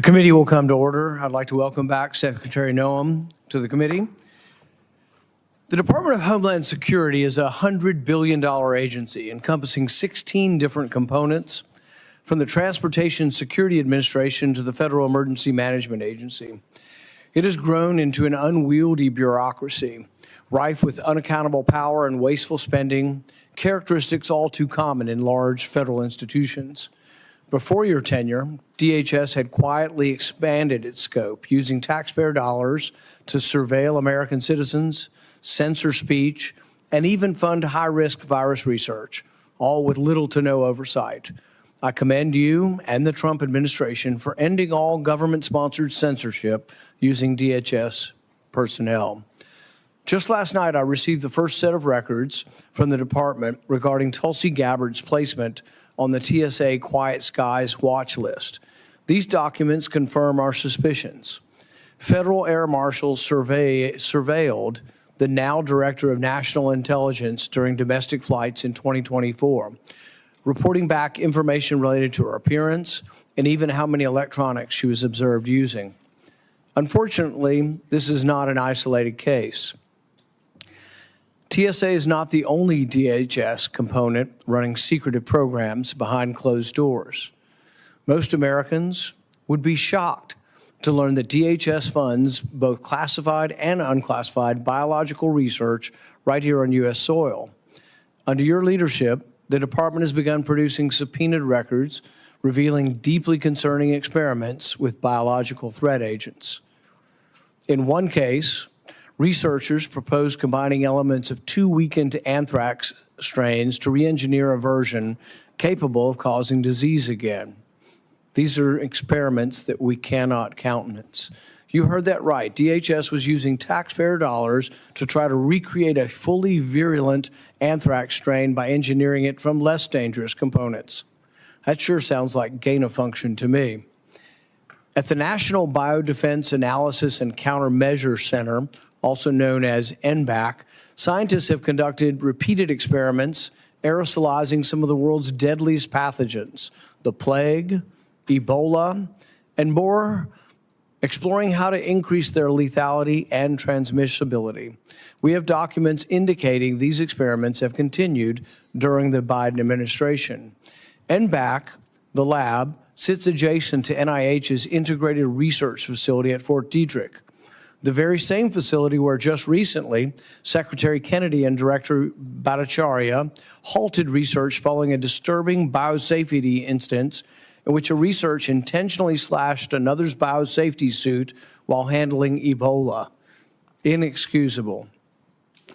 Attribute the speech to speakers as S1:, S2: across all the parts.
S1: committee will come to order. I'd like to welcome back Secretary Noem to the committee. The Department of Homeland Security is a $100 billion agency encompassing 16 different components, from the Transportation Security Administration to the Federal Emergency Management Agency. It has grown into an unwieldy bureaucracy, rife with unaccountable power and wasteful spending, characteristics all too common in large federal institutions. Before your tenure, DHS had quietly expanded its scope, using taxpayer dollars to surveil American citizens, censor speech, and even fund high-risk virus research, all with little to no oversight. I commend you and the Trump administration for ending all government-sponsored censorship using DHS personnel. Just last night, I received the first set of records from the department regarding Tulsi Gabbard's placement on the TSA Quiet Skies watch list. These documents confirm our suspicions. Federal air marshals surveilled the now Director of National Intelligence during domestic flights in 2024, reporting back information related to her appearance and even how many electronics she was observed using. Unfortunately, this is not an isolated case. TSA is not the only DHS component running secretive programs behind closed doors. Most Americans would be shocked to learn that DHS funds both classified and unclassified biological research right here on U.S. soil. Under your leadership, the department has begun producing subpoenaed records revealing deeply concerning experiments with biological threat agents. In one case, researchers proposed combining elements of 2 weakened anthrax strains to re-engineer a version capable of causing disease again. These are experiments that we cannot countenance. You heard that right. DHS was using taxpayer dollars to try to recreate a fully virulent anthrax strain by engineering it from less dangerous components. That sure sounds like gain-of-function to me. At the National Biodefense Analysis and Countermeasure Center, also known as NBAC, scientists have conducted repeated experiments aerosolizing some of the world's deadliest pathogens, the plague, Ebola, and more, exploring how to increase their lethality and transmissibility. We have documents indicating these experiments have continued during the Biden administration. NBAC, the lab, sits adjacent to NIH's Integrated Research Facility at Fort Detrick, the very same facility where just recently Secretary Kennedy and Director Bhattacharya halted research following a disturbing biosafety instance in which a researcher intentionally slashed another's biosafety suit while handling Ebola. Inexcusable.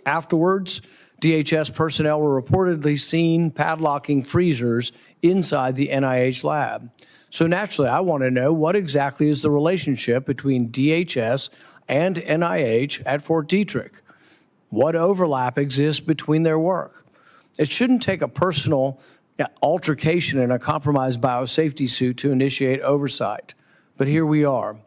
S1: Afterwards, DHS personnel were reportedly seen padlocking freezers inside the NIH lab. So naturally, I want to know what exactly is the relationship between DHS and NIH at Fort Detrick. What overlap exists between their work? It shouldn't take a personal altercation in a compromised biosafety suit to initiate oversight, but here we are.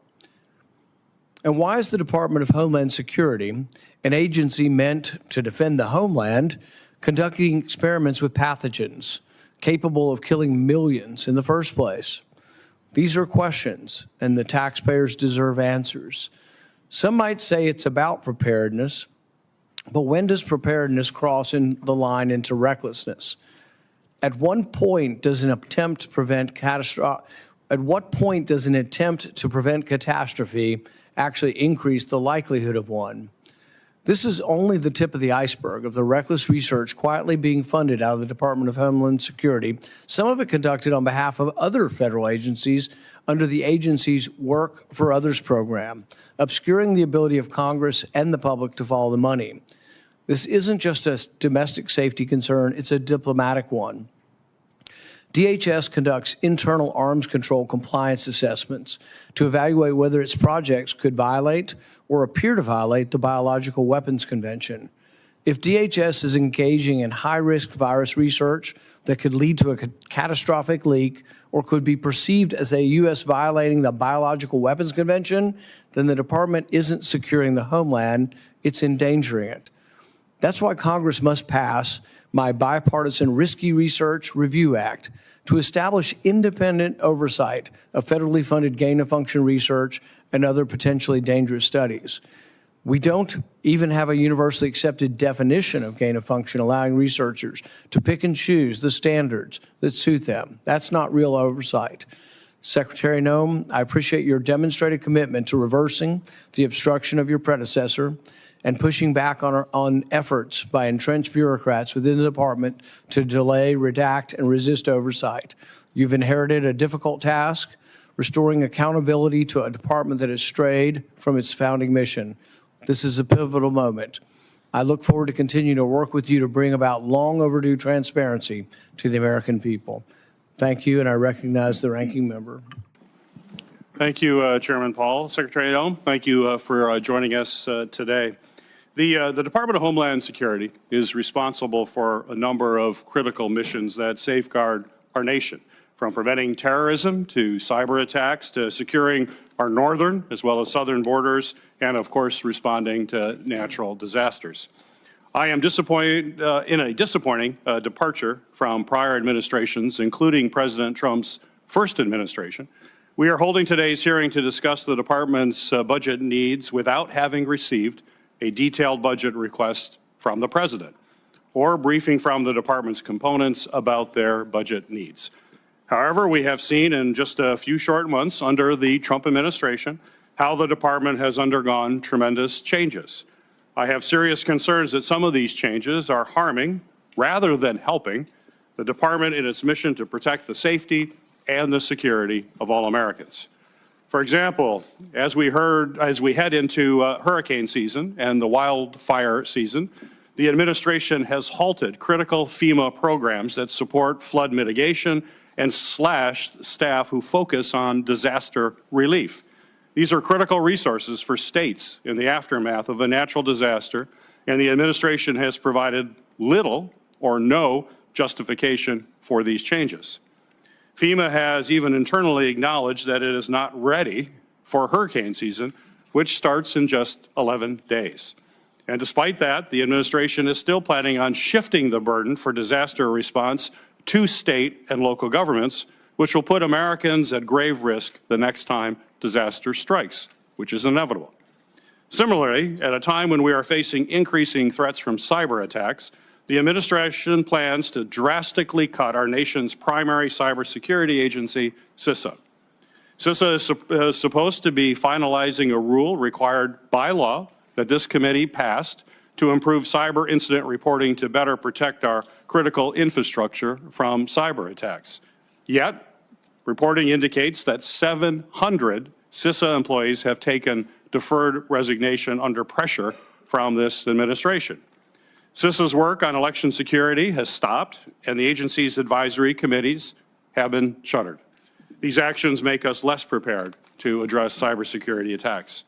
S1: And why is the Department of Homeland Security, an agency meant to defend the homeland, conducting experiments with pathogens capable of killing millions in the first place? These are questions, and the taxpayers deserve answers. Some might say it's about preparedness, but when does preparedness cross in the line into recklessness? At what point does an attempt to prevent catastrophe actually increase the likelihood of one? This is only the tip of the iceberg of the reckless research quietly being funded out of the Department of Homeland Security, some of it conducted on behalf of other federal agencies under the agency's Work for Others program, obscuring the ability of Congress and the public to follow the money. This isn't just a domestic safety concern, it's a diplomatic one. DHS conducts internal arms control compliance assessments to evaluate whether its projects could violate or appear to violate the Biological Weapons Convention. If DHS is engaging in high-risk virus research that could lead to a catastrophic leak or could be perceived as a U.S. violating the Biological Weapons Convention, then the department isn't securing the homeland, it's endangering it. That's why Congress must pass my bipartisan Risky Research Review Act to establish independent oversight of federally funded gain-of-function research and other potentially dangerous studies. We don't even have a universally accepted definition of gain-of-function, allowing researchers to pick and choose the standards that suit them. That's not real oversight. Secretary Noem, I appreciate your demonstrated commitment to reversing the obstruction of your predecessor and pushing back on efforts by entrenched bureaucrats within the department to delay, redact, and resist oversight. You've inherited a difficult task, restoring accountability to a department that has strayed from its founding mission. This is a pivotal moment. I look forward to continuing to work with you to bring about long overdue transparency to the American people. Thank you, and I recognize the ranking member.
S2: Thank you, Chairman Paul. Secretary Noem, thank you for joining us today. The Department of Homeland Security is responsible for a number of critical missions that safeguard our nation, from preventing terrorism to cyber attacks to securing our northern as well as southern borders, and of course responding to natural disasters. I am disappointed in a disappointing departure from prior administrations, including President Trump's first administration. We are holding today's hearing to discuss the department's budget needs without having received a detailed budget request from the President or a briefing from the department's components about their budget needs. However, we have seen in just a few short months under the Trump administration how the department has undergone tremendous changes. I have serious concerns that some of these changes are harming rather than helping the department in its mission to protect the safety and the security of all Americans. For example, as we head into hurricane season and the wildfire season, the administration has halted critical FEMA programs that support flood mitigation and slashed staff who focus on disaster relief. These are critical resources for states in the aftermath of a natural disaster, and the administration has provided little or no justification for these changes. FEMA has even internally acknowledged that it is not ready for hurricane season, which starts in just 11 days. And despite that, the administration is still planning on shifting the burden for disaster response to state and local governments, which will put Americans at grave risk the next time disaster strikes, which is inevitable. Similarly, at a time when we are facing increasing threats from cyber attacks, the administration plans to drastically cut our nation's primary cybersecurity agency, CISA. CISA is supposed to be finalizing a rule required by law that this committee passed to improve cyber incident reporting to better protect our critical infrastructure from cyber attacks. Yet, reporting indicates that 700 CISA employees have taken deferred resignation under pressure from this administration. CISA's work on election security has stopped, and the agency's advisory committees have been shuttered. These actions make us less prepared to address cybersecurity attacks.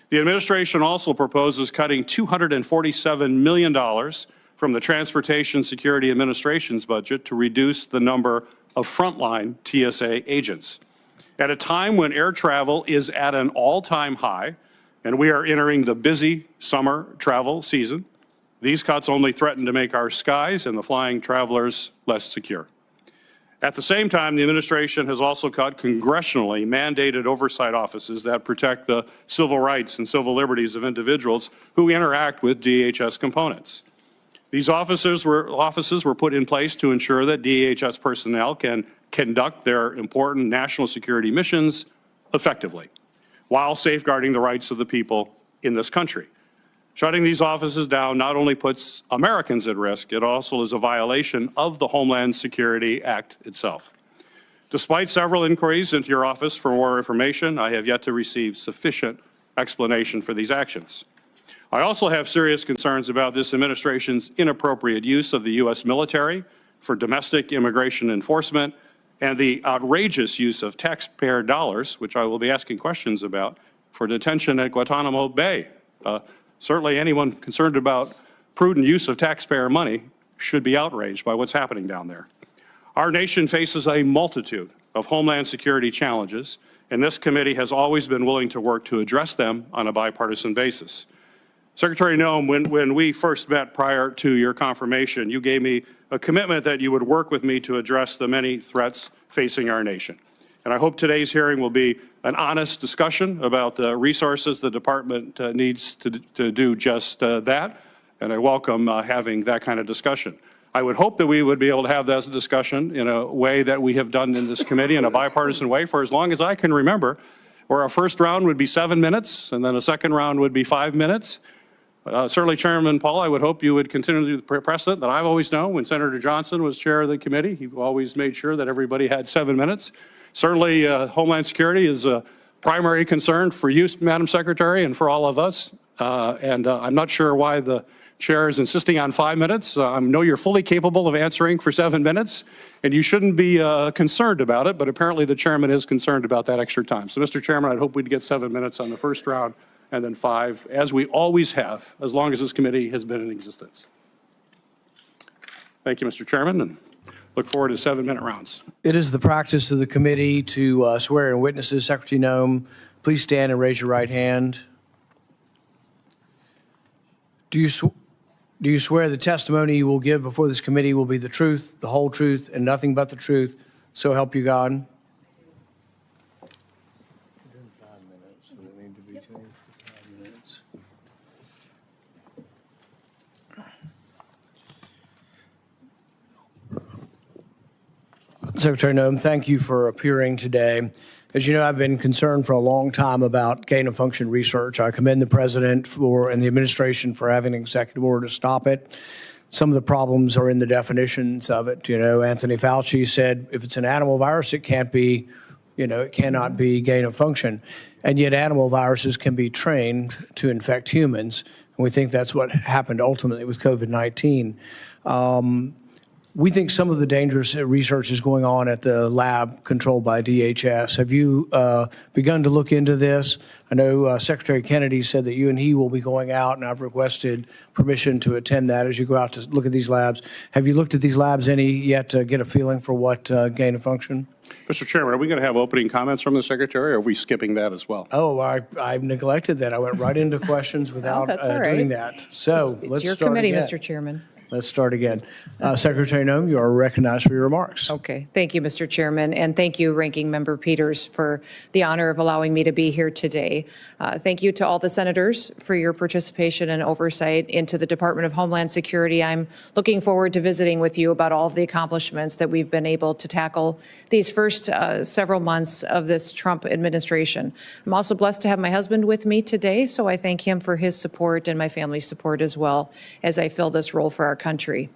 S2: The administration also proposes cutting $247 million from the Transportation Security Administration's budget to reduce the number of frontline TSA agents. At a time when air travel is at an all-time high, and we are entering the busy summer travel season, these cuts only threaten to make our skies and the flying travelers less secure. At the same time, the administration has also cut congressionally mandated oversight offices that protect the civil rights and civil liberties of individuals who interact with DHS components. These offices were put in place to ensure that DHS personnel can conduct their important national security missions effectively, while safeguarding the rights of the people in this country. Shutting these offices down not only puts Americans at risk, it also is a violation of the Homeland Security Act itself. Despite several inquiries into your office for more information, I have yet to receive sufficient explanation for these actions. I also have serious concerns about this administration's inappropriate use of the U.S. military for domestic immigration enforcement and the outrageous use of taxpayer dollars, which I will be asking questions about, for detention at Guantanamo Bay. Certainly anyone concerned about prudent use of taxpayer money should be outraged by what's happening down there. Our nation faces a multitude of Homeland Security challenges, and this committee has always been willing to work to address them on a bipartisan basis. Secretary Noem, when we first met prior to your confirmation, you gave me a commitment that you would work with me to address the many threats facing our nation. And I hope today's hearing will be an honest discussion about the resources the department needs to do just that. And I welcome having that kind of discussion. I would hope that we would be able to have that discussion in a way that we have done in this committee in a bipartisan way for as long as I can remember, where our first round would be 7 minutes and then a second round would be 5 minutes. Certainly, Chairman Paul, I would hope you would continue to do the precedent that I've always known. When Senator Johnson was chair of the committee, he always made sure that everybody had 7 minutes. Certainly, Homeland Security is a primary concern for you, Madam Secretary, and for all of us. I'm not sure why the chair is insisting on 5 minutes. I know you're fully capable of answering for 7 minutes, and you shouldn't be concerned about it, but apparently the chairman is concerned about that extra time. So, Mr. Chairman, I'd hope we'd get 7 minutes on the first round and then 5, as we always have, as long as this committee has been in existence. Thank you, Mr. Chairman, and look forward to 7-minute rounds.
S1: It is the practice of the committee to swear in witnesses. Secretary Noem, please stand and raise your right hand. Do you swear the testimony you will give before this committee will be the truth, the whole truth, and nothing but the truth, so help you God? Secretary Noem, thank you for appearing today. As you know, I've been concerned for a long time about gain-of-function research. I commend the President and the administration for having an executive order to stop it. Some of the problems are in the definitions of it. You know, Anthony Fauci said if it's an animal virus, it can't be, it cannot be gain-of-function. And yet animal viruses can be trained to infect humans. And we think that's what happened ultimately with COVID-19. We think some of the dangerous research is going on at the lab controlled by DHS. Have you begun to look into this? I know Secretary Kennedy said that you and he will be going out, and I've requested permission to attend that as you go out to look at these labs. Have you looked at these labs any yet to get a feeling for what gain of function?
S2: Mr. Chairman, are we going to have opening comments from the Secretary, or are we skipping that as well?
S1: Oh, I neglected that. I went right into questions without doing that. So let's start again.
S3: It's your committee, Mr. Chairman.
S1: Let's start again. Secretary Noem, you are recognized for your remarks.
S3: Okay. Thank you, Mr. Chairman, and thank you, Ranking Member Peters, for the honor of allowing me to be here today. Thank you to all the senators for your participation and oversight into the Department of Homeland Security. I'm looking forward to visiting with you about all of the accomplishments that we've been able to tackle these first several months of this Trump administration. I'm also blessed to have my husband with me today, so I thank him for his support and my family's support as well as I fill this role for our country.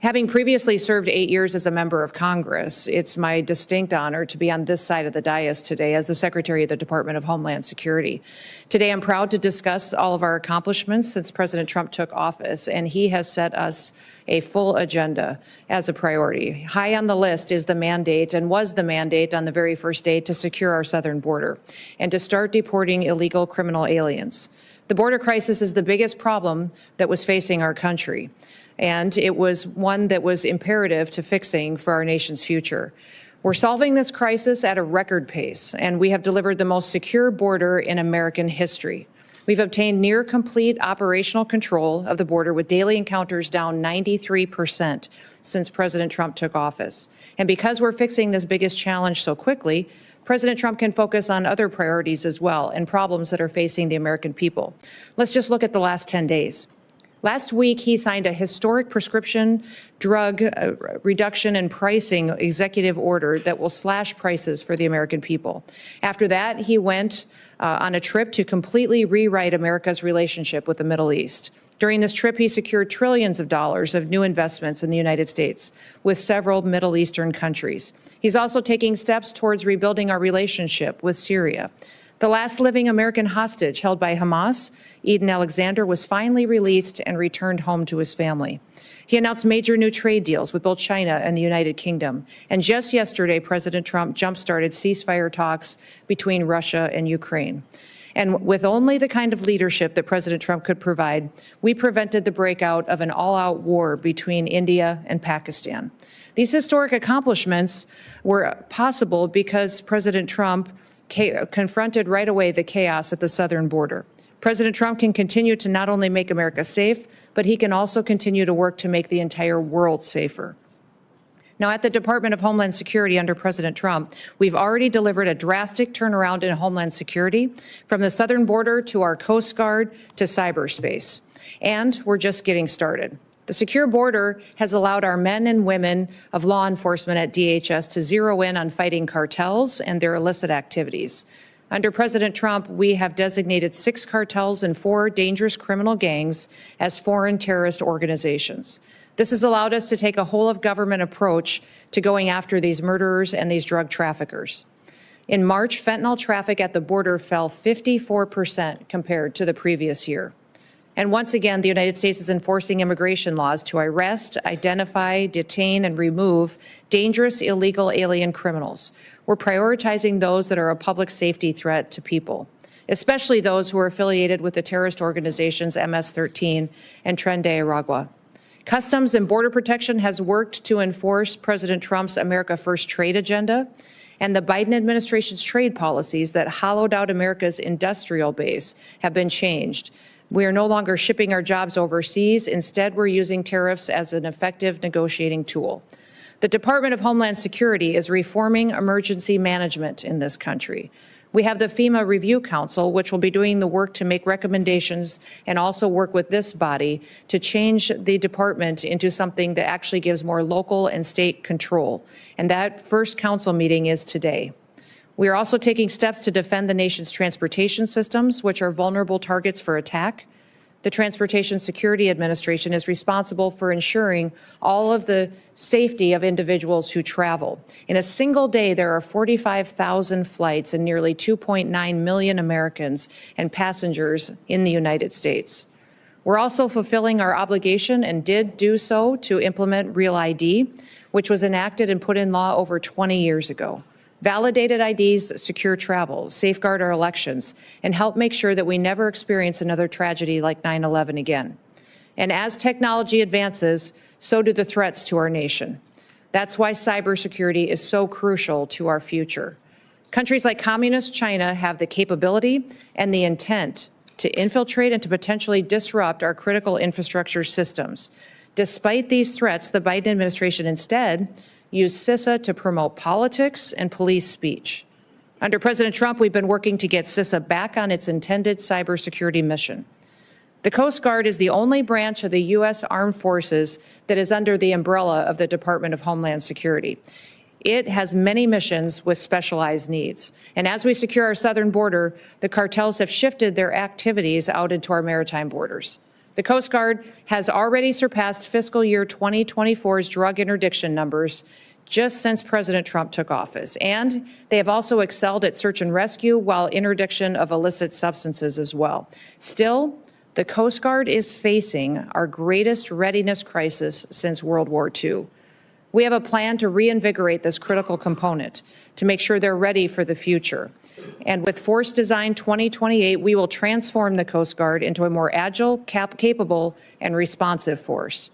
S3: Having previously served 8 years as a member of Congress, it's my distinct honor to be on this side of the dais today as the Secretary of the Department of Homeland Security. Today, I'm proud to discuss all of our accomplishments since President Trump took office, and he has set us a full agenda as a priority. High on the list is the mandate, and was the mandate on the very first day, to secure our southern border and to start deporting illegal criminal aliens. The border crisis is the biggest problem that was facing our country, and it was one that was imperative to fixing for our nation's future. We're solving this crisis at a record pace, and we have delivered the most secure border in American history. We've obtained near complete operational control of the border, with daily encounters down 93% since President Trump took office. And because we're fixing this biggest challenge so quickly, President Trump can focus on other priorities as well and problems that are facing the American people. Let's just look at the last 10 days. Last week, he signed a historic prescription drug reduction and pricing executive order that will slash prices for the American people. After that, he went on a trip to completely rewrite America's relationship with the Middle East. During this trip, he secured trillions of dollars of new investments in the United States with several Middle Eastern countries. He's also taking steps towards rebuilding our relationship with Syria. The last living American hostage held by Hamas, Eden Alexander, was finally released and returned home to his family. He announced major new trade deals with both China and the United Kingdom. And just yesterday, President Trump jump-started ceasefire talks between Russia and Ukraine. And with only the kind of leadership that President Trump could provide, we prevented the breakout of an all-out war between India and Pakistan. These historic accomplishments were possible because President Trump confronted right away the chaos at the southern border. President Trump can continue to not only make America safe, but he can also continue to work to make the entire world safer. Now, at the Department of Homeland Security under President Trump, we've already delivered a drastic turnaround in Homeland Security, from the southern border to our Coast Guard to cyberspace. And we're just getting started. The secure border has allowed our men and women of law enforcement at DHS to zero in on fighting cartels and their illicit activities. Under President Trump, we have designated 6 cartels and 4 dangerous criminal gangs as foreign terrorist organizations. This has allowed us to take a whole-of-government approach to going after these murderers and these drug traffickers. In March, fentanyl traffic at the border fell 54% compared to the previous year. And once again, the United States is enforcing immigration laws to arrest, identify, detain, and remove dangerous illegal alien criminals. We're prioritizing those that are a public safety threat to people, especially those who are affiliated with the terrorist organizations MS-13 and Tren de Aragua. Customs and Border Protection has worked to enforce President Trump's America First trade agenda, and the Biden administration's trade policies that hollowed out America's industrial base have been changed. We are no longer shipping our jobs overseas. Instead, we're using tariffs as an effective negotiating tool. The Department of Homeland Security is reforming emergency management in this country. We have the FEMA Review Council, which will be doing the work to make recommendations and also work with this body to change the department into something that actually gives more local and state control. And that first council meeting is today. We are also taking steps to defend the nation's transportation systems, which are vulnerable targets for attack. The Transportation Security Administration is responsible for ensuring all of the safety of individuals who travel. In a single day, there are 45,000 flights and nearly 2.9 million Americans and passengers in the United States. We're also fulfilling our obligation, and did do so, to implement Real ID, which was enacted and put in law over 20 years ago. Validated IDs secure travel, safeguard our elections, and help make sure that we never experience another tragedy like 9/11 again. And as technology advances, so do the threats to our nation. That's why cybersecurity is so crucial to our future. Countries like Communist China have the capability and the intent to infiltrate and to potentially disrupt our critical infrastructure systems. Despite these threats, the Biden administration instead used CISA to promote politics and police speech. Under President Trump, we've been working to get CISA back on its intended cybersecurity mission. The Coast Guard is the only branch of the U.S. Armed Forces that is under the umbrella of the Department of Homeland Security. It has many missions with specialized needs. And as we secure our southern border, the cartels have shifted their activities out into our maritime borders. The Coast Guard has already surpassed fiscal year 2024's drug interdiction numbers just since President Trump took office. And they have also excelled at search and rescue while interdiction of illicit substances as well. Still, the Coast Guard is facing our greatest readiness crisis since World War II. We have a plan to reinvigorate this critical component to make sure they're ready for the future. And with Force Design 2028, we will transform the Coast Guard into a more agile, capable, and responsive force.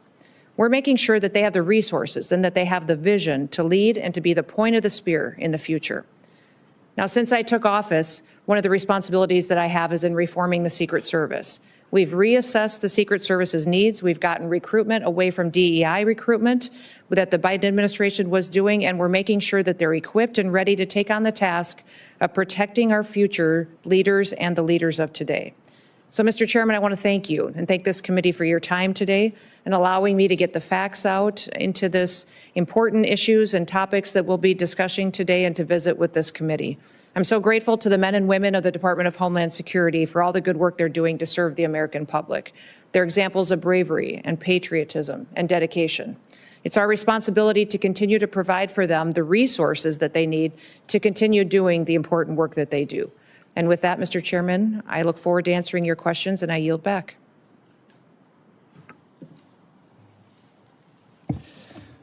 S3: We're making sure that they have the resources and that they have the vision to lead and to be the point of the spear in the future. Now, since I took office, one of the responsibilities that I have is in reforming the Secret Service. We've reassessed the Secret Service's needs. We've gotten recruitment away from DEI recruitment that the Biden administration was doing, and we're making sure that they're equipped and ready to take on the task of protecting our future leaders and the leaders of today. So, Mr. Chairman, I want to thank you and thank this committee for your time today and allowing me to get the facts out into this important issues and topics that we'll be discussing today and to visit with this committee. I'm so grateful to the men and women of the Department of Homeland Security for all the good work they're doing to serve the American public. They're examples of bravery and patriotism and dedication. It's our responsibility to continue to provide for them the resources that they need to continue doing the important work that they do. And with that, Mr. Chairman, I look forward to answering your questions, and I yield back.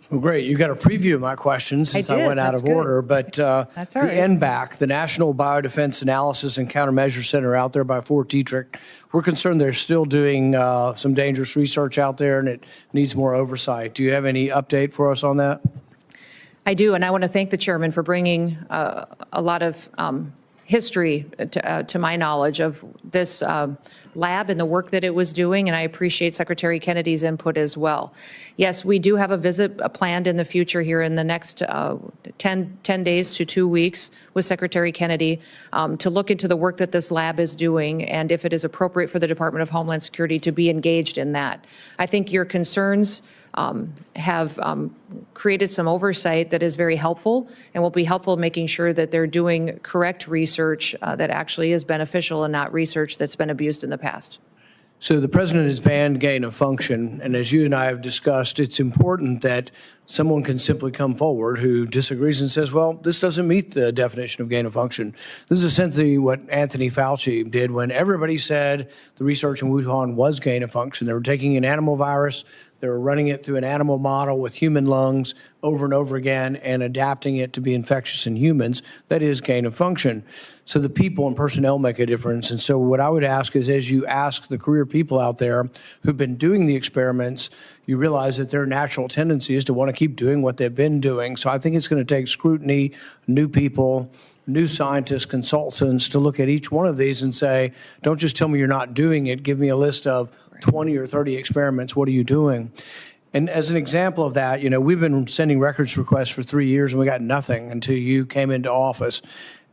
S1: Well, great. You got a preview of my questions since I went out of order. But
S3: That's all right.
S1: The NBAC, the National Biodefense Analysis and Countermeasure Center out there by Fort Detrick, we're concerned they're still doing some dangerous research out there, and it needs more oversight. Do you have any update for us on that?
S3: I do, and I want to thank the chairman for bringing a lot of history, to my knowledge, of this lab and the work that it was doing, and I appreciate Secretary Kennedy's input as well. Yes, we do have a visit planned in the future here in the next 10 days to 2 weeks with Secretary Kennedy to look into the work that this lab is doing and if it is appropriate for the Department of Homeland Security to be engaged in that. I think your concerns have created some oversight that is very helpful and will be helpful in making sure that they're doing correct research that actually is beneficial and not research that's been abused in the past.
S1: So the president has banned gain of function, and as you and I have discussed, it's important that someone can simply come forward who disagrees and says, well, this doesn't meet the definition of gain of function. This is essentially what Anthony Fauci did when everybody said the research in Wuhan was gain of function. They were taking an animal virus, they were running it through an animal model with human lungs over and over again and adapting it to be infectious in humans. That is gain of function. So the people and personnel make a difference. And so what I would ask is, as you ask the career people out there who've been doing the experiments, you realize that their natural tendency is to want to keep doing what they've been doing. So I think it's going to take scrutiny, new people, new scientists, consultants to look at each one of these and say, don't just tell me you're not doing it. Give me a list of 20 or 30 experiments. What are you doing? And as an example of that, you know, we've been sending records requests for 3 years and we got nothing until you came into office.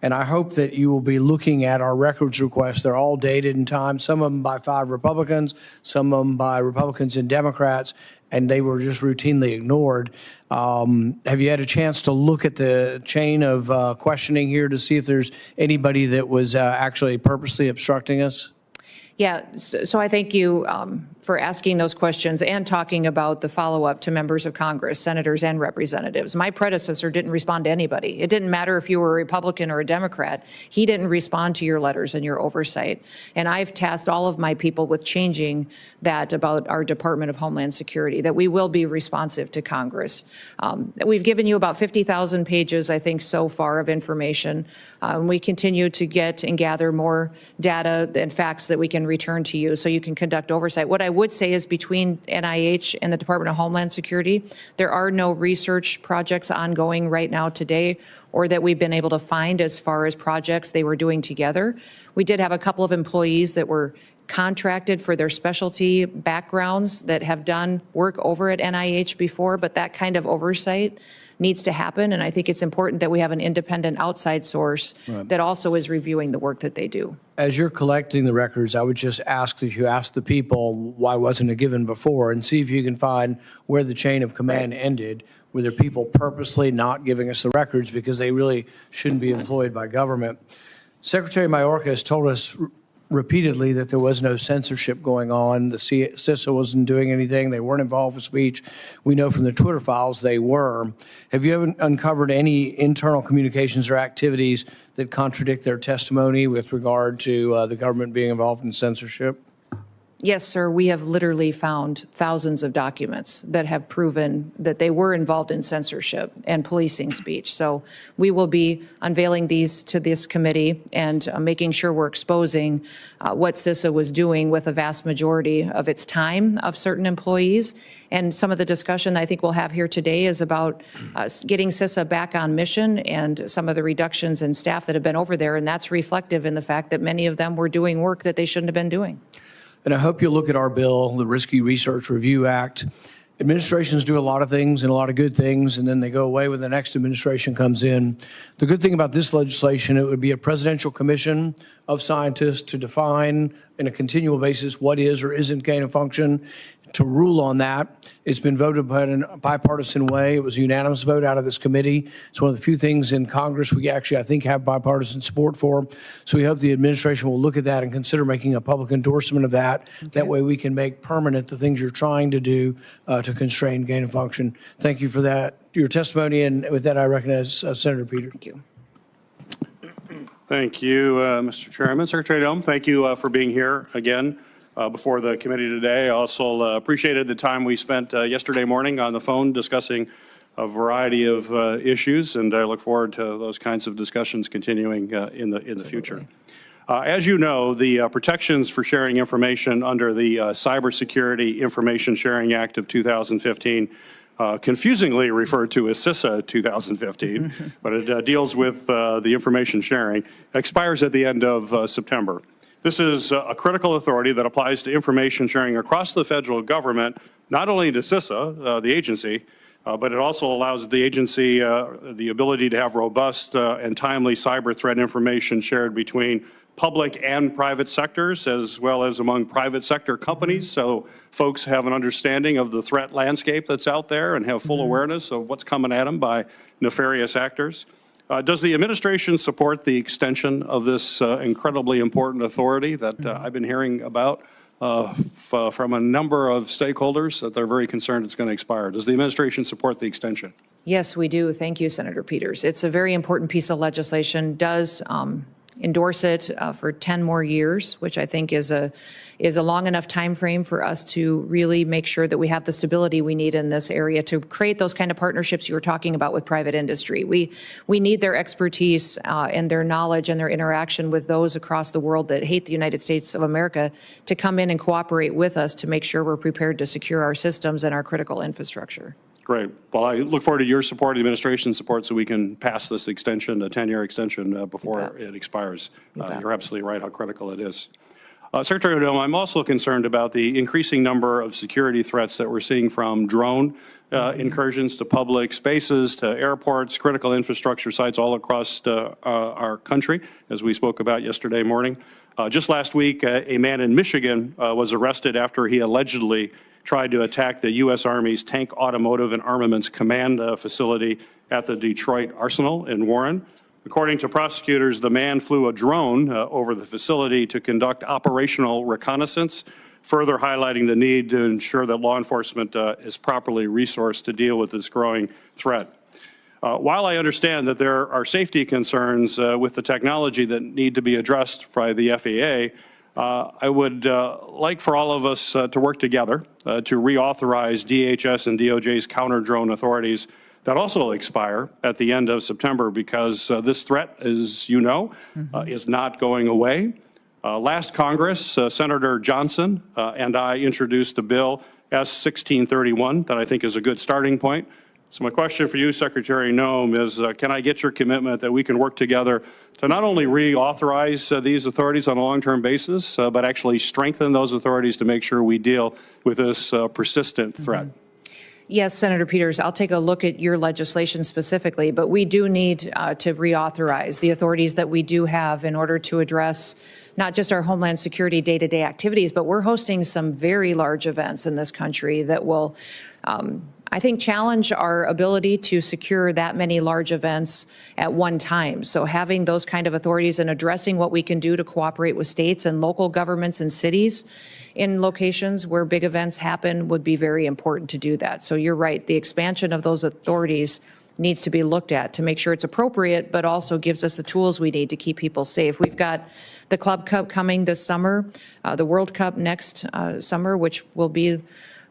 S1: And I hope that you will be looking at our records requests. They're all dated in time, some of them by 5 Republicans, some of them by Republicans and Democrats, and they were just routinely ignored. Have you had a chance to look at the chain of questioning here to see if there's anybody that was actually purposely obstructing us?
S3: Yeah, so I thank you for asking those questions and talking about the follow-up to members of Congress, senators and representatives. My predecessor didn't respond to anybody. It didn't matter if you were a Republican or a Democrat. He didn't respond to your letters and your oversight. And I've tasked all of my people with changing that about our Department of Homeland Security, that we will be responsive to Congress. We've given you about 50,000 pages, I think, so far of information. We continue to get and gather more data and facts that we can return to you so you can conduct oversight. What I would say is between NIH and the Department of Homeland Security, there are no research projects ongoing right now today or that we've been able to find as far as projects they were doing together. We did have a couple of employees that were contracted for their specialty backgrounds that have done work over at NIH before, but that kind of oversight needs to happen. And I think it's important that we have an independent outside source that also is reviewing the work that they do.
S1: As you're collecting the records, I would just ask that you ask the people, why wasn't it given before, and see if you can find where the chain of command ended. Were there people purposely not giving us the records because they really shouldn't be employed by government? Secretary Mayorkas has told us repeatedly that there was no censorship going on. The CISA wasn't doing anything. They weren't involved with speech. We know from the Twitter files they were. Have you ever uncovered any internal communications or activities that contradict their testimony with regard to the government being involved in censorship?
S3: Yes, sir. We have literally found thousands of documents that have proven that they were involved in censorship and policing speech. So we will be unveiling these to this committee and making sure we're exposing what CISA was doing with a vast majority of its time of certain employees. And some of the discussion I think we'll have here today is about getting CISA back on mission and some of the reductions in staff that have been over there. And that's reflective in the fact that many of them were doing work that they shouldn't have been doing.
S1: And I hope you'll look at our bill, the Risky Research Review Act. Administrations do a lot of things and a lot of good things, and then they go away when the next administration comes in. The good thing about this legislation, it would be a presidential commission of scientists to define on a continual basis what is or isn't gain of function, to rule on that. It's been voted by in a bipartisan way. It was a unanimous vote out of this committee. It's one of the few things in Congress we actually, I think, have bipartisan support for. So we hope the administration will look at that and consider making a public endorsement of that. Okay. That way we can make permanent the things you're trying to do to constrain gain of function. Thank you for that, your testimony. And with that, I recognize Senator Peter.
S3: Thank you.
S2: Thank you, Mr. Chairman. Secretary Noem, thank you for being here again before the committee today. I also appreciated the time we spent yesterday morning on the phone discussing a variety of issues, and I look forward to those kinds of discussions continuing in the future. As you know, the protections for sharing information under the Cybersecurity Information Sharing Act of 2015 confusingly referred to as CISA 2015, but it deals with the information sharing, expires at the end of September. This is a critical authority that applies to information sharing across the federal government, not only to CISA, the agency, but it also allows the agency the ability to have robust and timely cyber threat information shared between public and private sectors, as well as among private sector companies, so folks have an understanding of the threat landscape that's out there and have full awareness of what's coming at them by nefarious actors. Does the administration support the extension of this incredibly important authority that I've been hearing about from a number of stakeholders that they're very concerned it's going to expire? Does the administration support the extension?
S3: Yes, we do. Thank you, Senator Peters. It's a very important piece of legislation. Does endorse it for 10 more years, which I think is a long enough time frame for us to really make sure that we have the stability we need in this area to create those kind of partnerships you were talking about with private industry. We need their expertise and their knowledge and their interaction with those across the world that hate the United States of America to come in and cooperate with us to make sure we're prepared to secure our systems and our critical infrastructure.
S2: Great. Well, I look forward to your support, the administration's support, so we can pass this extension, a 10-year extension, before it expires. You're absolutely right how critical it is. Secretary Noem, I'm also concerned about the increasing number of security threats that we're seeing from drone incursions to public spaces, to airports, critical infrastructure sites all across our country, as we spoke about yesterday morning. Just last week, a man in Michigan was arrested after he allegedly tried to attack the U.S. Army's Tank Automotive and Armaments Command facility at the Detroit Arsenal in Warren. According to prosecutors, the man flew a drone over the facility to conduct operational reconnaissance, further highlighting the need to ensure that law enforcement is properly resourced to deal with this growing threat. While I understand that there are safety concerns with the technology that need to be addressed by the FAA, I would like for all of us to work together to reauthorize DHS and DOJ's counter-drone authorities that also expire at the end of September, because this threat, as you know, is not going away. Last Congress, Senator Johnson and I introduced a bill, S-1631, that I think is a good starting point. So my question for you, Secretary Noem, is can I get your commitment that we can work together to not only reauthorize these authorities on a long-term basis, but actually strengthen those authorities to make sure we deal with this persistent threat?
S3: Yes, Senator Peters, I'll take a look at your legislation specifically, but we do need to reauthorize the authorities that we do have in order to address not just our Homeland Security day-to-day activities, but we're hosting some very large events in this country that will, I think, challenge our ability to secure that many large events at one time. So having those kind of authorities and addressing what we can do to cooperate with states and local governments and cities in locations where big events happen would be very important to do that. So you're right, the expansion of those authorities needs to be looked at to make sure it's appropriate, but also gives us the tools we need to keep people safe. We've got the Club Cup coming this summer, the World Cup next summer, which will be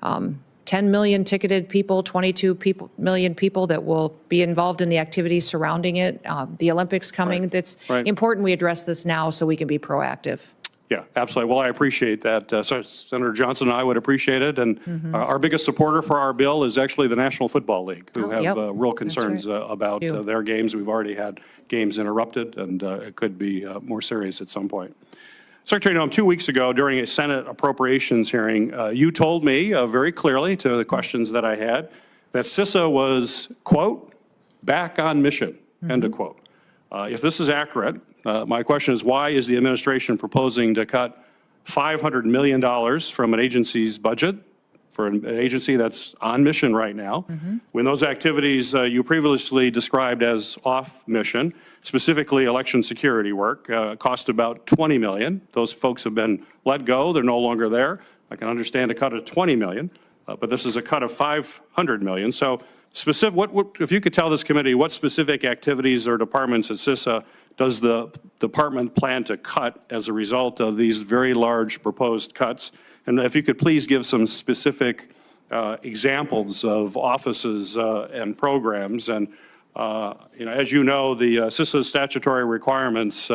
S3: 10 million ticketed people, 22 million people that will be involved in the activities surrounding it. The Olympics coming. That's important we address this now so we can be proactive.
S2: Yeah, absolutely. Well, I appreciate that. Senator Johnson and I would appreciate it. And our biggest supporter for our bill is actually the National Football League, who have real concerns about their games. We've already had games interrupted, and it could be more serious at some point. Secretary Noem, 2 weeks ago during a Senate appropriations hearing, you told me very clearly to the questions that I had that CISA was, quote, back on mission, end of quote. If this is accurate, my question is, why is the administration proposing to cut $500 million from an agency's budget for an agency that's on mission right now, when those activities you previously described as off mission, specifically election security work, cost about $20 million. Those folks have been let go. They're no longer there. I can understand a cut of $20 million, but this is a cut of $500 million. So if you could tell this committee what specific activities or departments at CISA does the department plan to cut as a result of these very large proposed cuts? And if you could please give some specific examples of offices and programs. And as you know, the CISA's statutory requirements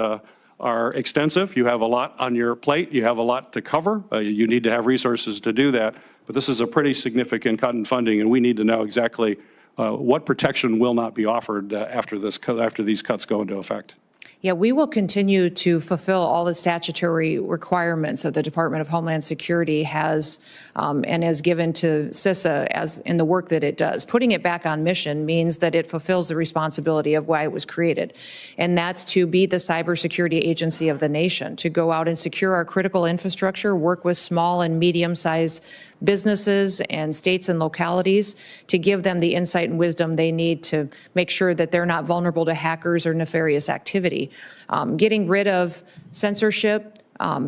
S2: are extensive. You have a lot on your plate. You have a lot to cover. You need to have resources to do that. But this is a pretty significant cut in funding, and we need to know exactly what protection will not be offered after these cuts go into effect.
S3: Yeah, we will continue to fulfill all the statutory requirements that the Department of Homeland Security has and has given to CISA as in the work that it does. Putting it back on mission means that it fulfills the responsibility of why it was created, and that's to be the cybersecurity agency of the nation, to go out and secure our critical infrastructure, work with small and medium-sized businesses and states and localities to give them the insight and wisdom they need to make sure that they're not vulnerable to hackers or nefarious activity. Getting rid of censorship,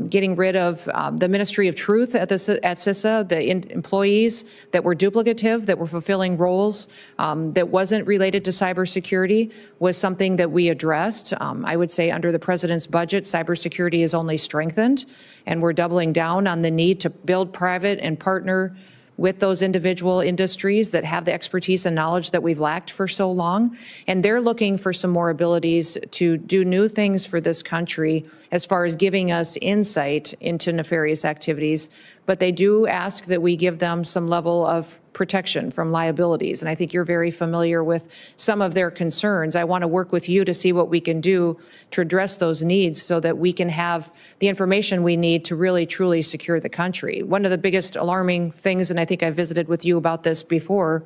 S3: getting rid of the Ministry of Truth at CISA, the employees that were duplicative, that were fulfilling roles that wasn't related to cybersecurity was something that we addressed. I would say under the president's budget, cybersecurity is only strengthened, and we're doubling down on the need to build private and partner with those individual industries that have the expertise and knowledge that we've lacked for so long. And they're looking for some more abilities to do new things for this country as far as giving us insight into nefarious activities. But they do ask that we give them some level of protection from liabilities. And I think you're very familiar with some of their concerns. I want to work with you to see what we can do to address those needs so that we can have the information we need to really, truly secure the country. One of the biggest alarming things, and I think I visited with you about this before,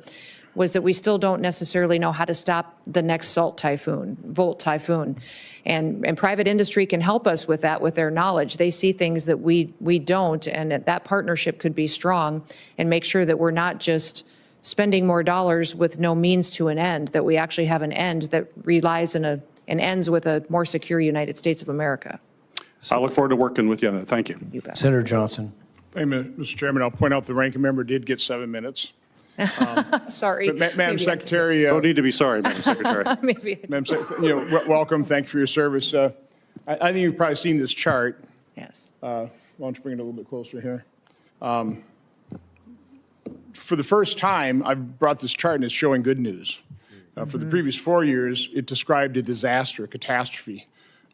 S3: was that we still don't necessarily know how to stop the next Volt typhoon. And private industry can help us with that, with their knowledge. They see things that we don't, and that partnership could be strong and make sure that we're not just spending more dollars with no means to an end, that we actually have an end that relies and ends with a more secure United States of America.
S2: I look forward to working with you on that. Thank you.
S3: You bet.
S1: Senator Johnson.
S4: Thank you, Mr. Chairman. I'll point out the ranking member did get 7 minutes.
S3: Sorry.
S4: Madam Secretary.
S2: No need to be sorry, Madam Secretary.
S3: Maybe
S4: Madam, welcome. Thank you for your service. I think you've probably seen this chart.
S3: yes.
S4: Why don't you bring it a little bit closer here? For the first time, I've brought this chart and it's showing good news. For the previous 4 years, it described a disaster, a catastrophe,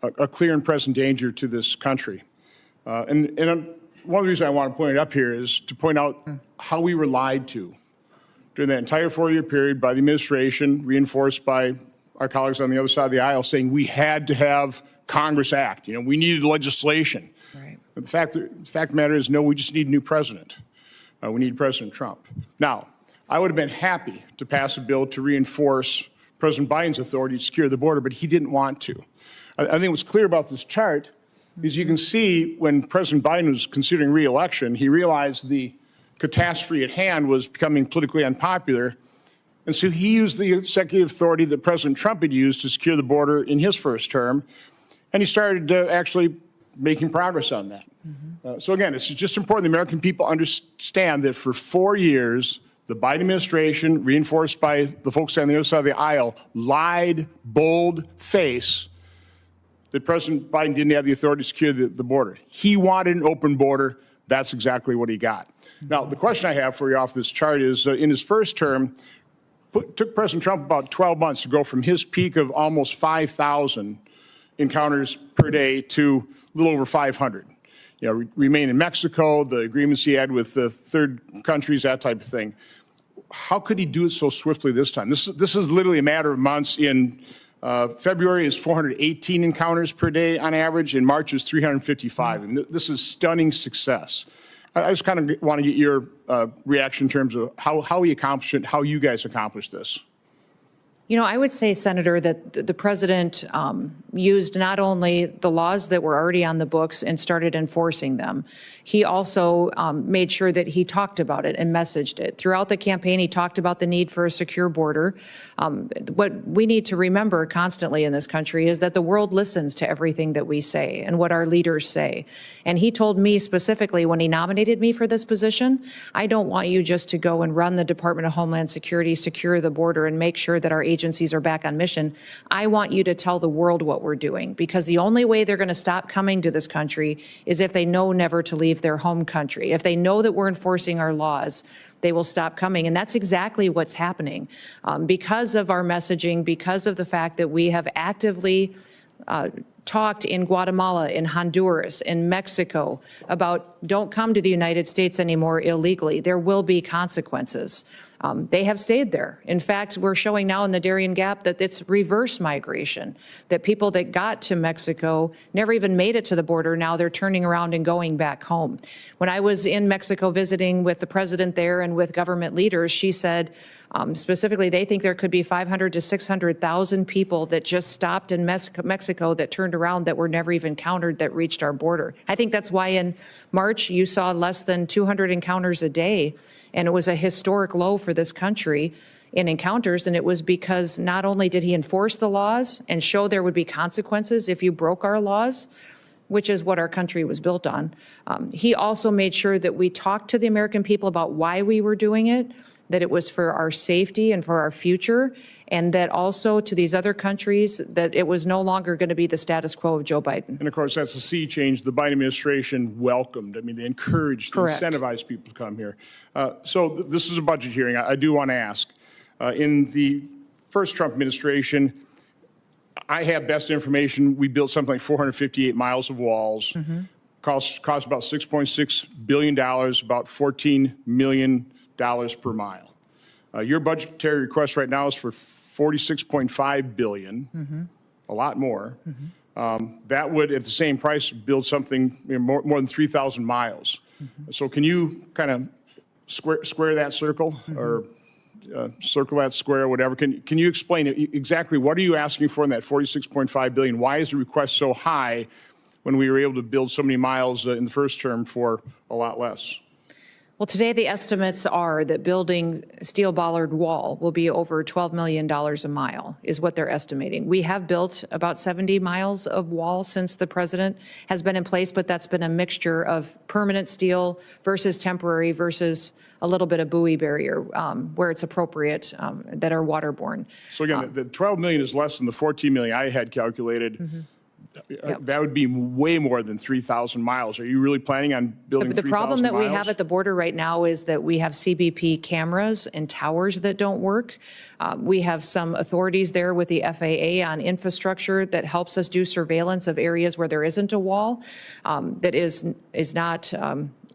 S4: a clear and present danger to this country. And one of the reasons I want to point it up here is to point out how we were lied to during that entire 4-year period by the administration, reinforced by our colleagues on the other side of the aisle, saying we had to have Congress act. We needed legislation.
S3: Right.
S4: But the fact of the matter is, no, we just need a new president. We need President Trump. Now, I would have been happy to pass a bill to reinforce President Biden's authority to secure the border, but he didn't want to. I think what's clear about this chart is you can see when President Biden was considering re-election, he realized the catastrophe at hand was becoming politically unpopular. And so he used the executive authority that President Trump had used to secure the border in his first term. And he started actually making progress on that. So again, it's just important the American people understand that for 4 years, the Biden administration, reinforced by the folks on the other side of the aisle, lied, bold-faced, that President Biden didn't have the authority to secure the border. He wanted an open border. That's exactly what he got. Now, the question I have for you off this chart is, in his first term, took President Trump about 12 months to go from his peak of almost 5,000 encounters per day to a little over 500. Remain in Mexico, the agreements he had with the third countries, that type of thing. How could he do it so swiftly this time? This is literally a matter of months. In February is 418 encounters per day on average. In March is 355. And this is stunning success. I just kind of want to get your reaction in terms of how he accomplished it, how you guys accomplished this.
S3: I would say, Senator, that the president used not only the laws that were already on the books and started enforcing them, he also made sure that he talked about it and messaged it. Throughout the campaign, he talked about the need for a secure border. What we need to remember constantly in this country is that the world listens to everything that we say and what our leaders say. And he told me specifically when he nominated me for this position, I don't want you just to go and run the Department of Homeland Security, secure the border, and make sure that our agencies are back on mission. I want you to tell the world what we're doing, because the only way they're going to stop coming to this country is if they know never to leave their home country. If they know that we're enforcing our laws, they will stop coming. And that's exactly what's happening. Because of our messaging, because of the fact that we have actively talked in Guatemala, in Honduras, in Mexico about don't come to the United States anymore illegally. There will be consequences. They have stayed there. In fact, we're showing now in the Darien Gap that it's reverse migration, that people that got to Mexico never even made it to the border. Now they're turning around and going back home. When I was in Mexico visiting with the president there and with government leaders, she said specifically they think there could be 500 to 600,000 people that just stopped in Mexico that turned around that were never even countered that reached our border. I think that's why in March you saw less than 200 encounters a day. And it was a historic low for this country in encounters. And it was because not only did he enforce the laws and show there would be consequences if you broke our laws, which is what our country was built on, he also made sure that we talked to the American people about why we were doing it, that it was for our safety and for our future, and that also to these other countries that it was no longer going to be the status quo of Joe Biden.
S4: And of course, that's a sea change the Biden administration welcomed. I mean, they encouraged, they
S3: Correct.
S4: incentivized people to come here. So this is a budget hearing. I do want to ask, in the first Trump administration, I have best information, we built something like 458 miles of walls, cost about $6.6 billion, about $14 million per mile. Your budgetary request right now is for $46.5 billion, a lot more. That would, at the same price, build something more than 3,000 miles. So can you kind of square that circle, or circle that square, whatever? Can you explain exactly what are you asking for in that $46.5 billion? Why is the request so high when we were able to build so many miles in the first term for a lot less?
S3: Well, today the estimates are that building steel bollard wall will be over $12 million a mile, is what they're estimating. We have built about 70 miles of wall since the president has been in place, but that's been a mixture of permanent steel versus temporary versus a little bit of buoy barrier where it's appropriate that are waterborne.
S4: So again, the 12 million is less than the 14 million I had calculated.
S3: Yep.
S4: That would be way more than 3,000 miles. Are you really planning on building 3,000 miles?
S3: The problem that we have at the border right now is that we have CBP cameras and towers that don't work. We have some authorities there with the FAA on infrastructure that helps us do surveillance of areas where there isn't a wall that is not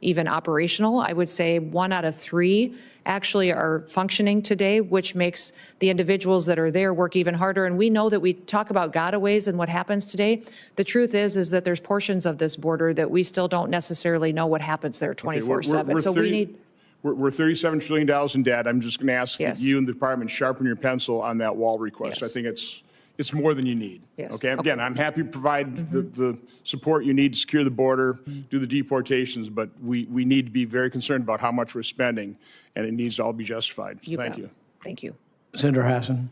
S3: even operational. I would say 1 out of 3 actually are functioning today, which makes the individuals that are there work even harder. And we know that we talk about gotaways and what happens today. The truth is that there's portions of this border that we still don't necessarily know what happens there 24/7. So we need.
S4: We're $37 trillion in debt. I'm just going to ask that you and the department sharpen your pencil on that wall request.
S3: Yes.
S4: I think it's more than you need.
S3: Yes.
S4: Okay. Again, I'm happy to provide the support you need to secure the border, do the deportations, but we need to be very concerned about how much we're spending, and it needs to all be justified. Thank you.
S3: Thank you.
S1: Senator Hassan.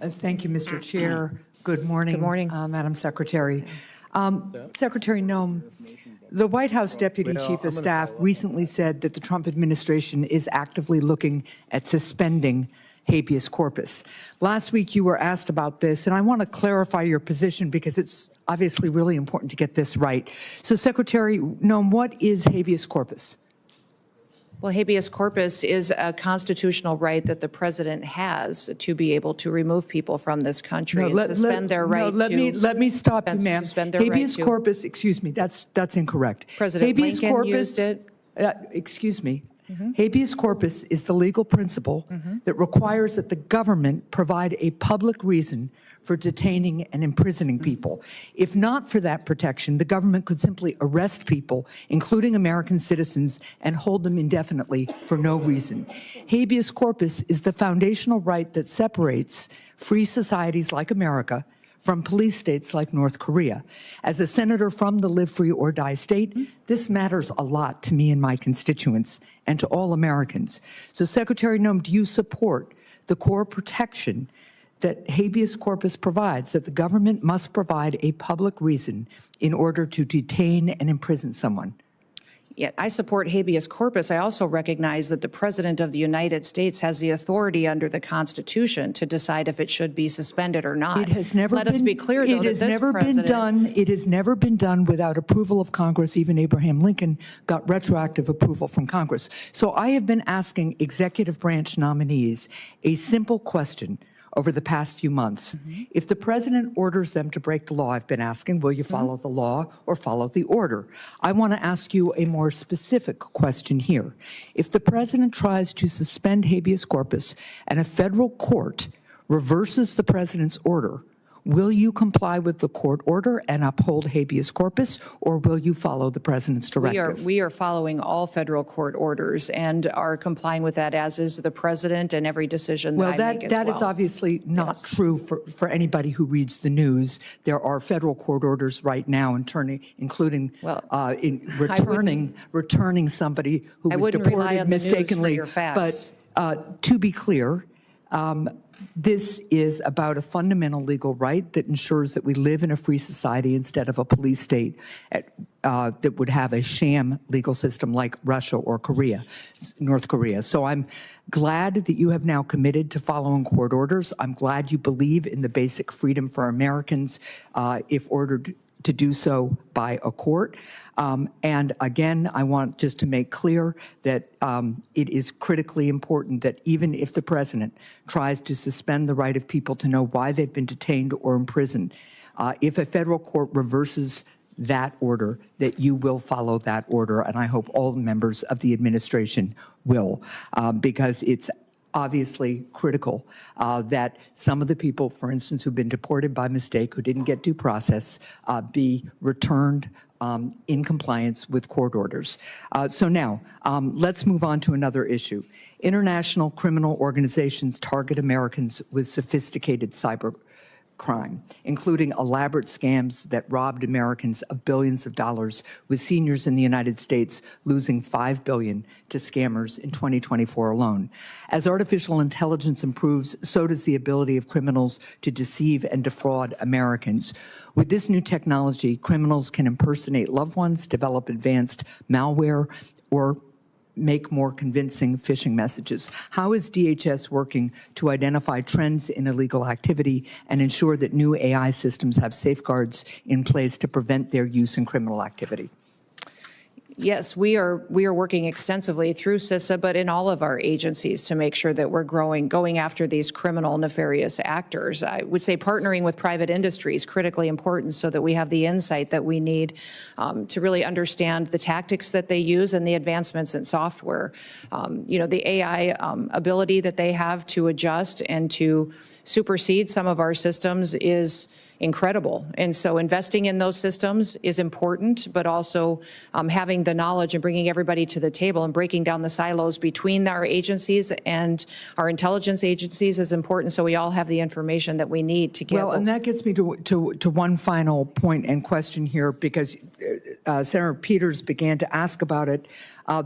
S5: Thank you, Mr. Chair. Good morning.
S3: Good morning.
S5: Madam Secretary. Secretary Noem, the White House Deputy Chief of Staff recently said that the Trump administration is actively looking at suspending habeas corpus. Last week you were asked about this, and I want to clarify your position because it's obviously really important to get this right. So, Secretary Noem, what is habeas corpus?
S3: Well, habeas corpus is a constitutional right that the president has to be able to remove people from this country and suspend their right to.
S5: Let me stop you, ma'am. Habeas corpus, excuse me, that's incorrect.
S3: President Lincoln used it.
S5: Excuse me. Habeas corpus is the legal principle that requires that the government provide a public reason for detaining and imprisoning people. If not for that protection, the government could simply arrest people, including American citizens, and hold them indefinitely for no reason. Habeas corpus is the foundational right that separates free societies like America from police states like North Korea. As a senator from the live free or die state, this matters a lot to me and my constituents and to all Americans. So, Secretary Noem, do you support the core protection that habeas corpus provides, that the government must provide a public reason in order to detain and imprison someone?
S3: Yeah, I support habeas corpus. I also recognize that the President of the United States has the authority under the Constitution to decide if it should be suspended or not.
S5: It has never
S3: Let us be clear, though, that this president...
S5: It has never been done without approval of Congress. Even Abraham Lincoln got retroactive approval from Congress. So I have been asking executive branch nominees a simple question. over the past few months. If the president orders them to break the law, I've been asking, will you follow the law or follow the order? I want to ask you a more specific question here. If the president tries to suspend habeas corpus and a federal court reverses the president's order, will you comply with the court order and uphold habeas corpus, or will you follow the president's directive?
S3: We are following all federal court orders and are complying with that, as is the president, and every decision that I make as well.
S5: That is obviously not true for anybody who reads the news. There are federal court orders right now, including returning somebody who was deported mistakenly. But to be clear, this is about a fundamental legal right that ensures that we live in a free society instead of a police state that would have a sham legal system like Russia or North Korea. So I'm glad that you have now committed to following court orders. I'm glad you believe in the basic freedom for Americans if ordered to do so by a court. And again, I want just to make clear that it is critically important that even if the president tries to suspend the right of people to know why they've been detained or imprisoned, if a federal court reverses that order, that you will follow that order. And I hope all members of the administration will, because it's obviously critical that some of the people, for instance, who've been deported by mistake, who didn't get due process, be returned in compliance with court orders. So now, let's move on to another issue. International criminal organizations target Americans with sophisticated cyber crime, including elaborate scams that robbed Americans of billions of dollars, with seniors in the United States losing $5 billion to scammers in 2024 alone. As artificial intelligence improves, so does the ability of criminals to deceive and defraud Americans. With this new technology, criminals can impersonate loved ones, develop advanced malware, or make more convincing phishing messages. How is DHS working to identify trends in illegal activity and ensure that new AI systems have safeguards in place to prevent their use in criminal activity?
S3: Yes, we are working extensively through CISA, but in all of our agencies to make sure that we're going after these criminal, nefarious actors. I would say partnering with private industry is critically important so that we have the insight that we need to really understand the tactics that they use and the advancements in software. The AI ability that they have to adjust and to supersede some of our systems is incredible. And so investing in those systems is important, but also having the knowledge and bringing everybody to the table and breaking down the silos between our agencies and our intelligence agencies is important, so we all have the information that we need to get.
S5: Well, and that gets me to one final point and question here, because Senator Peters began to ask about it.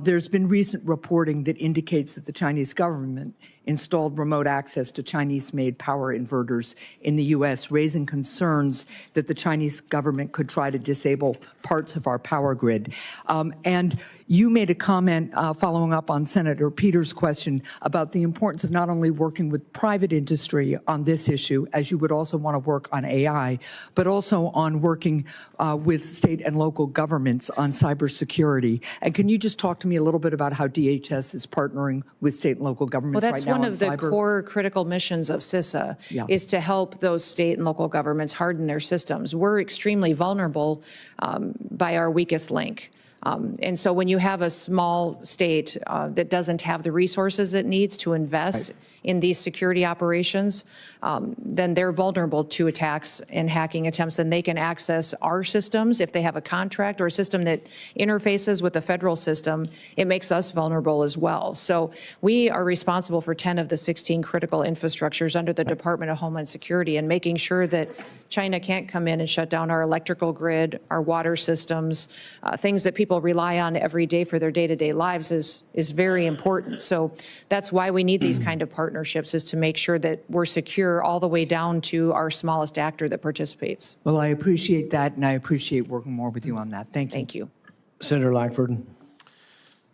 S5: There's been recent reporting that indicates that the Chinese government installed remote access to Chinese-made power inverters in the U.S., raising concerns that the Chinese government could try to disable parts of our power grid. And you made a comment following up on Senator Peters' question about the importance of not only working with private industry on this issue, as you would also want to work on AI, but also on working with state and local governments on cybersecurity. And can you just talk to me a little bit about how DHS is partnering with state and local governments right now on cyber?
S3: Well, that's one of the core critical missions of CISA, is to help those state and local governments harden their systems. We're extremely vulnerable by our weakest link. And so when you have a small state that doesn't have the resources it needs to invest in these security operations, then they're vulnerable to attacks and hacking attempts, and they can access our systems. If they have a contract or a system that interfaces with the federal system, it makes us vulnerable as well. So we are responsible for 10 of the 16 critical infrastructures under the Department of Homeland Security, and making sure that China can't come in and shut down our electrical grid, our water systems, things that people rely on every day for their day-to-day lives is very important. So that's why we need these kind of partnerships, is to make sure that we're secure all the way down to our smallest actor that participates.
S5: Well, I appreciate that, and I appreciate working more with you on that. Thank you.
S3: Thank you.
S1: Senator Lankford.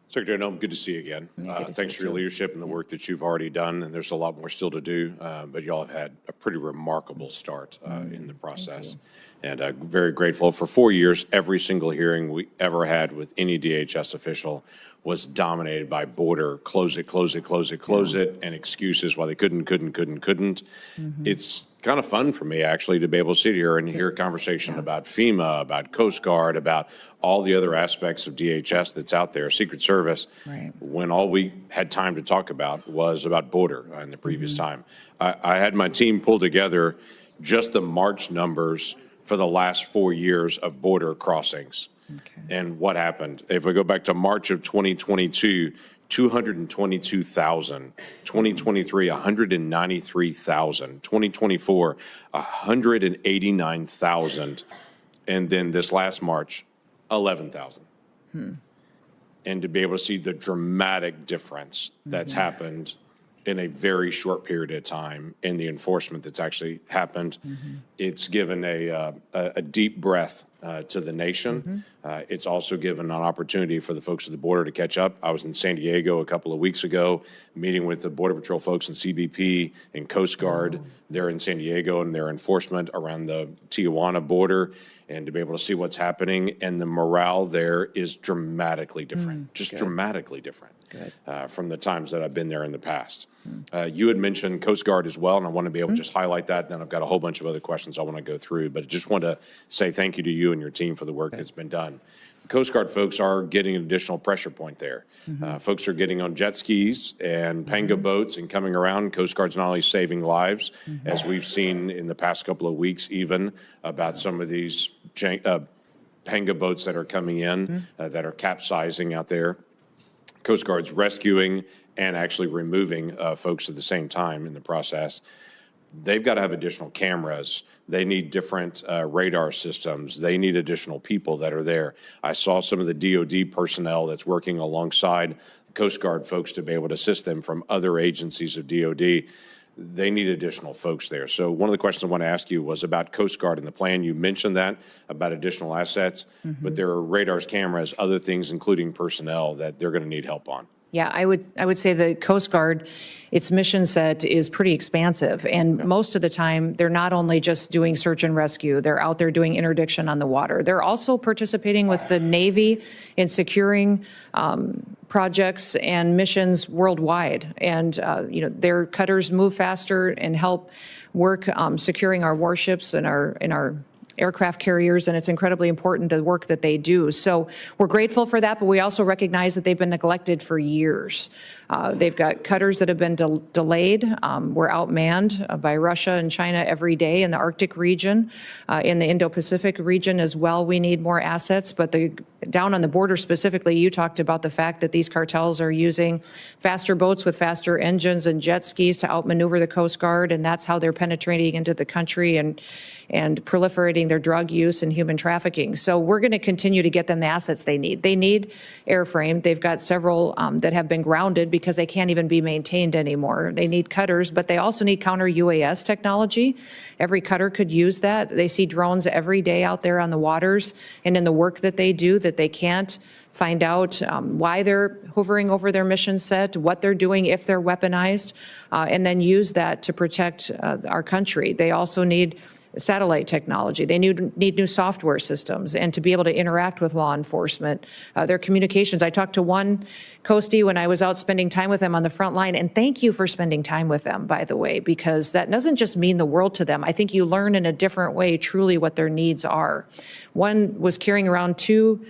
S6: Secretary Noem, good to see you again. Thanks for your leadership and the work that you've already done, and there's a lot more still to do, but y'all have had a pretty remarkable start in the process. And very grateful. For 4 years, every single hearing we ever had with any DHS official was dominated by border, close it, close it, close it, close it, and excuses why they couldn't. It's kind of fun for me, actually, to be able to sit here and hear a conversation about FEMA, about Coast Guard, about all the other aspects of DHS that's out there, Secret Service, when all we had time to talk about was about border in the previous time. I had my team pull together just the March numbers for the last 4 years of border crossings. And what happened? If we go back to March of 2022, 222,000, 2023, 193,000, 2024, 189,000, and then this last March, 11,000. And to be able to see the dramatic difference that's happened in a very short period of time in the enforcement that's actually happened, it's given a deep breath to the nation. It's also given an opportunity for the folks at the border to catch up. I was in San Diego a couple of weeks ago, meeting with the Border Patrol folks in CBP and Coast Guard. They're in San Diego and their enforcement around the Tijuana border, and to be able to see what's happening. And the morale there is dramatically different, just dramatically different from the times that I've been there in the past. You had mentioned Coast Guard as well, and I want to be able to just highlight that. Then I've got a whole bunch of other questions I want to go through, but I just want to say thank you to you and your team for the work that's been done. Coast Guard folks are getting an additional pressure point there. Folks are getting on jet skis and panga boats and coming around. Coast Guard's not only saving lives, as we've seen in the past couple of weeks even, about some of these panga boats that are coming in that are capsizing out there. Coast Guard's rescuing and actually removing folks at the same time in the process. They've got to have additional cameras. They need different radar systems. They need additional people that are there. I saw some of the DOD personnel that's working alongside Coast Guard folks to be able to assist them from other agencies of DOD. They need additional folks there. So one of the questions I want to ask you was about Coast Guard and the plan. You mentioned that about additional assets, but there are radars, cameras, other things, including personnel, that they're going to need help on.
S3: Yeah, I would say the Coast Guard, its mission set is pretty expansive. And most of the time, they're not only just doing search and rescue, they're out there doing interdiction on the water. They're also participating with the Navy in securing projects and missions worldwide. And, their cutters move faster and help work securing our warships and our aircraft carriers, and it's incredibly important, the work that they do. So we're grateful for that, but we also recognize that they've been neglected for years. They've got cutters that have been delayed. We're outmanned by Russia and China every day in the Arctic region, in the Indo-Pacific region as well. We need more assets, but down on the border specifically, you talked about the fact that these cartels are using faster boats with faster engines and jet skis to outmaneuver the Coast Guard, and that's how they're penetrating into the country and proliferating their drug use and human trafficking. So we're going to continue to get them the assets they need. They need airframe. They've got several that have been grounded because they can't even be maintained anymore. They need cutters, but they also need counter-UAS technology. Every cutter could use that. They see drones every day out there on the waters and in the work that they do that they can't find out why they're hovering over their mission set, what they're doing if they're weaponized, and then use that to protect our country. They also need satellite technology. They need new software systems and to be able to interact with law enforcement. Their communications. I talked to one Coastie when I was out spending time with them on the front line, and thank you for spending time with them, by the way, because that doesn't just mean the world to them. I think you learn in a different way truly what their needs are. One was carrying around 2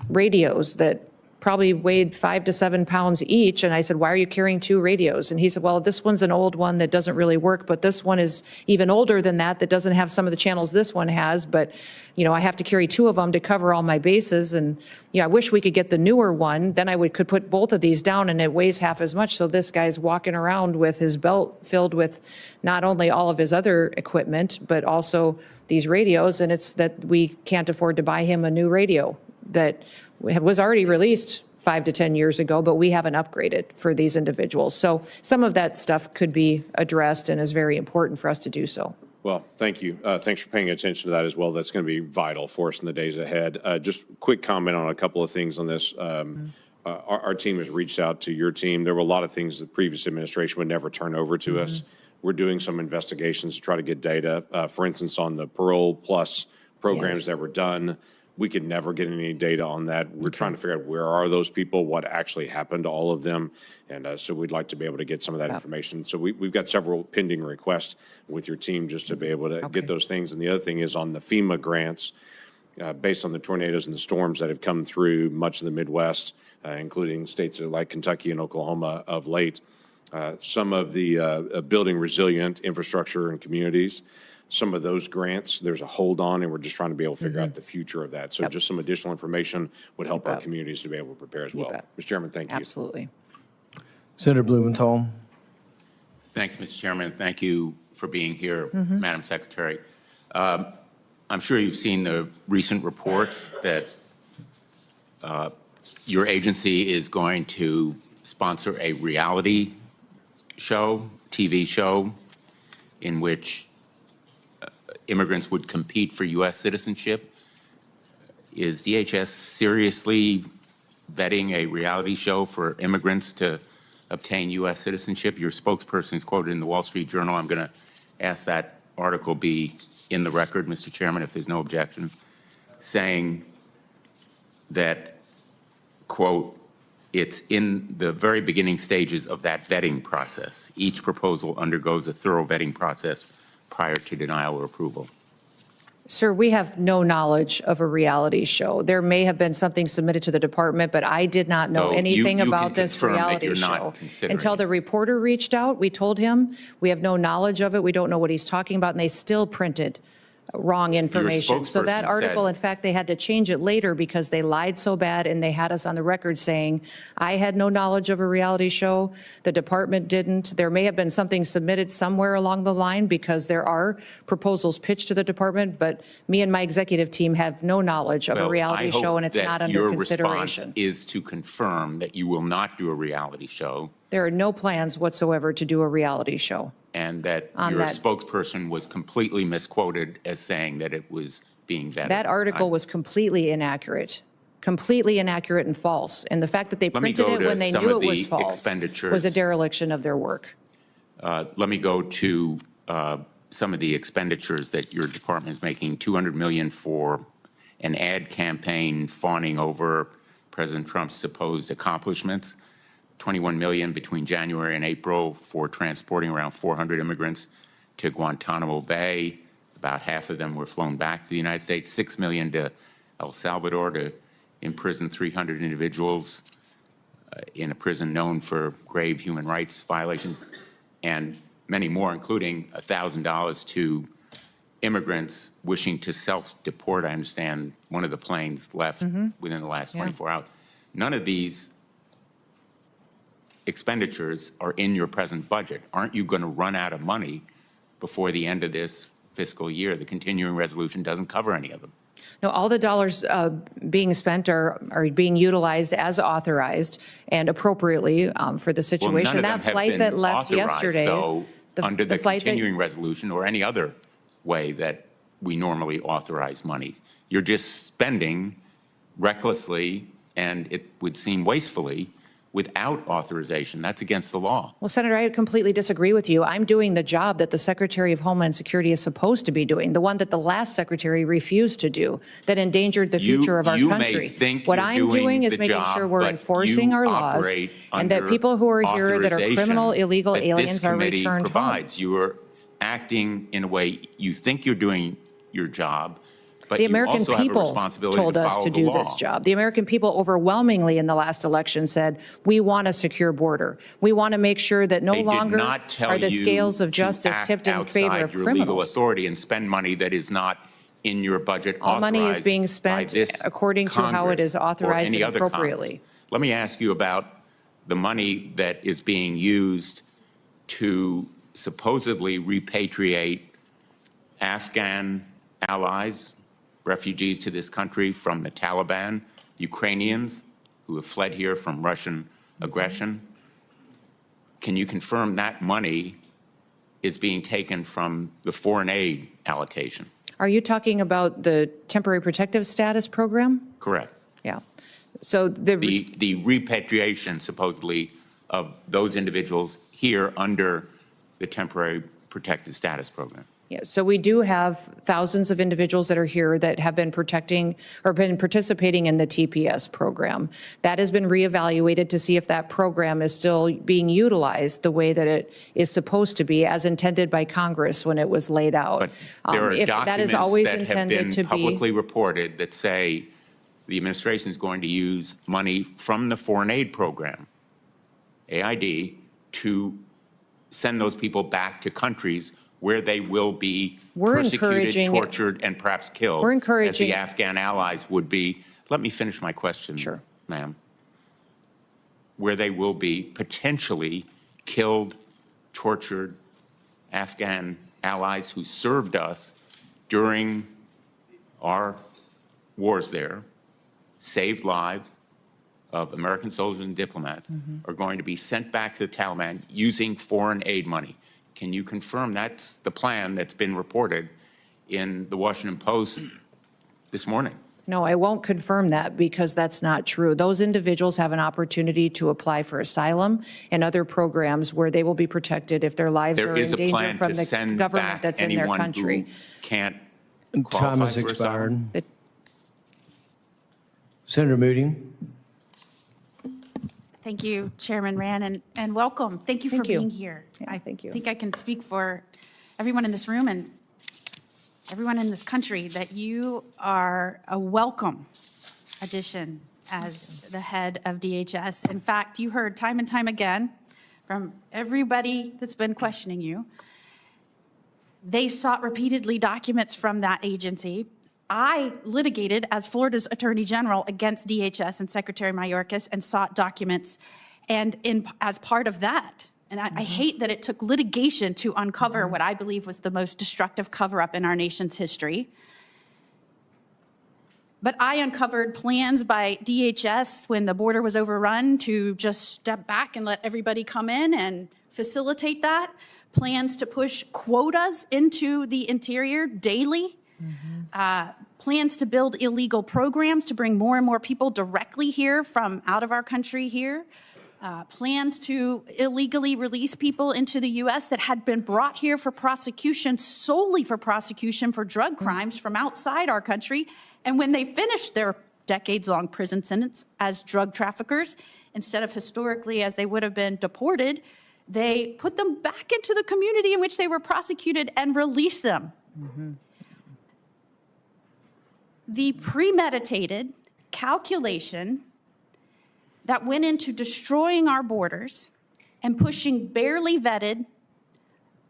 S3: radios that probably weighed 5 to 7 pounds each. And I said, why are you carrying 2 radios? And he said, well, this one's an old one that doesn't really work, but this one is even older than that doesn't have some of the channels this one has. But, I have to carry 2 of them to cover all my bases. And, I wish we could get the newer one. Then I could put both of these down and it weighs half as much. So this guy's walking around with his belt filled with not only all of his other equipment, but also these radios. And it's that we can't afford to buy him a new radio that was already released 5 to 10 years ago, but we haven't upgraded for these individuals. So some of that stuff could be addressed and is very important for us to do so.
S6: Well, thank you. Thanks for paying attention to that as well. That's going to be vital for us in the days ahead. Just quick comment on a couple of things on this. Our team has reached out to your team. There were a lot of things the previous administration would never turn over to us. we're doing some investigations to try to get data. For instance, on the Parole Plus programs that were done, we could never get any data on that. We're trying to figure out where are those people, what actually happened to all of them. And so we'd like to be able to get some of that information. So we've got several pending requests with your team just to be able to get those things. And the other thing is on the FEMA grants, based on the tornadoes and the storms that have come through much of the Midwest, including states like Kentucky and Oklahoma of late, some of the building resilient infrastructure and communities, some of those grants, there's a hold on, and we're just trying to be able to figure out the future of that. So just some additional information would help our communities to be able to prepare as well. Mr. Chairman, thank you.
S3: Absolutely.
S1: Senator Blumenthal.
S7: Thanks, Mr. Chairman. Thank you for being here, Madam Secretary. I'm sure you've seen the recent reports that your agency is going to sponsor a reality show, TV show, in which immigrants would compete for U.S. citizenship. Is DHS seriously vetting a reality show for immigrants to obtain U.S. citizenship? Your spokesperson is quoted in the Wall Street Journal. I'm going to ask that article be in the record, Mr. Chairman, if there's no objection, saying that, quote, it's in the very beginning stages of that vetting process. Each proposal undergoes a thorough vetting process prior to denial or approval.
S3: Sir, we have no knowledge of a reality show. There may have been something submitted to the department, but I did not know
S7: So
S3: anything
S7: you
S3: about
S7: can
S3: this
S7: confirm that
S3: reality
S7: you're
S3: show.
S7: not considering
S3: Until the
S7: it.
S3: reporter reached out, we told him we have no knowledge of it. We don't know what he's talking about, and they still printed wrong information. So that
S7: spokesperson
S3: article,
S7: said-
S3: in fact, they had to change it later because they lied so bad, and they had us on the record saying, I had no knowledge of a reality show. The department didn't. There may have been something submitted somewhere along the line because there are proposals pitched to the department, but me and my executive team have no knowledge of a reality show, and it's not under consideration.
S7: Your response is to confirm that you will not do a reality show.
S3: There are no plans whatsoever to do a reality show.
S7: And that
S3: On
S7: your
S3: that.
S7: spokesperson was completely misquoted as saying that it was being vetted.
S3: That article was completely inaccurate and false. And the fact that they
S7: Let me
S3: printed
S7: go
S3: it
S7: to
S3: when they
S7: some
S3: knew
S7: of
S3: it was
S7: the
S3: false
S7: expenditures.
S3: was a dereliction of their work.
S7: Let me go to some of the expenditures that your department is making. $200 million for an ad campaign fawning over President Trump's supposed accomplishments. $21 million between January and April for transporting around 400 immigrants to Guantanamo Bay. About half of them were flown back to the United States. $6 million to El Salvador to imprison 300 individuals in a prison known for grave human rights violation, and many more, including $1,000 to immigrants wishing to self-deport. I understand one of the planes left within the last 24 hours. None of these expenditures are in your present budget. Aren't you going to run out of money before the end of this fiscal year? The continuing resolution doesn't cover any of them.
S3: No, all the dollars being spent are being utilized as authorized and appropriately for the situation.
S7: Well, none
S3: That
S7: of them
S3: flight
S7: have
S3: that
S7: been
S3: left
S7: authorized,
S3: yesterday,
S7: though, under the
S3: flight that-
S7: continuing resolution or any other way that we normally authorize monies. You're just spending recklessly, and it would seem wastefully, without authorization. That's against the law.
S3: Well, Senator, I completely disagree with you. I'm doing the job that the Secretary of Homeland Security is supposed to be doing, the one that the last secretary refused to do, that endangered the future of our country.
S7: You may think
S3: what
S7: you're
S3: I'm
S7: doing
S3: doing is
S7: the
S3: making
S7: job,
S3: sure we're
S7: but
S3: enforcing
S7: you
S3: our laws,
S7: operate
S3: and that
S7: under
S3: people who are here that are
S7: authorization
S3: criminal, illegal
S7: that
S3: aliens
S7: this
S3: are
S7: committee
S3: returned home.
S7: provides. You are acting in a way you think you're doing your job, but
S3: The
S7: you
S3: American
S7: also have a
S3: people
S7: responsibility
S3: told
S7: to
S3: us
S7: follow
S3: to
S7: the
S3: do
S7: law.
S3: this job. The American people overwhelmingly in the last election said, we want a secure border. We want to make sure that no
S7: They
S3: longer
S7: did not tell
S3: are the
S7: you
S3: scales of
S7: to
S3: justice
S7: act
S3: tipped in favor
S7: outside
S3: of
S7: your legal
S3: criminals.
S7: authority and spend money that is not in your budget
S3: All money is
S7: authorized
S3: being
S7: by
S3: spent
S7: this
S3: according to how it is
S7: Congress or
S3: authorized
S7: any
S3: and
S7: other
S3: appropriately.
S7: Congress. Let me ask you about the money that is being used to supposedly repatriate Afghan allies, refugees to this country from the Taliban, Ukrainians who have fled here from Russian aggression. Can you confirm that money is being taken from the foreign aid allocation?
S3: Are you talking about the temporary protective status program?
S7: Correct.
S3: Yeah. So
S7: The repatriation, supposedly, of those individuals here under the temporary protected status program.
S3: Yes, so we do have thousands of individuals that are here that have been protecting or been participating in the TPS program. That has been reevaluated to see if that program is still being utilized the way that it is supposed to be, as intended by Congress when it was laid out.
S7: But there are
S3: If that is
S7: documents
S3: always
S7: that have
S3: intended
S7: been
S3: to be.
S7: publicly reported that say the administration is going to use money from the foreign aid program, AID, to send those people back to countries where they will be persecuted, tortured, and perhaps killed,
S3: We're encouraging,
S7: as the Afghan allies would be. Let me finish my question,
S3: Sure.
S7: ma'am. Where they will be potentially killed, tortured Afghan allies who served us during our wars there, saved lives of American soldiers and diplomats, are going to be sent back to the Taliban using foreign aid money. Can you confirm that's the plan that's been reported in the Washington Post this morning?
S3: No, I won't confirm that because that's not true. Those individuals have an opportunity to apply for asylum and other programs where they will be protected if their lives
S7: There
S3: are
S7: is
S3: in
S7: a
S3: danger
S7: plan
S3: from
S7: to
S3: the
S7: send
S3: government
S7: back
S3: that's in their
S7: anyone
S3: country.
S7: who can't
S1: Time
S7: qualify
S1: has
S7: for asylum.
S1: expired. Senator Moody.
S8: Thank you, Chairman Rand, and welcome. Thank you for
S3: Thank you.
S8: being here.
S3: Yeah, thank you.
S8: I think I can speak for everyone in this room and everyone in this country that you are a welcome addition as the head of DHS. In fact, you heard time and time again from everybody that's been questioning you. They sought repeatedly documents from that agency. I litigated as Florida's Attorney General against DHS and Secretary Mayorkas and sought documents. And as part of that, and I hate that it took litigation to uncover what I believe was the most destructive cover-up in our nation's history. But I uncovered plans by DHS when the border was overrun to just step back and let everybody come in and facilitate that. Plans to push quotas into the interior daily. Plans to build illegal programs to bring more and more people directly here from out of our country here. Plans to illegally release people into the U.S. that had been brought here for prosecution, solely for prosecution for drug crimes from outside our country. And when they finished their decades-long prison sentence as drug traffickers, instead of historically as they would have been deported, they put them back into the community in which they were prosecuted and released them. The premeditated calculation that went into destroying our borders and pushing barely vetted,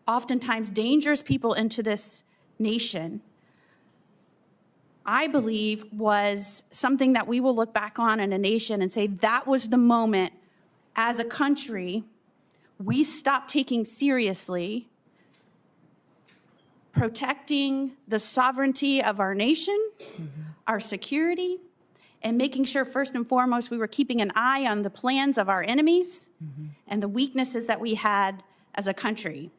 S8: oftentimes dangerous people into this nation, I believe was something that we will look back on in a nation and say that was the moment as a country we stopped taking seriously protecting the sovereignty of our nation, our security, and making sure first and foremost we were keeping an eye on the plans of our enemies and the weaknesses that we had as a country.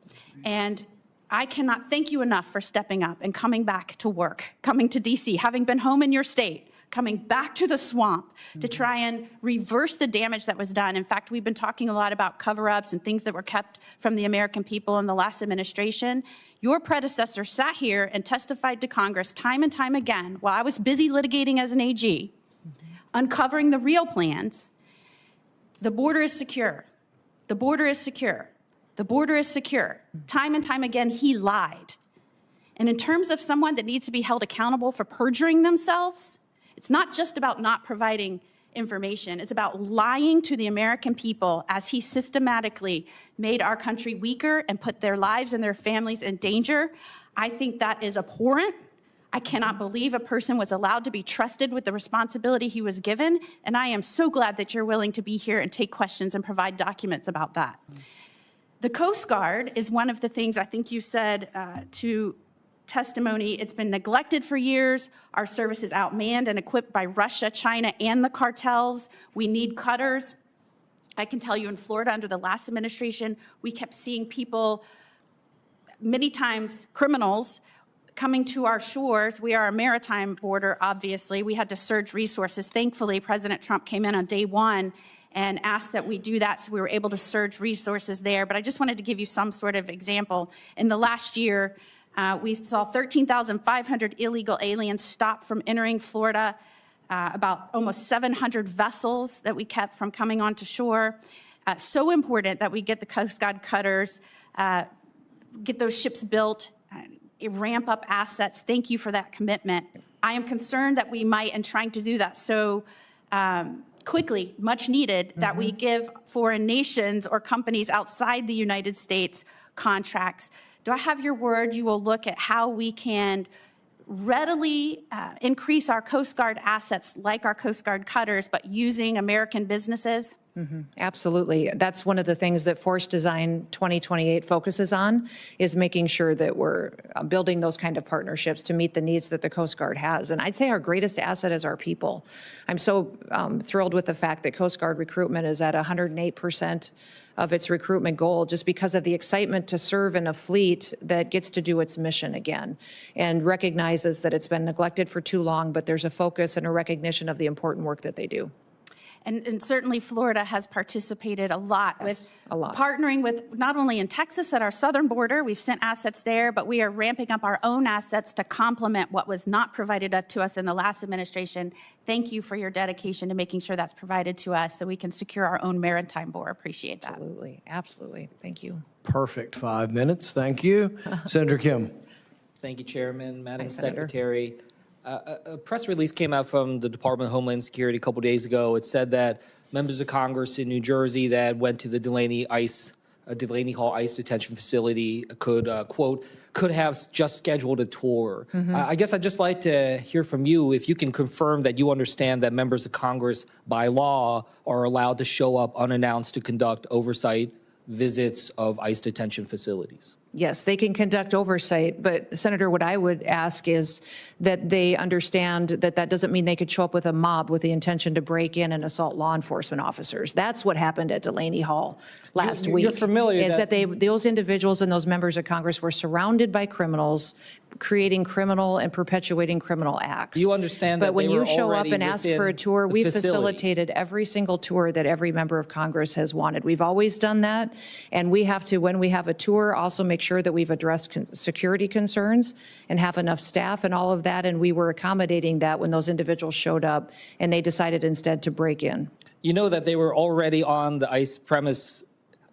S8: And I cannot thank you enough for stepping up and coming back to work, coming to DC, having been home in your state, coming back to the swamp to try and reverse the damage that was done. In fact, we've been talking a lot about cover-ups and things that were kept from the American people in the last administration. Your predecessor sat here and testified to Congress time and time again while I was busy litigating as an AG, uncovering the real plans. The border is secure. The border is secure. The border is secure. Time and time again, he lied. And in terms of someone that needs to be held accountable for perjuring themselves, it's not just about not providing information. It's about lying to the American people as he systematically made our country weaker and put their lives and their families in danger. I think that is abhorrent. I cannot believe a person was allowed to be trusted with the responsibility he was given, and I am so glad that you're willing to be here and take questions and provide documents about that. The Coast Guard is one of the things I think you said to testimony. It's been neglected for years. Our service is outmanned and equipped by Russia, China, and the cartels. We need cutters. I can tell you in Florida under the last administration, we kept seeing people, many times criminals, coming to our shores. We are a maritime border, obviously. We had to surge resources. Thankfully, President Trump came in on day one and asked that we do that, so we were able to surge resources there. But I just wanted to give you some sort of example. In the last year, we saw 13,500 illegal aliens stop from entering Florida, about almost 700 vessels that we kept from coming onto shore. So important that we get the Coast Guard cutters, get those ships built, ramp up assets. Thank you for that commitment. I am concerned that we might, in trying to do that so quickly, much needed, that we give foreign nations or companies outside the United States contracts. Do I have your word you will look at how we can readily increase our Coast Guard assets like our Coast Guard cutters, but using American businesses?
S3: Absolutely. That's one of the things that Force Design 2028 focuses on, is making sure that we're building those kind of partnerships to meet the needs that the Coast Guard has. And I'd say our greatest asset is our people. I'm so thrilled with the fact that Coast Guard recruitment is at 108% of its recruitment goal, just because of the excitement to serve in a fleet that gets to do its mission again and recognizes that it's been neglected for too long, but there's a focus and a recognition of the important work that they do.
S8: And certainly Florida has participated a lot with partnering with not only in Texas at our southern border, we've sent assets there, but we are ramping up our own assets to complement what was not provided up to us in the last administration. Thank you for your dedication to making sure that's provided to us so we can secure our own maritime border. Appreciate that.
S3: Absolutely. Absolutely. Thank you.
S1: Perfect 5 minutes. Thank you. Senator Kim.
S9: Thank you, Chairman. Madam
S3: Senator.
S9: Secretary. A press release came out from the Department of Homeland Security a couple days ago. It said that members of Congress in New Jersey that went to the Delaney Hall ICE detention facility could, quote, could have just scheduled a tour. I guess I'd just like to hear from you if you can confirm that you understand that members of Congress by law are allowed to show up unannounced to conduct oversight visits of ICE detention facilities.
S3: Yes, they can conduct oversight, but Senator, what I would ask is that they understand that that doesn't mean they could show up with a mob with the intention to break in and assault law enforcement officers. That's what happened at Delaney Hall last week.
S9: You're familiar
S3: is that those individuals and those members of Congress were surrounded by criminals, creating criminal and perpetuating criminal acts.
S9: You understand that
S3: But when
S9: they
S3: you
S9: were
S3: show up
S9: already
S3: and ask
S9: within
S3: for a tour,
S9: the
S3: we've
S9: facility.
S3: facilitated every single tour that every member of Congress has wanted. We've always done that, and we have to, when we have a tour, also make sure that we've addressed security concerns and have enough staff and all of that, and we were accommodating that when those individuals showed up and they decided instead to break in.
S9: You know that they were already on the ICE premise,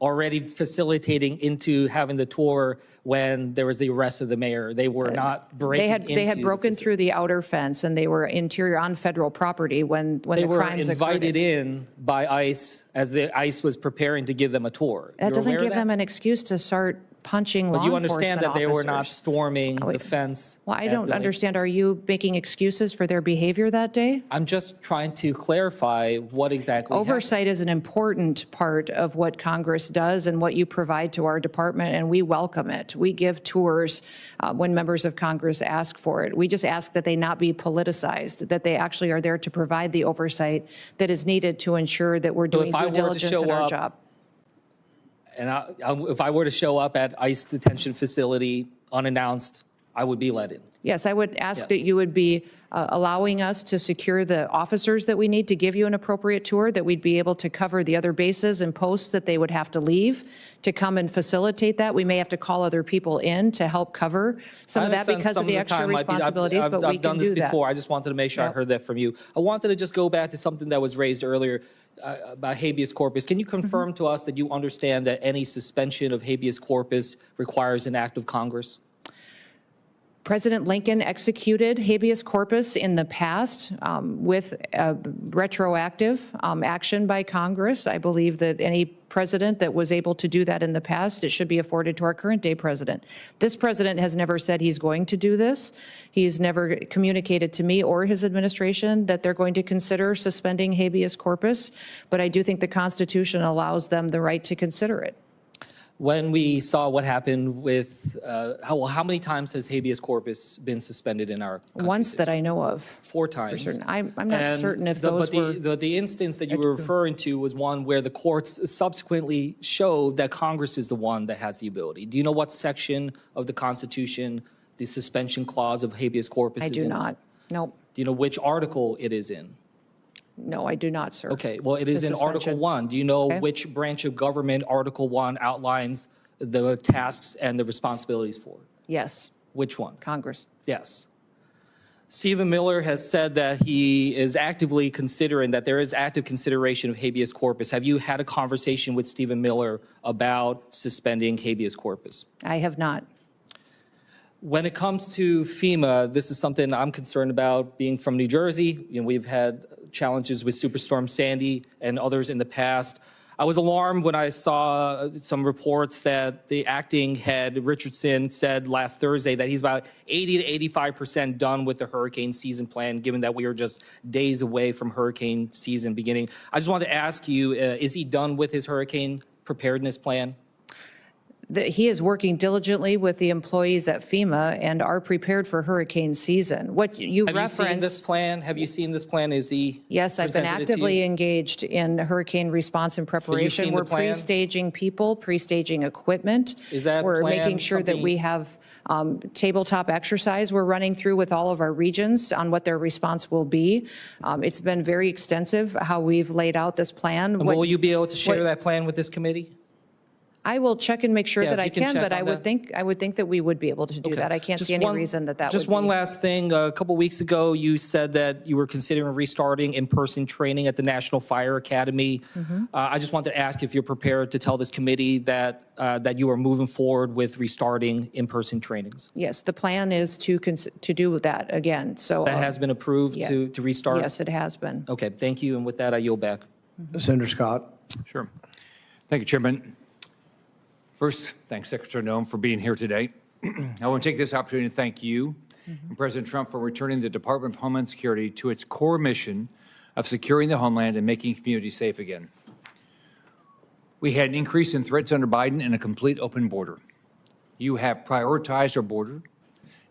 S9: already facilitating into having the tour when there was the arrest of the mayor. They were not breaking into
S3: They had broken through the outer fence, and they were interior on federal property when the crimes occurred.
S9: They were invited in by ICE as the ICE was preparing to give them a tour.
S3: That doesn't give them an excuse to start punching law enforcement officers.
S9: But you understand that they were not storming the fence.
S3: Well, I don't understand. Are you making excuses for their behavior that day?
S9: I'm just trying to clarify what exactly happened.
S3: Oversight is an important part of what Congress does and what you provide to our department, and we welcome it. We give tours when members of Congress ask for it. We just ask that they not be politicized, that they actually are there to provide the oversight that is needed to ensure that we're doing due diligence in our job.
S9: And if I were to show up at ICE detention facility unannounced, I would be let in.
S3: Yes, I would ask that you would be allowing us to secure the officers that we need to give you an appropriate tour, that we'd be able to cover the other bases and posts that they would have to leave to come and facilitate that. We may have to call other people in to help cover some of that because of the extra responsibilities, but we can do that.
S9: I've done this before. I just wanted to make sure I heard that from you. I wanted to just go back to something that was raised earlier about habeas corpus. Can you confirm to us that you understand that any suspension of habeas corpus requires an act of Congress?
S3: President Lincoln executed habeas corpus in the past with retroactive action by Congress. I believe that any president that was able to do that in the past, it should be afforded to our current day president. This president has never said he's going to do this. He's never communicated to me or his administration that they're going to consider suspending habeas corpus, but I do think the Constitution allows them the right to consider it.
S9: When we saw what happened with, how many times has habeas corpus been suspended in our country?
S3: Once that I know of.
S9: 4 times.
S3: For certain. I'm not certain if those were.
S9: The instance that you were referring to was one where the courts subsequently showed that Congress is the one that has the ability. Do you know what section of the Constitution the suspension clause of habeas corpus is in?
S3: I do not. Nope.
S9: Do you know which article it is in?
S3: No, I do not, sir.
S9: Okay, well, it is
S3: The
S9: in Article
S3: suspension.
S9: 1. Do you know
S3: Okay.
S9: which branch of government Article 1 outlines the tasks and the responsibilities for?
S3: Yes,
S9: Which one?
S3: Congress.
S9: Yes. Stephen Miller has said that he is actively considering, that there is active consideration of habeas corpus. Have you had a conversation with Stephen Miller about suspending habeas corpus?
S3: I have not.
S9: When it comes to FEMA, this is something I'm concerned about. Being from New Jersey, we've had challenges with Superstorm Sandy and others in the past. I was alarmed when I saw some reports that the acting head, Richardson, said last Thursday that he's about 80 to 85% done with the hurricane season plan, given that we are just days away from hurricane season beginning. I just wanted to ask you, is he done with his hurricane preparedness plan?
S3: He is working diligently with the employees at FEMA and are prepared for hurricane season. What you
S9: Have you seen this
S3: referenced,
S9: plan? Have you seen this plan? Is he
S3: yes, I've been
S9: presented it to
S3: actively
S9: you?
S3: engaged in hurricane response and preparation.
S9: seen the
S3: We're
S9: plan?
S3: pre-staging people, pre-staging equipment.
S9: Is that
S3: We're
S9: plan
S3: making sure that
S9: something-
S3: we have tabletop exercise we're running through with all of our regions on what their response will be. It's been very extensive how we've laid out this plan.
S9: And
S3: What-
S9: will you be able to share
S3: what-
S9: that plan with this committee?
S3: I will check and make sure
S9: Yeah,
S3: that
S9: if
S3: I
S9: you can
S3: can,
S9: check
S3: but
S9: on
S3: I would think that we would be able to do
S9: Okay.
S3: that. I can't
S9: Just
S3: see any
S9: one-
S3: reason that would
S9: Just
S3: be.
S9: one last thing. A couple weeks ago, you said that you were considering restarting in-person training at the National Fire Academy.
S3: Mm-hmm.
S9: I just wanted to ask if you're prepared to tell this committee that that you are moving forward with restarting in-person trainings.
S3: Yes, the plan is to do that again, so.
S9: That has been approved
S3: yeah.
S9: to restart?
S3: Yes, it has been.
S9: Okay, thank you. And with that, I yield back.
S1: Senator Scott.
S10: Sure. Thank you, Chairman. First, thanks, Secretary Noem, for being here today. I want to take this opportunity to thank you and President Trump for returning the Department of Homeland Security to its core mission of securing the homeland and making communities safe again. We had an increase in threats under Biden and a complete open border. You have prioritized our border.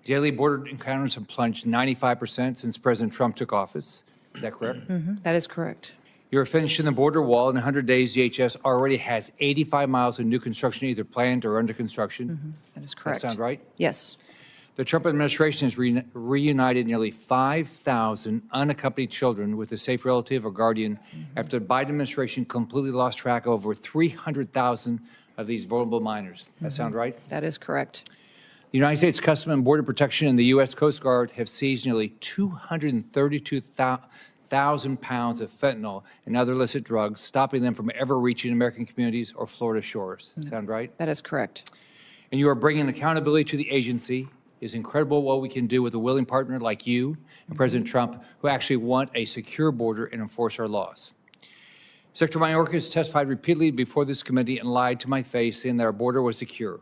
S10: Daily border encounters have plunged 95% since President Trump took office. Is that correct?
S3: That is correct.
S10: You're finishing the border wall. In 100 days, DHS already has 85 miles of new construction either planned or under construction.
S3: That is correct.
S10: That sound right?
S3: Yes.
S10: The Trump administration has reunited nearly 5,000 unaccompanied children with a safe relative or guardian after the Biden administration completely lost track of over 300,000 of these vulnerable minors. That sound right?
S3: That is correct.
S10: The United States Customs and Border Protection and the U.S. Coast Guard have seized nearly 232,000 pounds of fentanyl and other illicit drugs, stopping them from ever reaching American communities or Florida shores. Sound right?
S3: That is correct.
S10: And you are bringing accountability to the agency. It's incredible what we can do with a willing partner like you and President Trump, who actually want a secure border and enforce our laws. Secretary Mayorkas testified repeatedly before this committee and lied to my face, saying that our border was secure.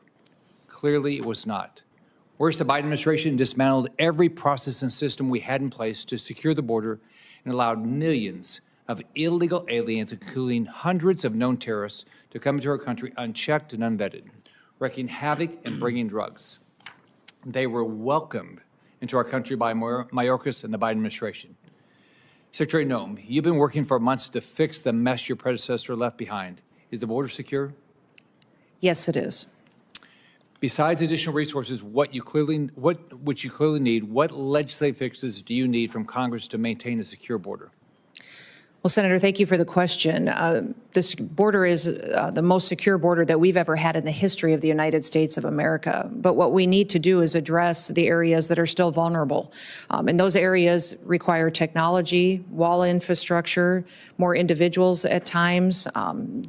S10: Clearly, it was not. Worse, the Biden administration dismantled every process and system we had in place to secure the border and allowed millions of illegal aliens, including hundreds of known terrorists, to come into our country unchecked and unvetted, wreaking havoc and bringing drugs. They were welcomed into our country by Mayorkas and the Biden administration. Secretary Noem, you've been working for months to fix the mess your predecessor left behind. Is the border secure?
S3: Yes, it is.
S10: Besides additional resources, which you clearly need, what legislative fixes do you need from Congress to maintain a secure border?
S3: Well, Senator, thank you for the question. This border is the most secure border that we've ever had in the history of the United States of America. But what we need to do is address the areas that are still vulnerable. And those areas require technology, wall infrastructure, more individuals at times.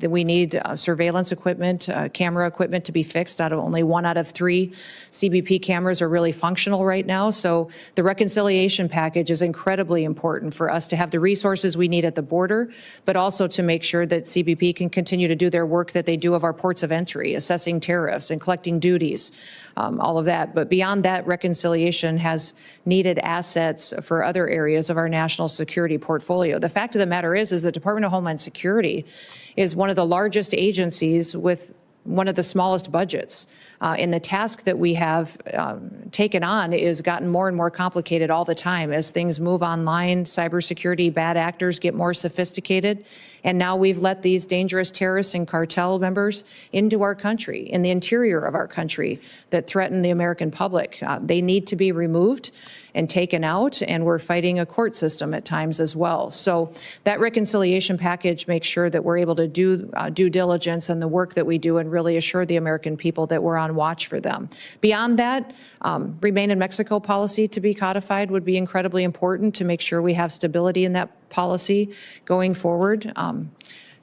S3: We need surveillance equipment, camera equipment to be fixed. Only 1 out of 3 CBP cameras are really functional right now. So the reconciliation package is incredibly important for us to have the resources we need at the border, but also to make sure that CBP can continue to do their work that they do of our ports of entry, assessing tariffs and collecting duties, all of that. But beyond that, reconciliation has needed assets for other areas of our national security portfolio. The fact of the matter is the Department of Homeland Security is one of the largest agencies with one of the smallest budgets. And the task that we have taken on is gotten more and more complicated all the time as things move online, cybersecurity, bad actors get more sophisticated. And now we've let these dangerous terrorists and cartel members into our country, in the interior of our country, that threaten the American public. They need to be removed and taken out, and we're fighting a court system at times as well. So that reconciliation package makes sure that we're able to do due diligence and the work that we do and really assure the American people that we're on watch for them. Beyond that, Remain in Mexico policy to be codified would be incredibly important to make sure we have stability in that policy going forward.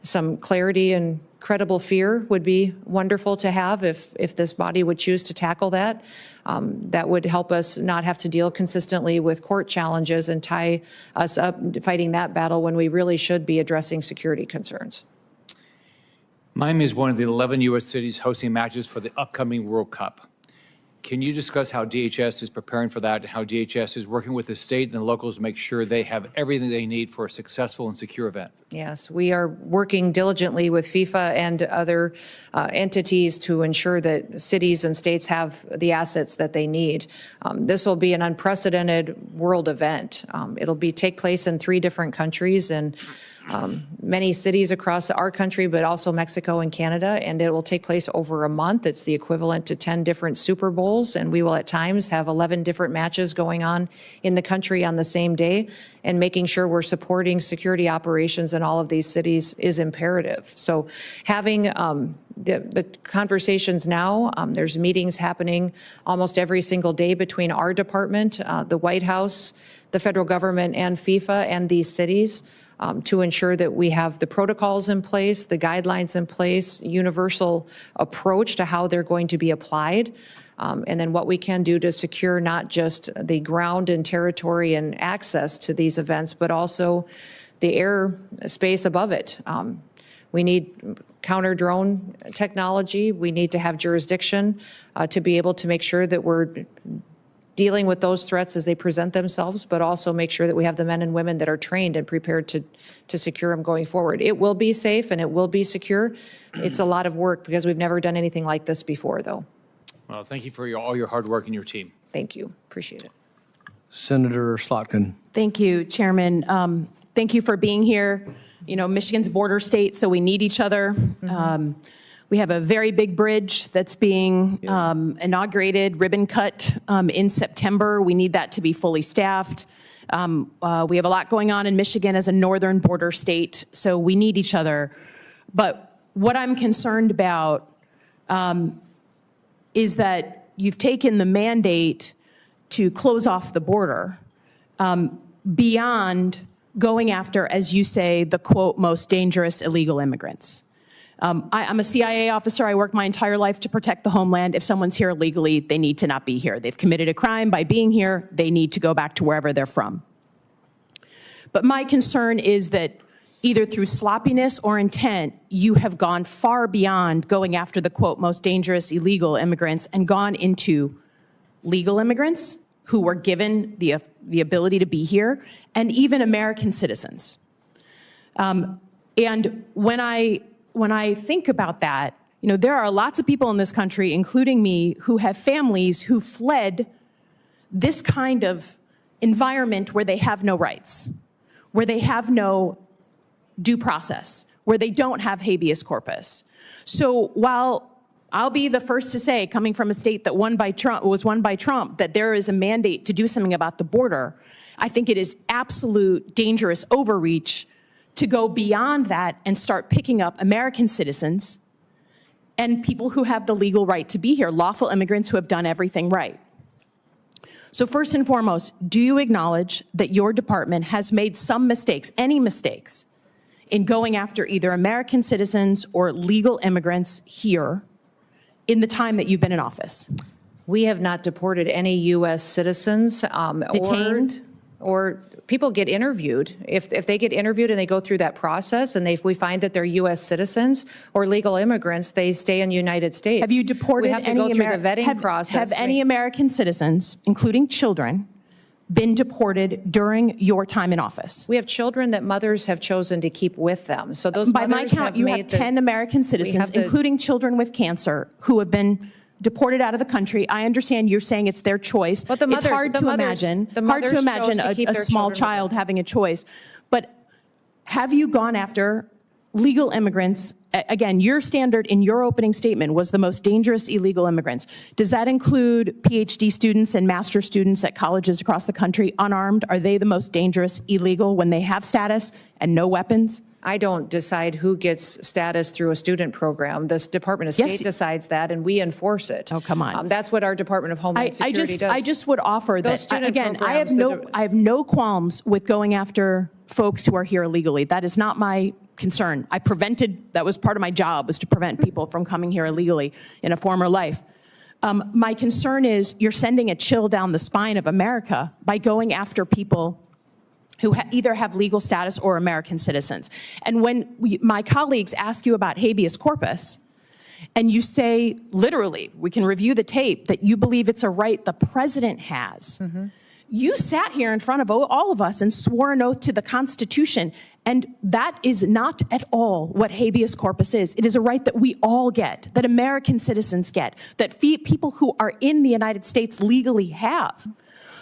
S3: Some clarity and credible fear would be wonderful to have if this body would choose to tackle that. That would help us not have to deal consistently with court challenges and tie us up fighting that battle when we really should be addressing security concerns.
S10: Miami is one of the 11 U.S. cities hosting matches for the upcoming World Cup. Can you discuss how DHS is preparing for that and how DHS is working with the state and the locals to make sure they have everything they need for a successful and secure event?
S3: Yes, we are working diligently with FIFA and other entities to ensure that cities and states have the assets that they need. This will be an unprecedented world event. It'll take place in 3 different countries and many cities across our country, but also Mexico and Canada, and it will take place over a month. It's the equivalent to 10 different Super Bowls, and we will at times have 11 different matches going on in the country on the same day, and making sure we're supporting security operations in all of these cities is imperative. So having the conversations now, there's meetings happening almost every single day between our department, the White House, the federal government, and FIFA and these cities, to ensure that we have the protocols in place, the guidelines in place, universal approach to how they're going to be applied, and then what we can do to secure not just the ground and territory and access to these events, but also the air space above it. We need counter-drone technology. We need to have jurisdiction to be able to make sure that we're dealing with those threats as they present themselves, but also make sure that we have the men and women that are trained and prepared to secure them going forward. It will be safe and it will be secure. It's a lot of work because we've never done anything like this before, though.
S10: Well, thank you for all your hard work and your team.
S3: Thank you. Appreciate it.
S1: Senator Slotkin.
S11: Thank you, Chairman. Thank you for being here. You know, Michigan's a border state, so we need each other. We have a very big bridge that's being inaugurated, ribbon cut in September. We need that to be fully staffed. We have a lot going on in Michigan as a northern border state, so we need each other. But what I'm concerned about is that you've taken the mandate to close off the border beyond going after, as you say, the, quote, most dangerous illegal immigrants. I'm a CIA officer. I worked my entire life to protect the homeland. If someone's here illegally, they need to not be here. They've committed a crime by being here. They need to go back to wherever they're from. But my concern is that either through sloppiness or intent, you have gone far beyond going after the, quote, most dangerous illegal immigrants and gone into legal immigrants who were given the ability to be here, and even American citizens. And when I think about that, you know, there are lots of people in this country, including me, who have families who fled this kind of environment where they have no rights, where they have no due process, where they don't have habeas corpus. So while I'll be the first to say, coming from a state that was won by Trump, that there is a mandate to do something about the border, I think it is absolute dangerous overreach to go beyond that and start picking up American citizens and people who have the legal right to be here, lawful immigrants who have done everything right. So first and foremost, do you acknowledge that your department has made some mistakes, any mistakes, in going after either American citizens or legal immigrants here in the time that you've been in office?
S3: We have not deported any U.S. citizens.
S11: Detained?
S3: Or people get interviewed. If they get interviewed and they go through that process and we find that they're U.S. citizens or legal immigrants, they stay in the United States.
S11: Have you deported
S3: we have to go through the vetting process.
S11: Have any American citizens, including children, been deported during your time in office?
S3: We have children that mothers have chosen to keep with them. So those
S11: by my count, you have 10 American citizens, including children with cancer, who have been deported out of the country. I understand you're saying it's their choice.
S3: But
S11: it's hard to imagine a small child having a choice. But have you gone after legal immigrants? Again, your standard in your opening statement was the most dangerous illegal immigrants. Does that include PhD students and master students at colleges across the country, unarmed? Are they the most dangerous illegal when they have status and no weapons?
S3: I don't decide who gets status through a student program. The Department of State decides that, and we enforce it.
S11: Oh, come on.
S3: That's what our Department of Homeland Security does.
S11: I just would offer
S3: Those
S11: that, again, I
S3: programs,
S11: have no qualms with going after folks who are here illegally. That is not my concern. That was part of my job, was to prevent people from coming here illegally in a former life. My concern is you're sending a chill down the spine of America by going after people who either have legal status or American citizens. And when my colleagues ask you about habeas corpus, and you say, literally, we can review the tape, that you believe it's a right the president has, you sat here in front of all of us and swore an oath to the Constitution, and that is not at all what habeas corpus is. It is a right that we all get, that American citizens get, that people who are in the United States legally have.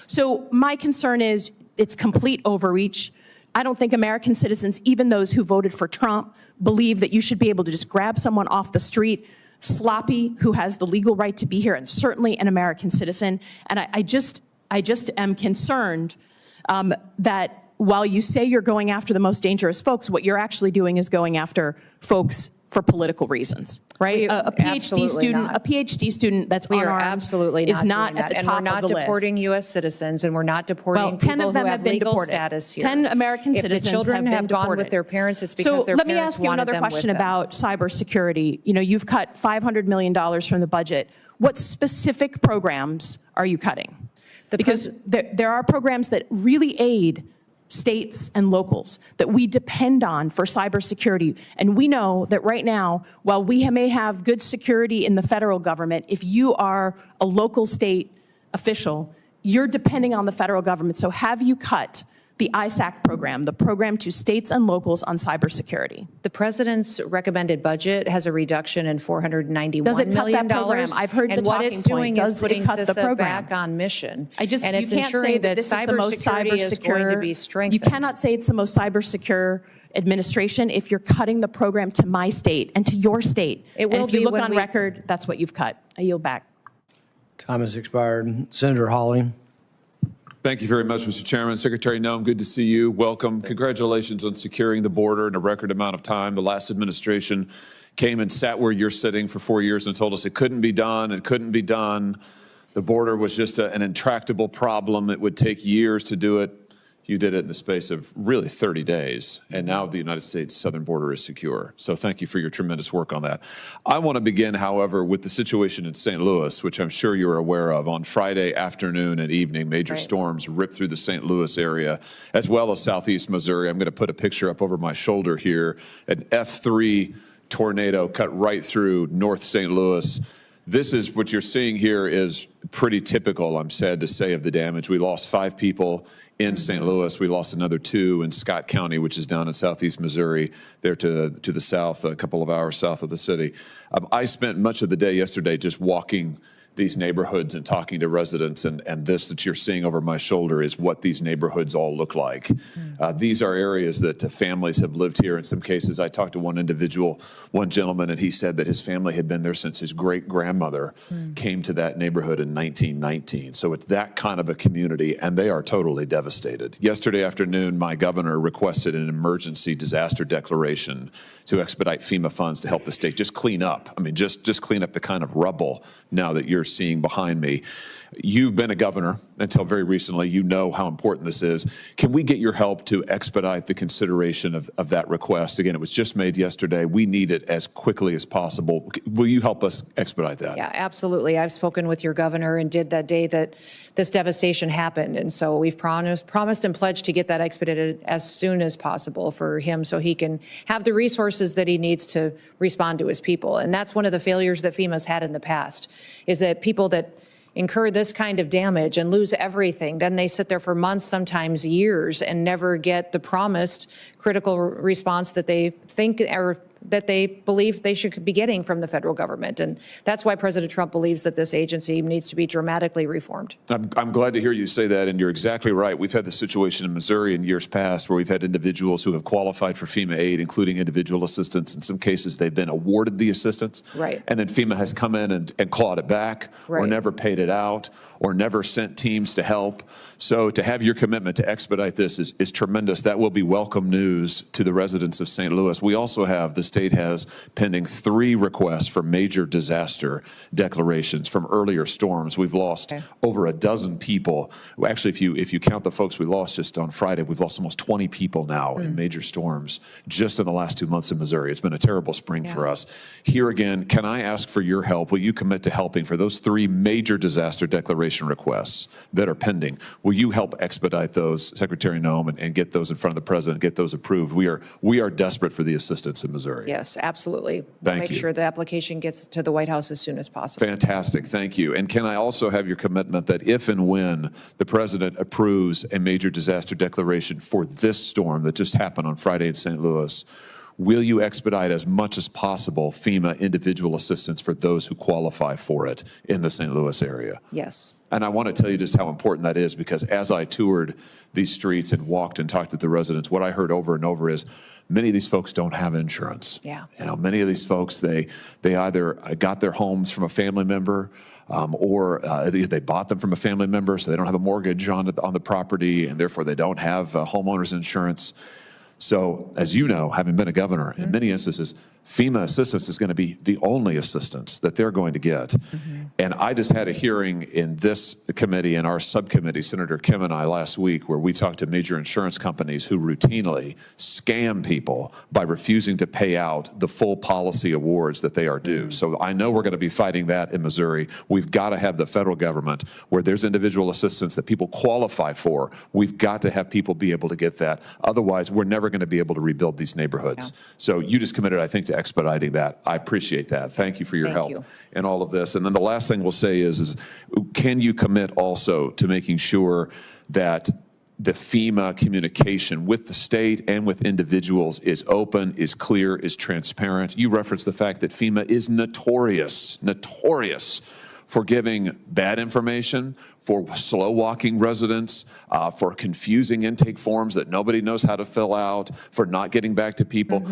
S11: So my concern is it's complete overreach. I don't think American citizens, even those who voted for Trump, believe that you should be able to just grab someone off the street, sloppy, who has the legal right to be here, and certainly an American citizen. And I just am concerned that while you say you're going after the most dangerous folks, what you're actually doing is going after folks for political reasons, right? A PhD student that's unarmed is not at the top of the list.
S3: And we're not deporting U.S. citizens, and we're not deporting people who have legal status here.
S11: 10 American citizens
S3: If the children have gone with their parents, it's because their parents wanted them with them. So let me ask you another question about cybersecurity. You know, you've cut $500 million from the budget. What specific programs are you cutting? Because there are programs that really aid states and locals that we depend on for cybersecurity. And we know that right now, while we may have good security in the federal government, if you are a local state official, you're depending on the federal government. So have you cut the ISAC program, the program to states and locals on cybersecurity? The president's recommended budget has a reduction in $491 million.
S11: Does it cut that program? I've heard the talking point.
S3: And what it's doing is putting CISA
S11: program
S3: back on mission.
S11: And it's
S3: you can't say that
S11: this is the most cyber
S3: is going to be strengthened.
S11: You cannot say it's the most cyber secure administration if you're cutting the program to my state and to your state.
S3: It will
S11: and if you look on record, that's what you've cut. I yield back.
S1: Time has expired. Senator Hawley.
S12: Thank you very much, Mr. Chairman. Secretary Noem, good to see you. Welcome. Congratulations on securing the border in a record amount of time. The last administration came and sat where you're sitting for 4 years and told us it couldn't be done. It couldn't be done. The border was just an intractable problem. It would take years to do it. You did it in the space of really 30 days, and now the United States southern border is secure. So thank you for your tremendous work on that. I want to begin, however, with the situation in St. Louis, which I'm sure you're aware of. On Friday afternoon and evening, major storms ripped through the St. Louis area, as well as southeast Missouri. I'm going to put a picture up over my shoulder here. An F3 tornado cut right through North St. Louis. This is what you're seeing here is pretty typical, I'm sad to say, of the damage. We lost 5 people in St. Louis. We lost another 2 in Scott County, which is down in southeast Missouri, there to the south, a couple of hours south of the city. I spent much of the day yesterday just walking these neighborhoods and talking to residents, and this that you're seeing over my shoulder is what these neighborhoods all look like. These are areas that families have lived here. In some cases, I talked to one individual, one gentleman, and he said that his family had been there since his great-grandmother came to that neighborhood in 1919. So it's that kind of a community, and they are totally devastated. Yesterday afternoon, my governor requested an emergency disaster declaration to expedite FEMA funds to help the state just clean up. I mean, just clean up the kind of rubble now that you're seeing behind me. You've been a governor until very recently. You know how important this is. Can we get your help to expedite the consideration of that request? Again, it was just made yesterday. We need it as quickly as possible. Will you help us expedite that?
S3: Yeah, absolutely. I've spoken with your governor and did that day that this devastation happened. And so we've promised and pledged to get that expedited as soon as possible for him so he can have the resources that he needs to respond to his people. And that's one of the failures that FEMA's had in the past, is that people that incur this kind of damage and lose everything, then they sit there for months, sometimes years, and never get the promised critical response that they think or that they believe they should be getting from the federal government. And that's why President Trump believes that this agency needs to be dramatically reformed.
S12: I'm glad to hear you say that, and you're exactly right. We've had the situation in Missouri in years past where we've had individuals who have qualified for FEMA aid, including individual assistance. In some cases, they've been awarded the assistance,
S3: right,
S12: and then FEMA has come in and clawed it back,
S3: right,
S12: or never paid it out, or never sent teams to help. So to have your commitment to expedite this is tremendous. That will be welcome news to the residents of St. Louis. We also have, the state has pending 3 requests for major disaster declarations from earlier storms. We've lost over a dozen people. Actually, if you count the folks we lost just on Friday, we've lost almost 20 people now in major storms just in the last 2 months in Missouri. It's been a terrible spring for us. Here again, can I ask for your help? Will you commit to helping for those 3 major disaster declaration requests that are pending? Will you help expedite those, Secretary Noem, and get those in front of the president, get those approved? We are desperate for the assistance in Missouri.
S3: Yes, absolutely.
S12: Thank
S3: Make
S12: you.
S3: sure the application gets to the White House as soon as possible.
S12: Fantastic. Thank you. And can I also have your commitment that if and when the president approves a major disaster declaration for this storm that just happened on Friday in St. Louis, will you expedite as much as possible FEMA individual assistance for those who qualify for it in the St. Louis area?
S3: Yes.
S12: And I want to tell you just how important that is, because as I toured these streets and walked and talked with the residents, what I heard over and over is many of these folks don't have insurance.
S3: Yeah.
S12: You know, many of these folks, they either got their homes from a family member, or they bought them from a family member, so they don't have a mortgage on the property, and therefore they don't have homeowners insurance. So, as you know, having been a governor, in many instances, FEMA assistance is going to be the only assistance that they're going to get. And I just had a hearing in this committee, in our subcommittee, Senator Kim and I, last week, where we talked to major insurance companies who routinely scam people by refusing to pay out the full policy awards that they are due. So I know we're going to be fighting that in Missouri. We've got to have the federal government, where there's individual assistance that people qualify for, we've got to have people be able to get that. Otherwise, we're never going to be able to rebuild these neighborhoods. So you just committed, I think, to expediting that. I appreciate that. Thank you for your help in all of this. And then the last thing we'll say is can you commit also to making sure that the FEMA communication with the state and with individuals is open, is clear, is transparent? You referenced the fact that FEMA is notorious for giving bad information, for slow-walking residents, for confusing intake forms that nobody knows how to fill out, for not getting back to people.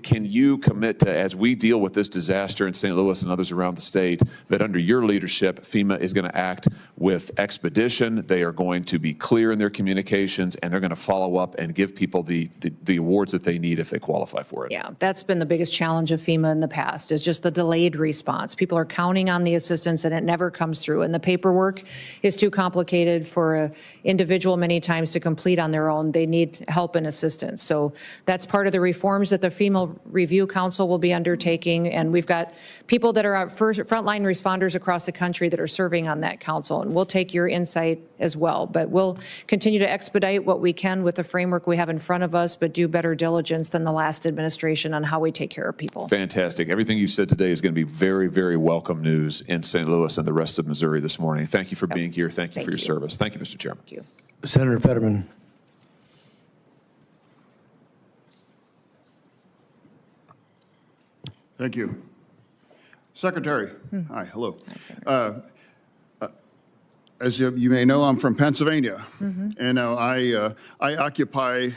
S12: Can you commit to, as we deal with this disaster in St. Louis and others around the state, that under your leadership, FEMA is going to act with expedition, they are going to be clear in their communications, and they're going to follow up and give people the awards that they need if they qualify for it?
S3: Yeah, that's been the biggest challenge of FEMA in the past, is just the delayed response. People are counting on the assistance, and it never comes through. And the paperwork is too complicated for an individual many times to complete on their own. They need help and assistance. So that's part of the reforms that the FEMA Review Council will be undertaking. And we've got people that are frontline responders across the country that are serving on that council. And we'll take your insight as well. But we'll continue to expedite what we can with the framework we have in front of us, but do better diligence than the last administration on how we take care of people.
S12: Fantastic. Everything you said today is going to be very, very welcome news in St. Louis and the rest of Missouri this morning. Thank you for being here. Thank you for your service. Thank you, Mr. Chairman.
S3: Thank you.
S1: Senator Fetterman.
S4: Thank you. Secretary. Hi, hello.
S3: Hi, Senator.
S4: As you may know, I'm from Pennsylvania, and I occupy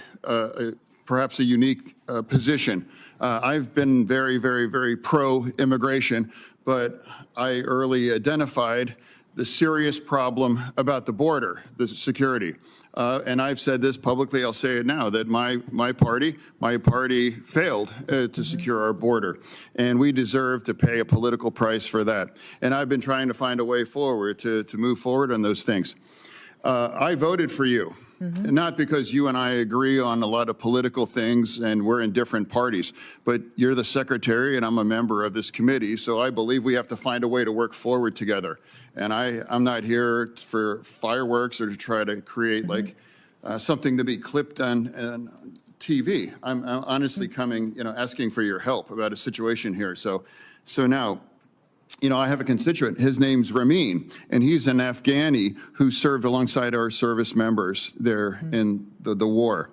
S4: perhaps a unique position. I've been very, very, very pro-immigration, but I early identified the serious problem about the border, the security. And I've said this publicly, I'll say it now, that my party failed to secure our border. And we deserve to pay a political price for that. And I've been trying to find a way forward to move forward on those things. I voted for you. Not because you and I agree on a lot of political things and we're in different parties, but you're the secretary and I'm a member of this committee, so I believe we have to find a way to work forward together. And I'm not here for fireworks or to try to create like something to be clipped on TV. I'm honestly coming, asking for your help about a situation here. So now, I have a constituent, his name's Ramin, and he's an Afghani who served alongside our service members there in the war.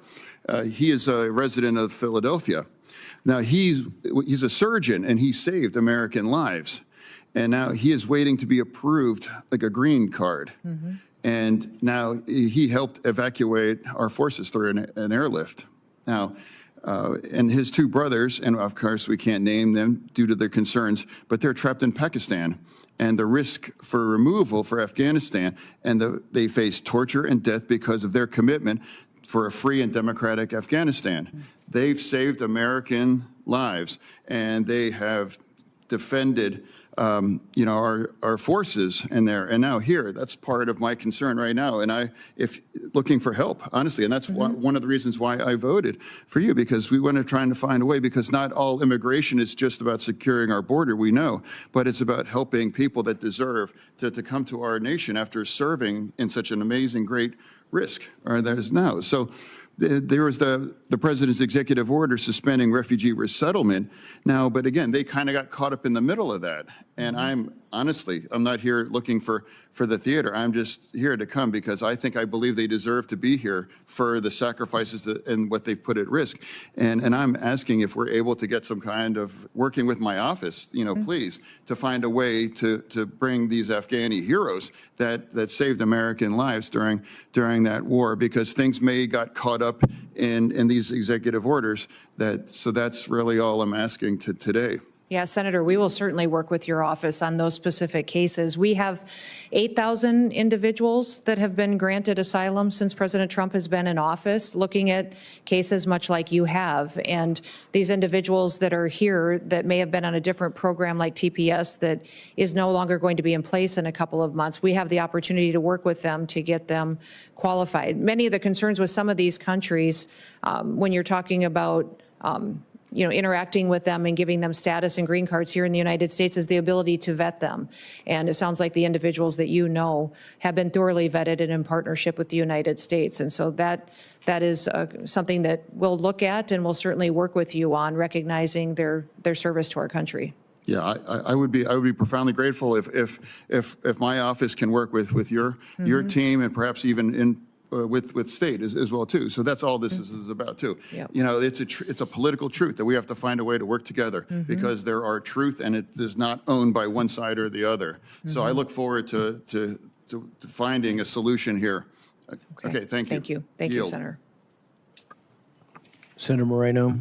S4: He is a resident of Philadelphia,
S13: Now, he's a surgeon, and he saved American lives. And now he is waiting to be approved like a green card. And now he helped evacuate our forces through an airlift. Now, and his two brothers, and of course we can't name them due to their concerns, but they're trapped in Pakistan. And the risk for removal for Afghanistan, and they face torture and death because of their commitment for a free and democratic Afghanistan. They've saved American lives, and they have defended our forces in there. And now here, that's part of my concern right now. And if looking for help, honestly, and that's one of the reasons why I voted for you, because we want to try to find a way, because not all immigration is just about securing our border, we know, but it's about helping people that deserve to come to our nation after serving in such an amazing, great risk, or there's now. So there was the president's executive order suspending refugee resettlement now, but again, they kind of got caught up in the middle of that. And I'm not here looking for the theater. I'm just here to come because I believe they deserve to be here for the sacrifices and what they've put at risk. And I'm asking if we're able to get some kind of, working with my office, please, to find a way to bring these Afghani heroes that saved American lives during that war, because things may got caught up in these executive orders. So that's really all I'm asking today.
S3: Yeah, Senator, we will certainly work with your office on those specific cases. We have 8,000 individuals that have been granted asylum since President Trump has been in office, looking at cases much like you have. And these individuals that are here that may have been on a different program like TPS that is no longer going to be in place in a couple of months, we have the opportunity to work with them to get them qualified. Many of the concerns with some of these countries, when you're talking about interacting with them and giving them status and green cards here in the United States, is the ability to vet them. And it sounds like the individuals that you know have been thoroughly vetted and in partnership with the United States. And so that is something that we'll look at and we'll certainly work with you on, recognizing their service to our country.
S13: Yeah, I would be profoundly grateful if my office can work with your team, and perhaps even with state as well too. So that's all this is about too. Yep. It's a political truth that we have to find a way to work together, because there are truth, and it is not owned by one side or the other. So I look forward to finding a solution here. Okay, thank you.
S3: Thank you, Senator.
S1: Senator Moreno.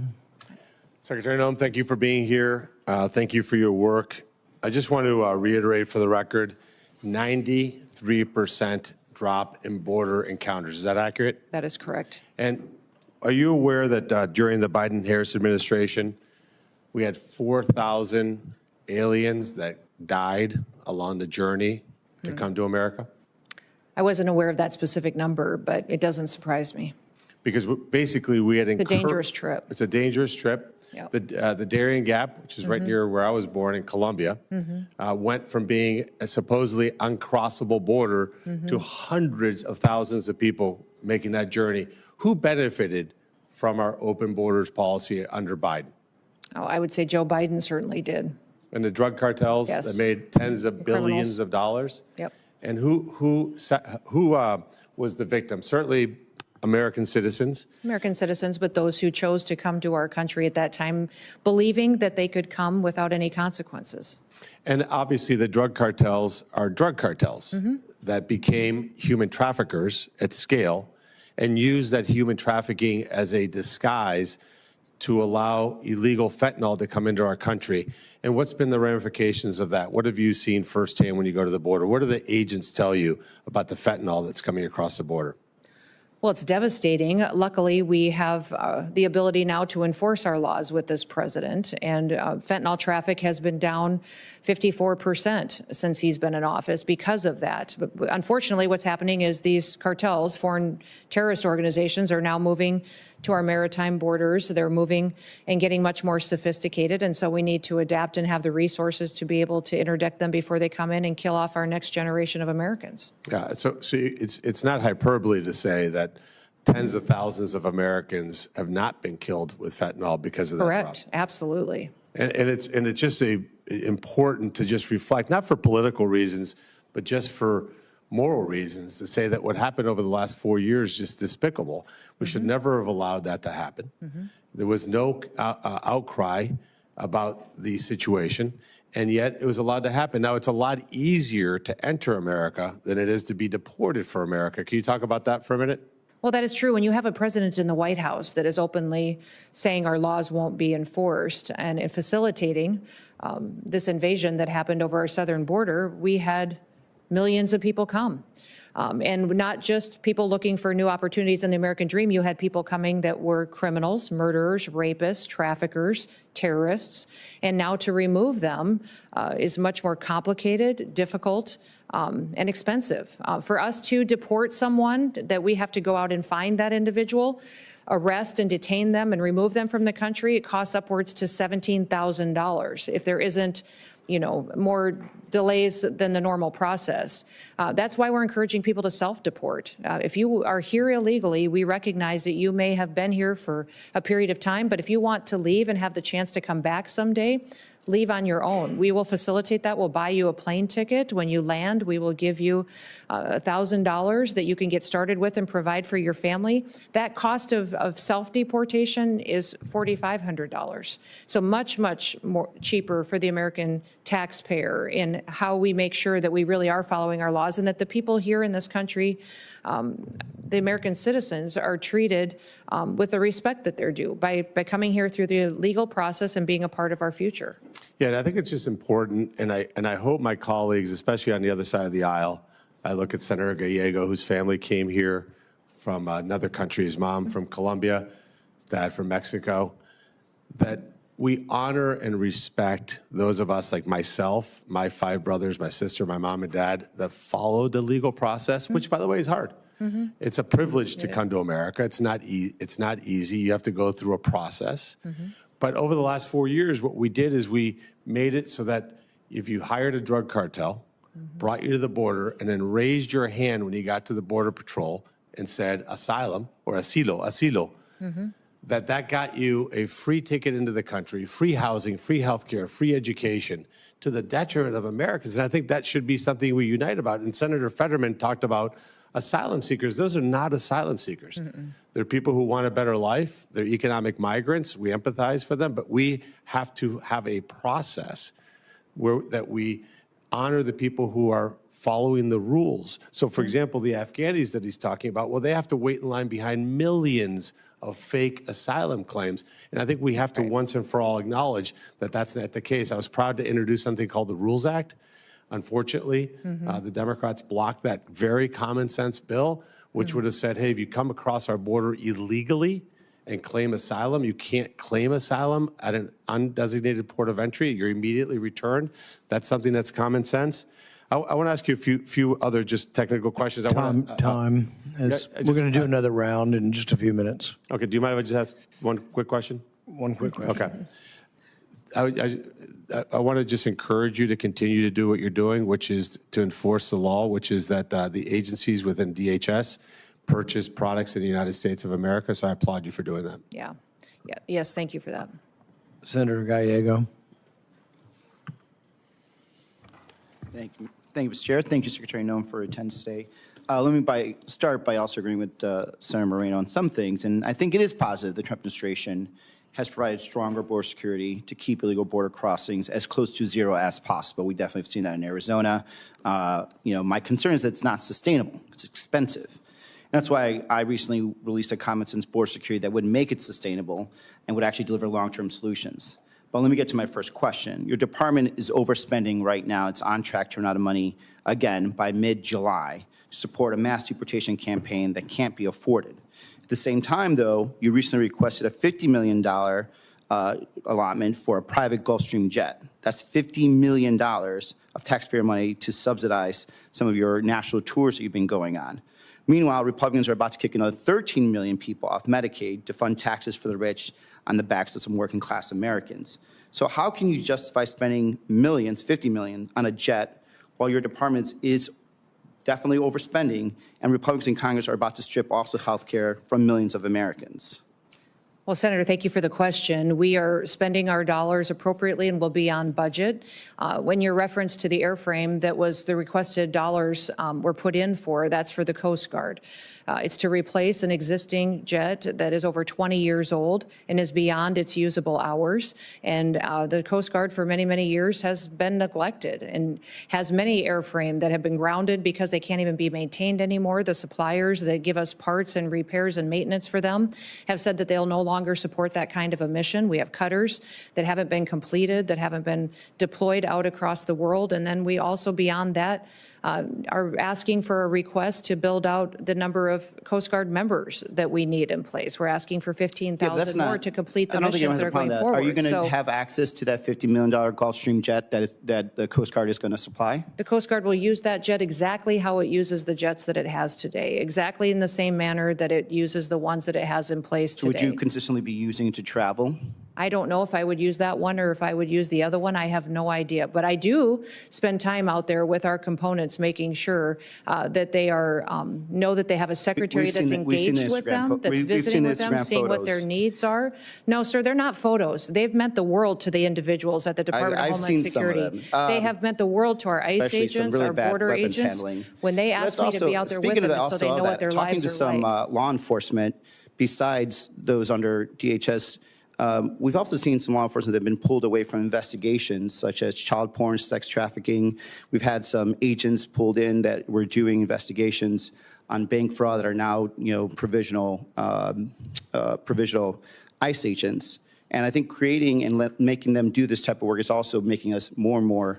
S14: Secretary Noem, thank you for being here. Thank you for your work. I just want to reiterate for the record, 93% drop in border encounters. Is that accurate?
S3: That is correct.
S14: And are you aware that during the Biden-Harris administration, we had 4,000 aliens that died along the journey to come to America?
S3: I wasn't aware of that specific number, but it doesn't surprise me.
S14: Because basically we had
S3: a dangerous trip.
S14: It's a dangerous trip. Yep. The Darien Gap, which is right near where I was born in Colombia, went from being a supposedly uncrossable border to hundreds of thousands of people making that journey. Who benefited from our open borders policy under Biden?
S3: Oh, I would say Joe Biden certainly did.
S14: And the drug cartels that made tens of billions of dollars?
S3: Yep.
S14: And who was the victim? Certainly American citizens. American
S3: citizens, but those who chose to come to our country at that time, believing that they could come without any consequences.
S14: And obviously the drug cartels are drug cartels that became human traffickers at scale and used that human trafficking as a disguise to allow illegal fentanyl to come into our country. And what's been the ramifications of that? What have you seen firsthand when you go to the border? What do the agents tell you about the fentanyl that's coming across the border?
S3: Well, it's devastating. Luckily, we have the ability now to enforce our laws with this president, and fentanyl traffic has been down 54% since he's been in office because of that. But unfortunately, what's happening is these cartels, foreign terrorist organizations, are now moving to our maritime borders. They're moving and getting much more sophisticated, and so we need to adapt and have the resources to be able to interdict them before they come in and kill off our next generation of Americans.
S14: Yeah, so it's not hyperbole to say that tens of thousands of Americans have not been killed with fentanyl because of that drop.
S3: Correct, absolutely.
S14: And it's just important to just reflect, not for political reasons, but just for moral reasons to say that what happened over the last 4 years is just despicable. We should never have allowed that to happen. There was no outcry about the situation, and yet it was allowed to happen. Now, it's a lot easier to enter America than it is to be deported for America. Can you talk about that for a minute?
S3: Well, that is true. When you have a president in the White House that is openly saying our laws won't be enforced and facilitating this invasion that happened over our southern border, we had millions of people come. And not just people looking for new opportunities in the American dream. You had people coming that were criminals, murderers, rapists, traffickers, terrorists. And now to remove them is much more complicated, difficult, and expensive. For us to deport someone, that we have to go out and find that individual, arrest and detain them and remove them from the country, it costs upwards to $17,000 if there isn't, more delays than the normal process. That's why we're encouraging people to self-deport. If you are here illegally, we recognize that you may have been here for a period of time, but if you want to leave and have the chance to come back someday, leave on your own. We will facilitate that. We'll buy you a plane ticket. When you land, we will give you $1,000 that you can get started with and provide for your family. That cost of self-deportation is $4,500. So much, much more cheaper for the American taxpayer in how we make sure that we really are following our laws and that the people here in this country, the American citizens, are treated with the respect that they're due by coming here through the legal process and being a part of our future.
S14: Yeah, and I think it's just important, and I hope my colleagues, especially on the other side of the aisle, I look at Senator Gallego, whose family came here from another country, his mom from Colombia, his dad from Mexico, that we honor and respect those of us like myself, my 5 brothers, my sister, my mom and dad, that followed the legal process, which, by the way, is hard. It's a privilege to come to America. It's not easy. You have to go through a process. But over the last 4 years, what we did is we made it so that if you hired a drug cartel, brought you to the border, and then raised your hand when you got to the Border Patrol and said asylum or asilo, that got you a free ticket into the country, free housing, free health care, free education, to the detriment of Americans. And I think that should be something we unite about. And Senator Fetterman talked about asylum seekers. Those are not asylum seekers. They're people who want a better life. They're economic migrants. We empathize for them, but we have to have a process that we honor the people who are following the rules. So, for example, the Afghanis that he's talking about, well, they have to wait in line behind millions of fake asylum claims. And I think we have to once and for all acknowledge that that's not the case. I was proud to introduce something called the Rules Act. Unfortunately, the Democrats blocked that very common sense bill, which would have said, hey, if you come across our border illegally and claim asylum, you can't claim asylum at an undesignated port of entry. You're immediately returned. That's something that's common sense. I want to ask you a few other just technical questions.
S1: We're going to do another round in just a few minutes.
S14: Okay. Do you mind if I just ask one quick question?
S1: One quick question.
S14: Okay. I want to just encourage you to continue to do what you're doing, which is to enforce the law, which is that the agencies within DHS purchase products in the United States of America. So I applaud you for doing that.
S3: Yes, thank you for that.
S1: Senator Gallego.
S15: Thank you, Mr. Chair. Thank you, Secretary Noem, for attendance today. Let me start by also agreeing with Senator Moreno on some things. And I think it is positive the Trump administration has provided stronger border security to keep illegal border crossings as close to zero as possible. We definitely have seen that in Arizona. My concern is that it's not sustainable. It's expensive. And that's why I recently released a common sense border security that would make it sustainable and would actually deliver long-term solutions. But let me get to my first question. Your department is overspending right now. It's on track to run out of money again by mid-July to support a mass deportation campaign that can't be afforded. At the same time, though, you recently requested a $50 million allotment for a private Gulfstream jet. That's $50 million of taxpayer money to subsidize some of your national tours that you've been going on. Meanwhile, Republicans are about to kick another 13 million people off Medicaid to fund taxes for the rich on the backs of some working-class Americans. So how can you justify spending millions, 50 million, on a jet while your department is definitely overspending and Republicans in Congress are about to strip also health care from millions of Americans?
S3: Well, Senator, thank you for the question. We are spending our dollars appropriately and will be on budget. When your reference to the airframe that was the requested dollars were put in for, that's for the Coast Guard. It's to replace an existing jet that is over 20 years old and is beyond its usable hours. And the Coast Guard for many, many years has been neglected and has many airframe that have been grounded because they can't even be maintained anymore. The suppliers that give us parts and repairs and maintenance for them have said that they'll no longer support that kind of a mission. We have cutters that haven't been completed, that haven't been deployed out across the world. And then we also, beyond that, are asking for a request to build out the number of Coast Guard members that we need in place. We're asking for 15,000 more to complete the missions that are going forward.
S15: Are you going to have access to that $50 million Gulfstream jet that the Coast Guard is going to supply?
S3: The Coast Guard will use that jet exactly how it uses the jets that it has today, exactly in the same manner that it uses the ones that it has in place today.
S15: So would you consistently be using it to travel?
S3: I don't know if I would use that one or if I would use the other one. I have no idea. But I do spend time out there with our components, making sure that they are know that they have a secretary that's engaged with them, that's visiting with them, seeing what their needs are. No, sir, they're not photos. They've meant the world to the individuals at the Department of Homeland Security. They have meant the world to our ICE agents, our border agents. When they ask me to be out there with them, so they know what their lives are like.
S15: Talking to some law enforcement, besides those under DHS, we've also seen some law enforcement that have been pulled away from investigations such as child porn, sex trafficking. We've had some agents pulled in that were doing investigations on bank fraud that are now, provisional ICE agents. And I think creating and making them do this type of work is also making us more and more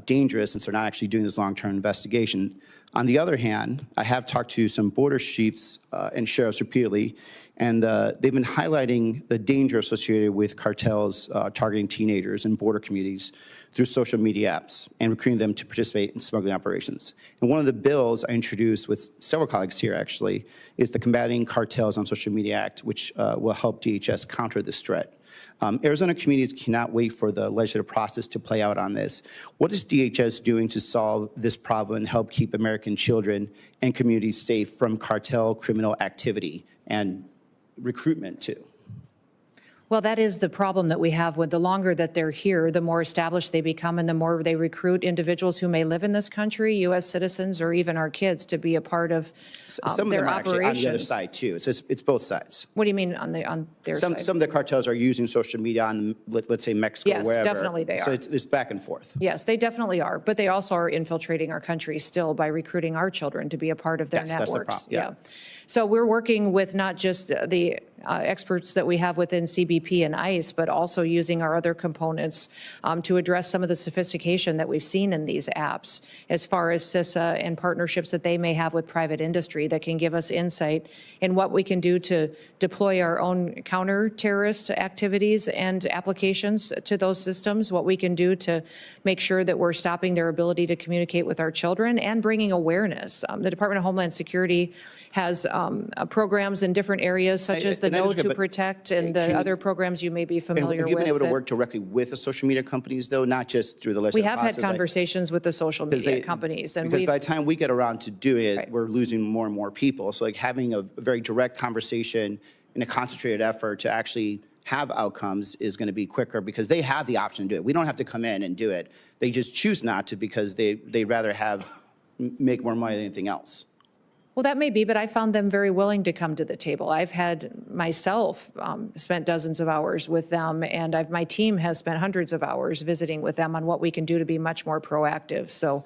S15: dangerous since they're not actually doing this long-term investigation. On the other hand, I have talked to some border chiefs and sheriffs repeatedly, and they've been highlighting the danger associated with cartels targeting teenagers in border communities through social media apps and recruiting them to participate in smuggling operations. And one of the bills I introduced with several colleagues here, actually, is the Combating Cartels on Social Media Act, which will help DHS counter this threat. Arizona communities cannot wait for the legislative process to play out on this. What is DHS doing to solve this problem and help keep American children and communities safe from cartel criminal activity and recruitment too?
S3: Well, that is the problem that we have with the longer that they're here, the more established they become and the more they recruit individuals who may live in this country, U.S. citizens, or even our kids to be a part of
S15: some of
S3: their
S15: them are
S3: operations.
S15: actually on the other side too. So it's both sides.
S3: What do you mean on their side?
S15: Some of the cartels are using social media on, let's say, Mexico,
S3: yes,
S15: wherever.
S3: Yes, definitely they are.
S15: So it's back and forth.
S3: Yes, they definitely are. But they also are infiltrating our country still by recruiting our children to be a part of their networks.
S15: That's the problem. Yeah.
S3: So we're working with not just the experts that we have within CBP and ICE, but also using our other components to address some of the sophistication that we've seen in these apps as far as CISA and partnerships that they may have with private industry that can give us insight in what we can do to deploy our own counter-terrorist activities and applications to those systems, what we can do to make sure that we're stopping their ability to communicate with our children and bringing awareness. The Department of Homeland Security has programs in different areas, such as the Know to Protect and the other programs you may be familiar with.
S15: Have you been able to work directly with the social media companies, though, not just through the legislative process?
S3: We have had conversations with the social media companies. And
S15: because by the time we get around to do it, we're losing more and more people. So like having a very direct conversation and a concentrated effort to actually have outcomes is going to be quicker because they have the option to do it. We don't have to come in and do it. They just choose not to because they'd rather make more money than anything else.
S3: Well, that may be, but I found them very willing to come to the table. I've had myself spent dozens of hours with them, and my team has spent hundreds of hours visiting with them on what we can do to be much more proactive. So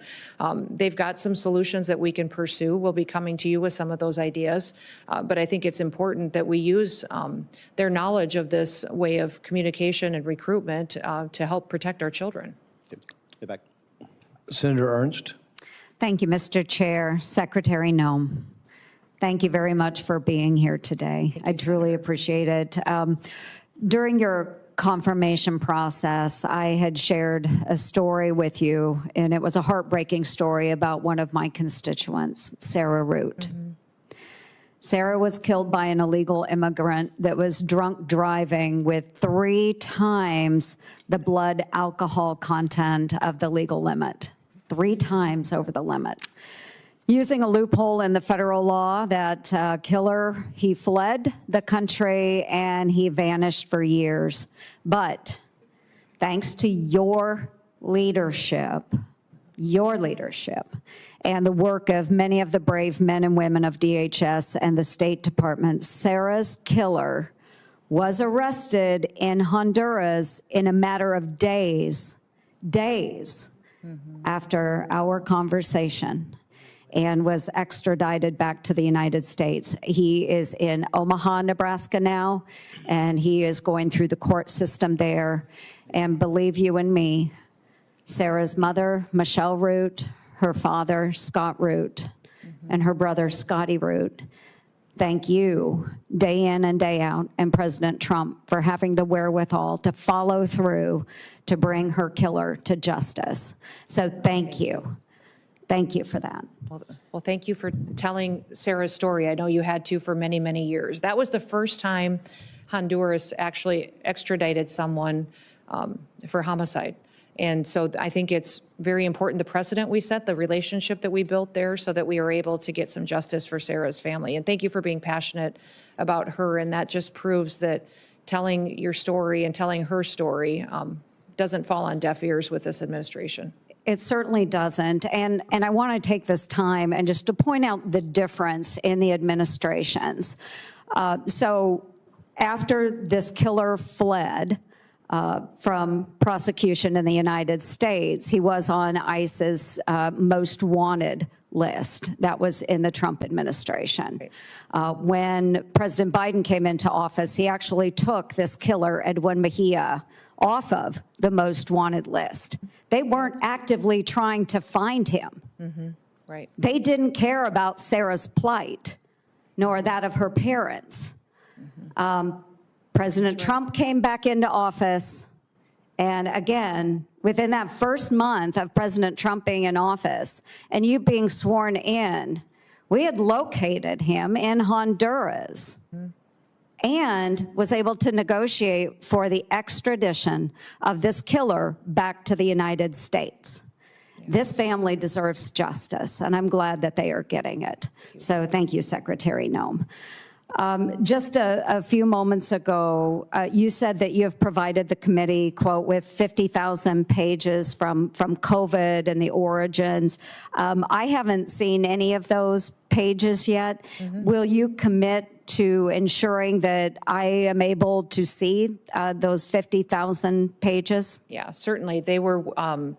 S3: they've got some solutions that we can pursue. We'll be coming to you with some of those ideas, but I think it's important that we use their knowledge of this way of communication and recruitment to help protect our children.
S15: Get back.
S1: Senator Ernst.
S16: Thank you, Mr. Chair. Secretary Noem, thank you very much for being here today. I truly appreciate it. During your confirmation process, I had shared a story with you, and it was a heartbreaking story about one of my constituents, Sarah Root. Sarah was killed by an illegal immigrant that was drunk driving with 3 times the blood alcohol content of the legal limit. 3 times over the limit. using a loophole in the federal law, that killer, he fled the country and he vanished for years. But thanks to your leadership, and the work of many of the brave men and women of DHS and the State Department, Sarah's killer was arrested in Honduras in a matter of days after our conversation, and was extradited back to the United States. He is in Omaha, Nebraska now, and he is going through the court system there. And believe you and me, Sarah's mother, Michelle Root, her father, Scott Root, and her brother, Scotty Root, thank you day in and day out, and President Trump for having the wherewithal to follow through to bring her killer to justice. So thank you. Thank you for that.
S3: Well, thank you for telling Sarah's story. I know you had to for many, many years. That was the first time Honduras actually extradited someone for homicide. And so I think it's very important, the precedent we set, the relationship that we built there, so that we are able to get some justice for Sarah's family. And thank you for being passionate about her. And that just proves that telling your story and telling her story doesn't fall on deaf ears with this administration.
S16: It certainly doesn't. And I want to take this time and just to point out the difference in the administrations. So after this killer fled from prosecution in the United States, he was on ICE's most wanted list. That was in the Trump administration. When President Biden came into office, he actually took this killer, Edwin Mejia, off of the most wanted list. They weren't actively trying to find him.
S3: Right.
S16: They didn't care about Sarah's plight, nor that of her parents. President Trump came back into office, and again, within that first month of President Trump being in office and you being sworn in, we had located him in Honduras and was able to negotiate for the extradition of this killer back to the United States. This family deserves justice, and I'm glad that they are getting it. So thank you, Secretary Noem. Just a few moments ago, you said that you have provided the committee, quote, with 50,000 pages from COVID and the origins. I haven't seen any of those pages yet. Will you commit to ensuring that I am able to see those 50,000 pages?
S3: Yeah, certainly. They were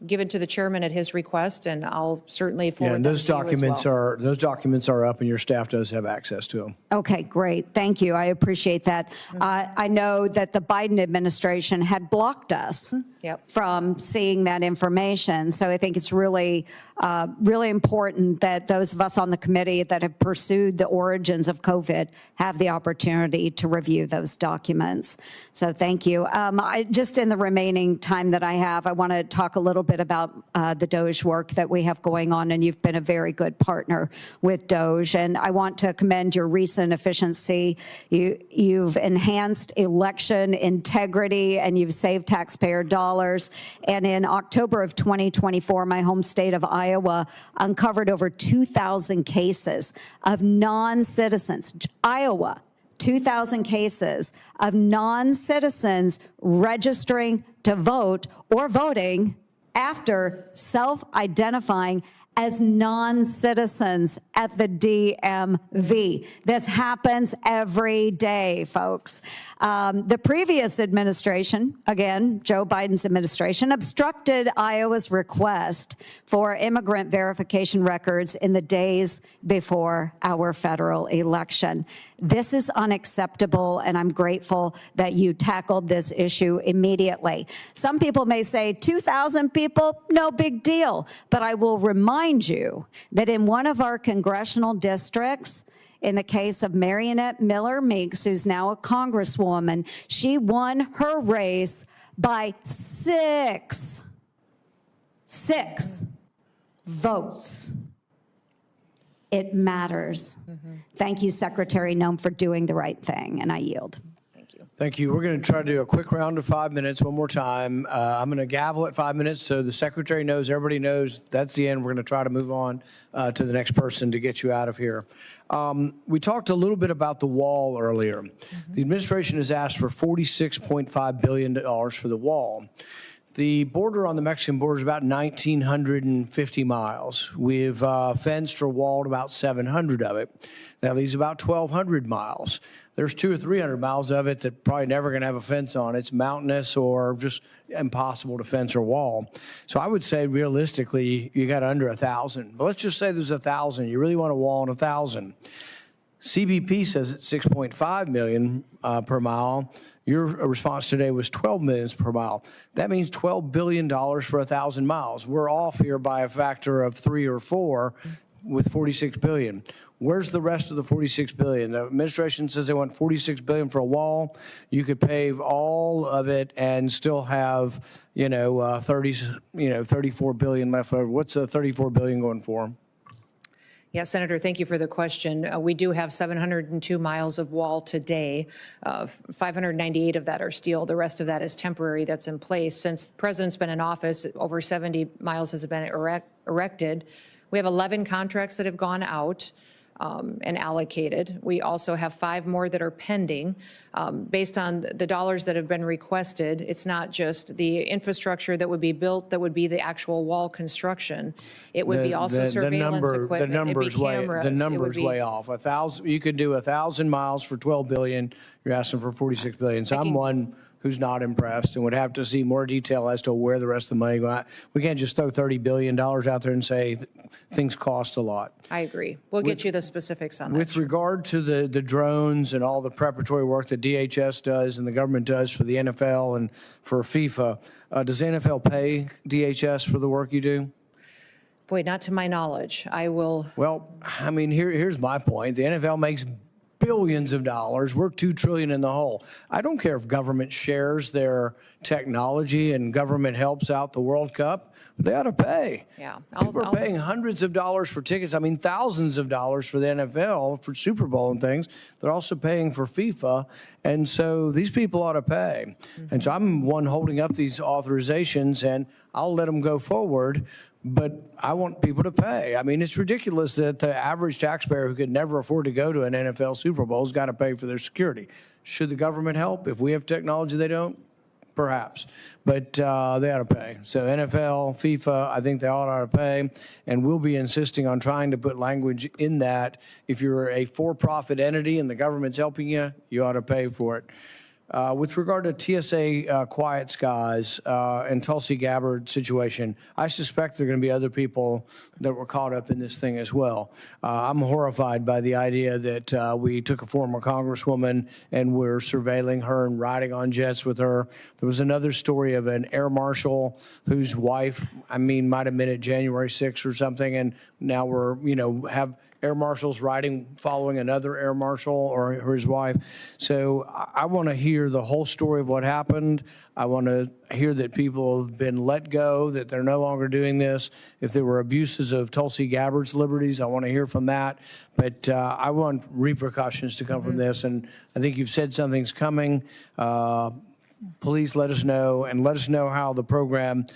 S3: given to the chairman at his request, and I'll certainly forward
S1: and
S3: them
S1: those
S3: to you as
S1: documents
S3: well.
S1: those documents are up, and your staff does have access to them.
S16: Okay, great. Thank you. I appreciate that. I know that the Biden administration had blocked us from seeing that information. So I think it's really, really important that those of us on the committee that have pursued the origins of COVID have the opportunity to review those documents. So thank you. Just in the remaining time that I have, I want to talk a little bit about the DOJ work that we have going on, and you've been a very good partner with DOJ. And I want to commend your recent efficiency. You've enhanced election integrity, and you've saved taxpayer dollars. And in October of 2024, my home state of Iowa uncovered over 2,000 cases of non-citizens. Iowa, 2,000 cases of non-citizens registering to vote or voting after self-identifying as non-citizens at the DMV. This happens every day, folks. The previous administration, again, Joe Biden's administration, obstructed Iowa's request for immigrant verification records in the days before our federal election. This is unacceptable, and I'm grateful that you tackled this issue immediately. Some people may say 2,000 people, no big deal, but I will remind you that in one of our congressional districts, in the case of Marionette Miller Meeks, who's now a congresswoman, she won her race by six votes. It matters. Thank you, Secretary Noem, for doing the right thing, and I yield.
S1: Thank you. We're going to try to do a quick round of 5 minutes one more time. I'm going to gavel at 5 minutes so the secretary knows, everybody knows that's the end. We're going to try to move on to the next person to get you out of here. We talked a little bit about the wall earlier. The administration has asked for $46.5 billion for the wall. The border on the Mexican border is about 1,950 miles. We've fenced or walled about 700 of it. That leaves about 1,200 miles. There's 200 or 300 miles of it that probably never going to have a fence on. It's mountainous or just impossible to fence or wall. So I would say realistically, you got under 1,000. But let's just say there's 1,000. You really want to wall on 1,000. CBP says it's 6.5 million per mile. Your response today was 12 million per mile. That means $12 billion for 1,000 miles. We're off here by a factor of 3 or 4 with 46 billion. Where's the rest of the 46 billion? The administration says they want 46 billion for a wall. You could pave all of it and still have, 34 billion left over. What's the 34 billion going for?
S3: Yeah, Senator, thank you for the question. We do have 702 miles of wall today. 598 of that are steel. The rest of that is temporary that's in place. Since the president's been in office, over 70 miles has been erected. We have 11 contracts that have gone out and allocated. We also have 5 more that are pending. Based on the dollars that have been requested, it's not just the infrastructure that would be built, that would be the actual wall construction. It would be also surveillance equipment.
S1: The number's way off. 1,000. You could do 1,000 miles for 12 billion. You're asking for 46 billion. So I'm one who's not impressed and would have to see more detail as to where the rest of the money goes. We can't just throw $30 billion out there and say things cost a lot.
S3: I agree. We'll get you the specifics on that.
S1: With regard to the drones and all the preparatory work that DHS does and the government does for the NFL and for FIFA, does the NFL pay DHS for the work you do?
S3: Boy, not to my knowledge. I will.
S1: Well, I mean, here's my point. The NFL makes billions of dollars. We're $2 trillion in the hole. I don't care if government shares their technology and government helps out the World Cup. They ought to pay.
S3: Yeah.
S1: People are paying hundreds of dollars for tickets. I mean, thousands of dollars for the NFL, for Super Bowl and things. They're also paying for FIFA. And so these people ought to pay. And so I'm one holding up these authorizations, and I'll let them go forward. But I want people to pay. I mean, it's ridiculous that the average taxpayer who could never afford to go to an NFL Super Bowl has got to pay for their security. Should the government help? If we have technology they don't, perhaps. But they ought to pay. So NFL, FIFA, I think they ought to pay. And we'll be insisting on trying to put language in that. If you're a for-profit entity and the government's helping you, you ought to pay for it. With regard to TSA Quiet Skies and Tulsi Gabbard situation, I suspect there are going to be other people that were caught up in this thing as well. I'm horrified by the idea that we took a former congresswoman and we're surveilling her and riding on jets with her. There was another story of an air marshal whose wife, might have been at January 6th or something, and now we're, have air marshals following another air marshal or his wife. So I want to hear the whole story of what happened. I want to hear that people have been let go, that they're no longer doing this. If there were abuses of Tulsi Gabbard's liberties, I want to hear from that. But I want repercussions to come from this. And I think you've said something's coming. Please let us know, and let us know how the program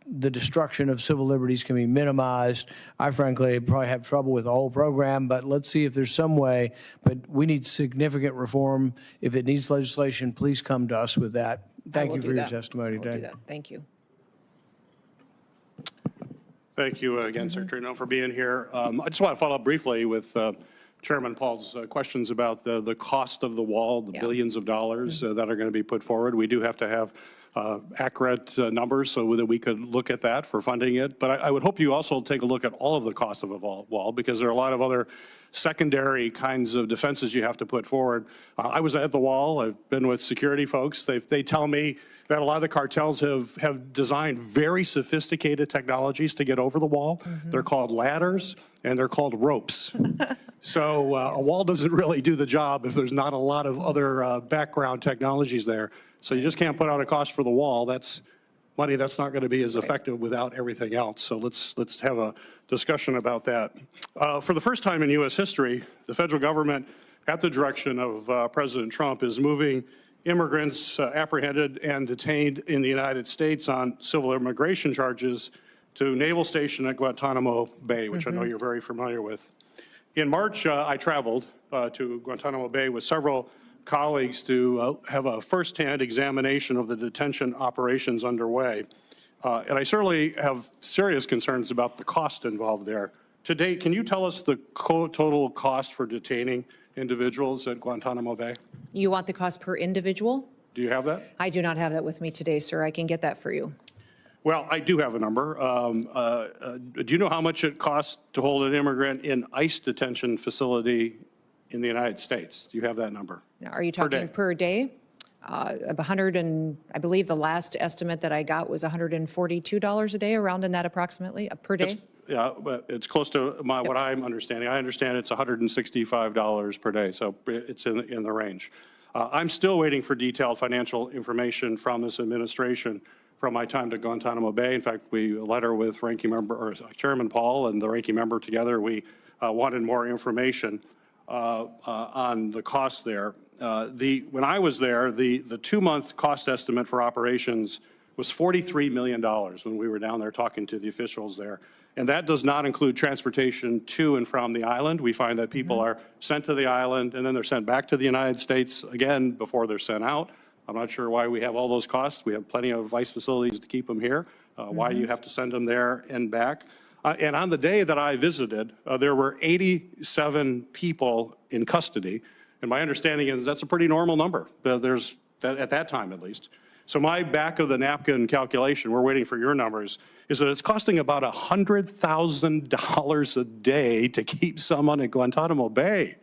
S1: the destruction of civil liberties can be minimized. I frankly probably have trouble with the whole program, but let's see if there's some way. But we need significant reform. If it needs legislation, please come to us with that. Thank you for your testimony today.
S3: Thank you.
S2: Thank you again, Secretary Noem, for being here. I just want to follow up briefly with Chairman Paul's questions about the cost of the wall, the billions of dollars that are going to be put forward. We do have to have accurate numbers so that we could look at that for funding it. But I would hope you also take a look at all of the cost of a wall, because there are a lot of other secondary kinds of defenses you have to put forward. I was at the wall. I've been with security folks. They tell me that a lot of the cartels have designed very sophisticated technologies to get over the wall. They're called ladders and they're called ropes. So a wall doesn't really do the job if there's not a lot of other background technologies there. So you just can't put out a cost for the wall. That's money that's not going to be as effective without everything else. So let's have a discussion about that. For the first time in U.S. history, the federal government at the direction of President Trump, is moving immigrants apprehended and detained in the United States on civil immigration charges to Naval Station at Guantanamo Bay, which I know you're very familiar with. In March, I traveled to Guantanamo Bay with several colleagues to have a firsthand examination of the detention operations underway. And I certainly have serious concerns about the cost involved there. To date, can you tell us the total cost for detaining individuals at Guantanamo Bay?
S3: You want the cost per individual?
S2: Do you have that?
S3: I do not have that with me today, sir. I can get that for you.
S2: Well, I do have a number. Do you know how much it costs to hold an immigrant in ICE detention facility in the United States? Do you have that number?
S3: Now, are you talking per day? 100 and I believe the last estimate that I got was $142 a day, around in that approximately, per day.
S2: Yeah, but it's close to what I'm understanding. I understand it's $165 per day, so it's in the range. I'm still waiting for detailed financial information from this administration from my time to Guantanamo Bay. In fact, a letter with Ranking Member or Chairman Paul and the Ranking Member together, we wanted more information on the costs there. When I was there, the 2-month cost estimate for operations was $43 million when we were down there talking to the officials there. And that does not include transportation to and from the island. We find that people are sent to the island and then they're sent back to the United States again before they're sent out. I'm not sure why we have all those costs. We have plenty of ICE facilities to keep them here. Why you have to send them there and back. And on the day that I visited, there were 87 people in custody. And my understanding is that's a pretty normal number. There's at that time, at least. So my back of the napkin calculation, we're waiting for your numbers, is that it's costing about $100,000 a day to keep someone at Guantanamo Bay.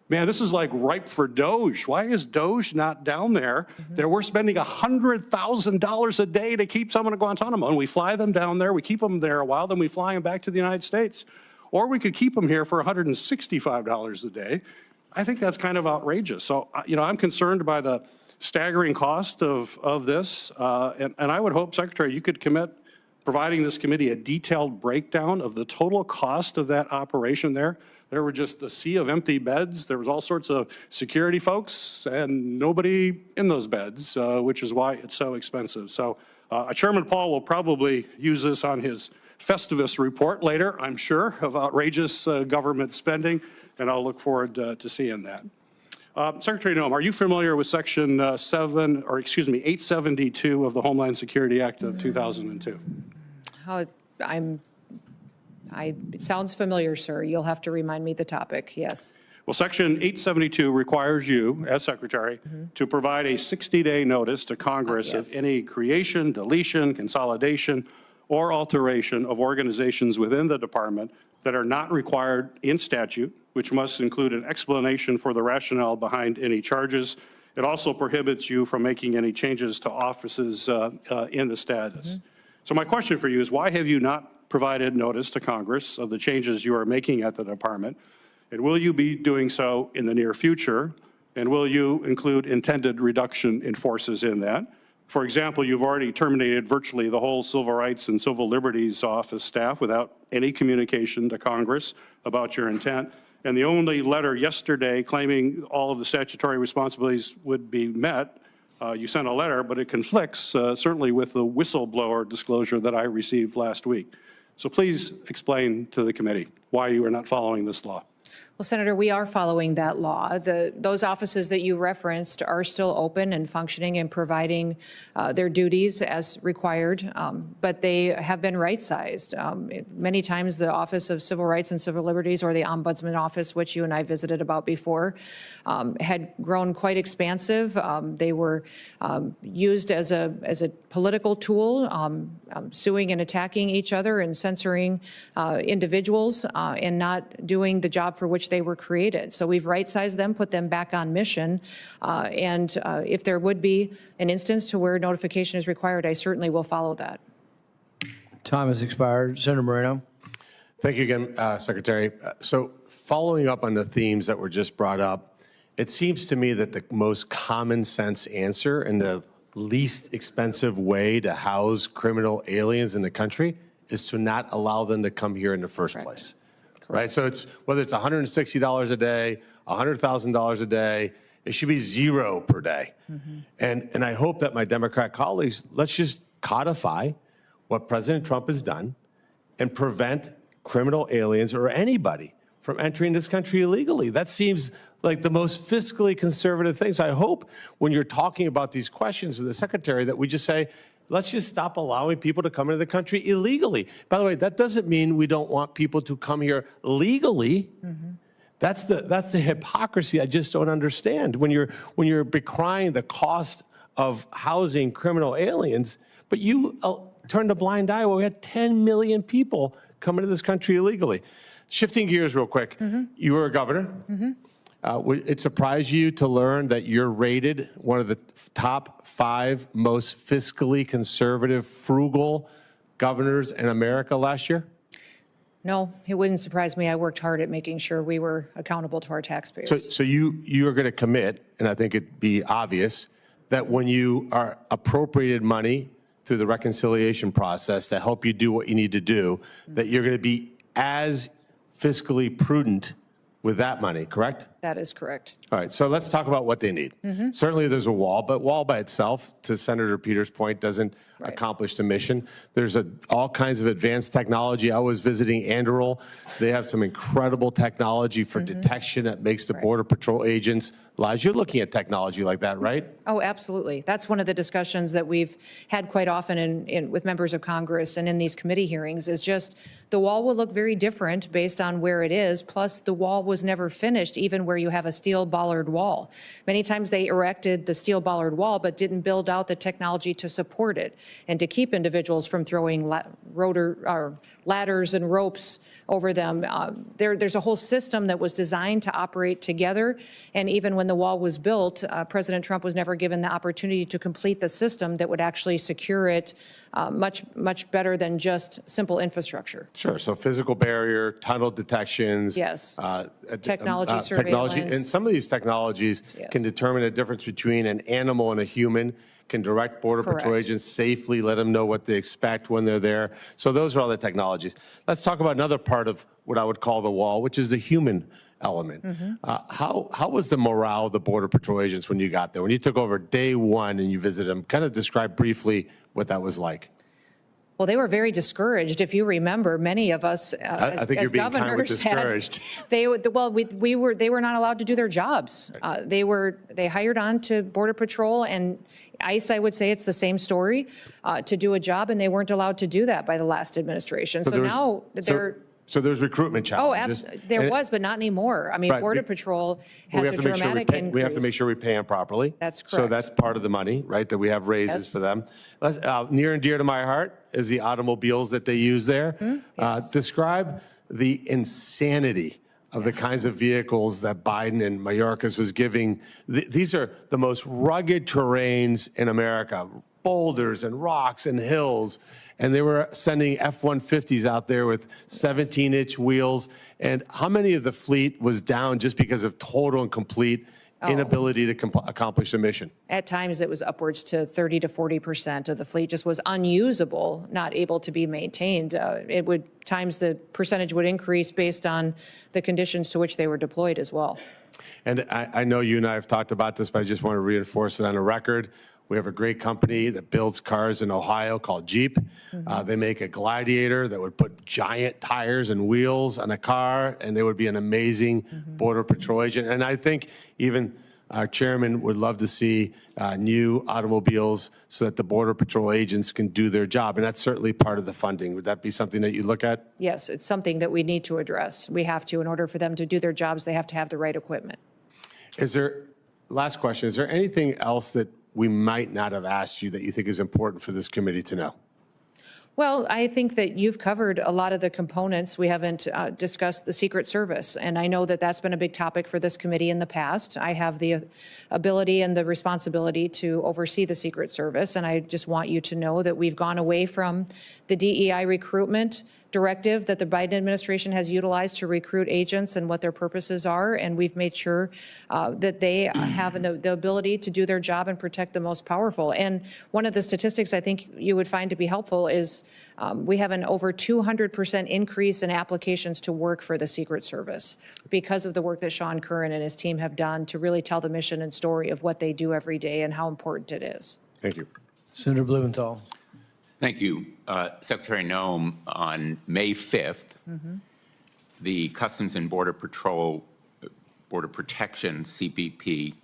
S2: Man, this is like ripe for Doge. Why is Doge not down there? We're spending $100,000 a day to keep someone at Guantanamo, and we fly them down there, we keep them there a while, then we fly them back to the United States. Or we could keep them here for $165 a day. I think that's kind of outrageous. So, I'm concerned by the staggering cost of this, and I would hope, Secretary, you could commit providing this committee a detailed breakdown of the total cost of that operation there. There were just a sea of empty beds. There was all sorts of security folks and nobody in those beds, which is why it's so expensive. So Chairman Paul will probably use this on his Festivus report later, I'm sure, of outrageous government spending, and I'll look forward to seeing that. Secretary Noem, are you familiar with Section 872 of the Homeland Security Act of 2002?
S3: It sounds familiar, sir. You'll have to remind me the topic. Yes.
S2: Well, Section 872 requires you, as Secretary, to provide a 60-day notice to Congress of any creation, deletion, consolidation, or alteration of organizations within the department that are not required in statute, which must include an explanation for the rationale behind any charges. It also prohibits you from making any changes to offices in the status. So my question for you is, why have you not provided notice to Congress of the changes you are making at the department? And will you be doing so in the near future? And will you include intended reduction in forces in that? For example, you've already terminated virtually the whole Civil Rights and Civil Liberties Office staff without any communication to Congress about your intent. And the only letter yesterday claiming all of the statutory responsibilities would be met, you sent a letter, but it conflicts certainly with the whistleblower disclosure that I received last week. So please explain to the committee why you are not following this law.
S3: Well, Senator, we are following that law. Those offices that you referenced are still open and functioning and providing their duties as required, but they have been right-sized. Many times the Office of Civil Rights and Civil Liberties, or the Ombudsman Office, which you and I visited about before, had grown quite expansive. They were used as a political tool, suing and attacking each other and censoring individuals and not doing the job for which they were created. So we've right-sized them, put them back on mission, and if there would be an instance to where notification is required, I certainly will follow that.
S1: Time has expired. Senator Moreno.
S14: Thank you again, Secretary. So following up on the themes that were just brought up, it seems to me that the most common sense answer and the least expensive way to house criminal aliens in the country is to not allow them to come here in the first place. Right? So it's whether it's $160 a day, $100,000 a day. It should be zero per day. And I hope that my Democrat colleagues, let's just codify what President Trump has done and prevent criminal aliens or anybody from entering this country illegally. That seems like the most fiscally conservative thing. So I hope when you're talking about these questions to the Secretary that we just say, let's just stop allowing people to come into the country illegally. By the way, that doesn't mean we don't want people to come here legally. That's the hypocrisy I just don't understand. When you're decrying the cost of housing criminal aliens, but you turned a blind eye when we had 10 million people come into this country illegally. Shifting gears real quick, you were a governor. Would it surprise you to learn that you're rated one of the top 5 most fiscally conservative, frugal governors in America last year?
S3: No, it wouldn't surprise me. I worked hard at making sure we were accountable to our taxpayers.
S14: So you are going to commit, and I think it'd be obvious, that when you are appropriated money through the reconciliation process to help you do what you need to do, that you're going to be as fiscally prudent with that money, correct?
S3: That is correct.
S14: All right, so let's talk about what they need. Certainly there's a wall, but wall by itself, to Senator Peters' point, doesn't accomplish the mission. There's all kinds of advanced technology. I was visiting Anderle. They have some incredible technology for detection that makes the Border Patrol agents' lives. You're looking at technology like that, right?
S3: Oh, absolutely. That's one of the discussions that we've had quite often with members of Congress and in these committee hearings is just the wall will look very different based on where it is. Plus, the wall was never finished, even where you have a steel bollard wall. Many times they erected the steel bollard wall, but didn't build out the technology to support it and to keep individuals from throwing ladders and ropes over them. There's a whole system that was designed to operate together. And even when the wall was built, President Trump was never given the opportunity to complete the system that would actually secure it much better than just simple infrastructure.
S14: Sure. So physical barrier, tunnel detections.
S3: Yes. Technology surveillance.
S14: And some of these technologies can determine the difference between an animal and a human, can direct Border Patrol agents safely, let them know what they expect when they're there. So those are all the technologies. Let's talk about another part of what I would call the wall, which is the human element. How was the morale of the Border Patrol agents when you got there? When you took over day one and you visited them, kind of describe briefly what that was like.
S3: Well, they were very discouraged. If you remember, many of us
S14: I think you're being kind with discouraged.
S3: They were not allowed to do their jobs. They hired on to Border Patrol and ICE. I would say it's the same story to do a job, and they weren't allowed to do that by the last administration. So now they're.
S14: So there's recruitment challenges.
S3: Oh, there was, but not anymore. I mean, Border Patrol has a dramatic increase.
S14: We have to make sure we pay them properly.
S3: That's correct.
S14: So that's part of the money, right, that we have raises for them. Near and dear to my heart is the automobiles that they use there. Describe the insanity of the kinds of vehicles that Biden and Mayorkas was giving. These are the most rugged terrains in America, boulders and rocks and hills. And they were sending F-150s out there with 17-inch wheels. And how many of the fleet was down just because of total and complete inability to accomplish the mission?
S3: At times, it was upwards to 30 to 40% of the fleet just was unusable, not able to be maintained. Times the percentage would increase based on the conditions to which they were deployed as well.
S14: And I know you and I have talked about this, but I just want to reinforce it on the record. We have a great company that builds cars in Ohio called Jeep. They make a Gladiator that would put giant tires and wheels on a car, and they would be an amazing Border Patrol agent. And I think even our chairman would love to see new automobiles so that the Border Patrol agents can do their job. And that's certainly part of the funding. Would that be something that you look at?
S3: Yes, it's something that we need to address. We have to, in order for them to do their jobs, they have to have the right equipment.
S14: Last question, is there anything else that we might not have asked you that you think is important for this committee to know?
S3: Well, I think that you've covered a lot of the components. We haven't discussed the Secret Service, and I know that that's been a big topic for this committee in the past. I have the ability and the responsibility to oversee the Secret Service, and I just want you to know that we've gone away from the DEI recruitment directive that the Biden administration has utilized to recruit agents and what their purposes are, and we've made sure that they have the ability to do their job and protect the most powerful. And one of the statistics I think you would find to be helpful is we have an over 200% increase in applications to work for the Secret Service because of the work that Sean Curran and his team have done to really tell the mission and story of what they do every day and how important it is.
S14: Thank you.
S1: Senator Blumenthal.
S7: Thank you. Secretary Noem, on May 5th, the Customs and Border Patrol, Border Protection, CBP,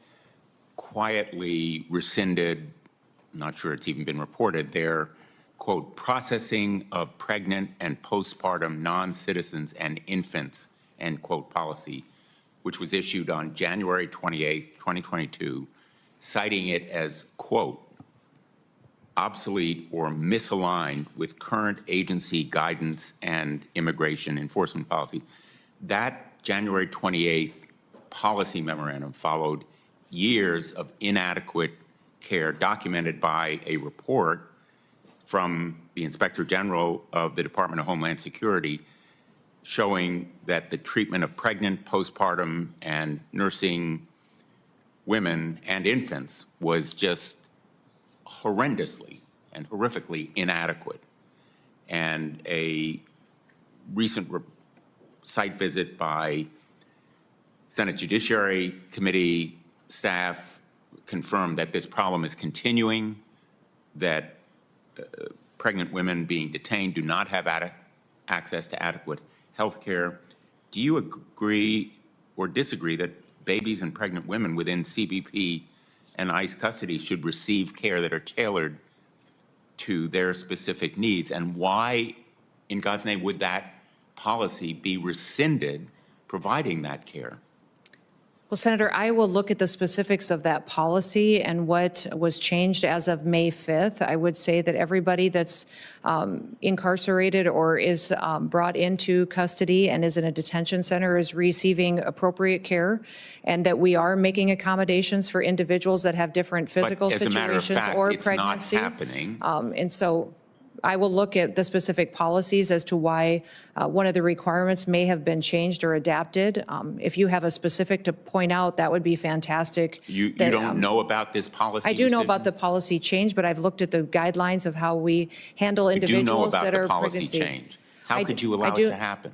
S7: quietly rescinded, I'm not sure it's even been reported, their, quote, processing of pregnant and postpartum non-citizens and infants, end quote, policy, which was issued on January 28th, 2022, citing it as, quote, obsolete or misaligned with current agency guidance and immigration enforcement policies. That January 28th policy memorandum followed years of inadequate care documented by a report from the Inspector General of the Department of Homeland Security showing that the treatment of pregnant, postpartum, and nursing women and infants was just horrendously and horrifically inadequate. And a recent site visit by Senate Judiciary Committee staff confirmed that this problem is continuing, that pregnant women being detained do not have access to adequate health care. Do you agree or disagree that babies and pregnant women within CBP and ICE custody should receive care that are tailored to their specific needs? And why, in God's name, would that policy be rescinded providing that care?
S3: Well, Senator, I will look at the specifics of that policy and what was changed as of May 5th. I would say that everybody that's incarcerated or is brought into custody and is in a detention center is receiving appropriate care, and that we are making accommodations for individuals that have different physical
S7: but as a matter of
S3: situations
S7: fact,
S3: or
S7: it's
S3: pregnancy.
S7: not happening.
S3: And so I will look at the specific policies as to why one of the requirements may have been changed or adapted. If you have a specific to point out, that would be fantastic.
S7: You don't know about this policy?
S3: I do know about the policy change, but I've looked at the guidelines of how we handle individuals that are
S7: You do know about the policy
S3: pregnancy.
S7: change. How could you allow it to happen?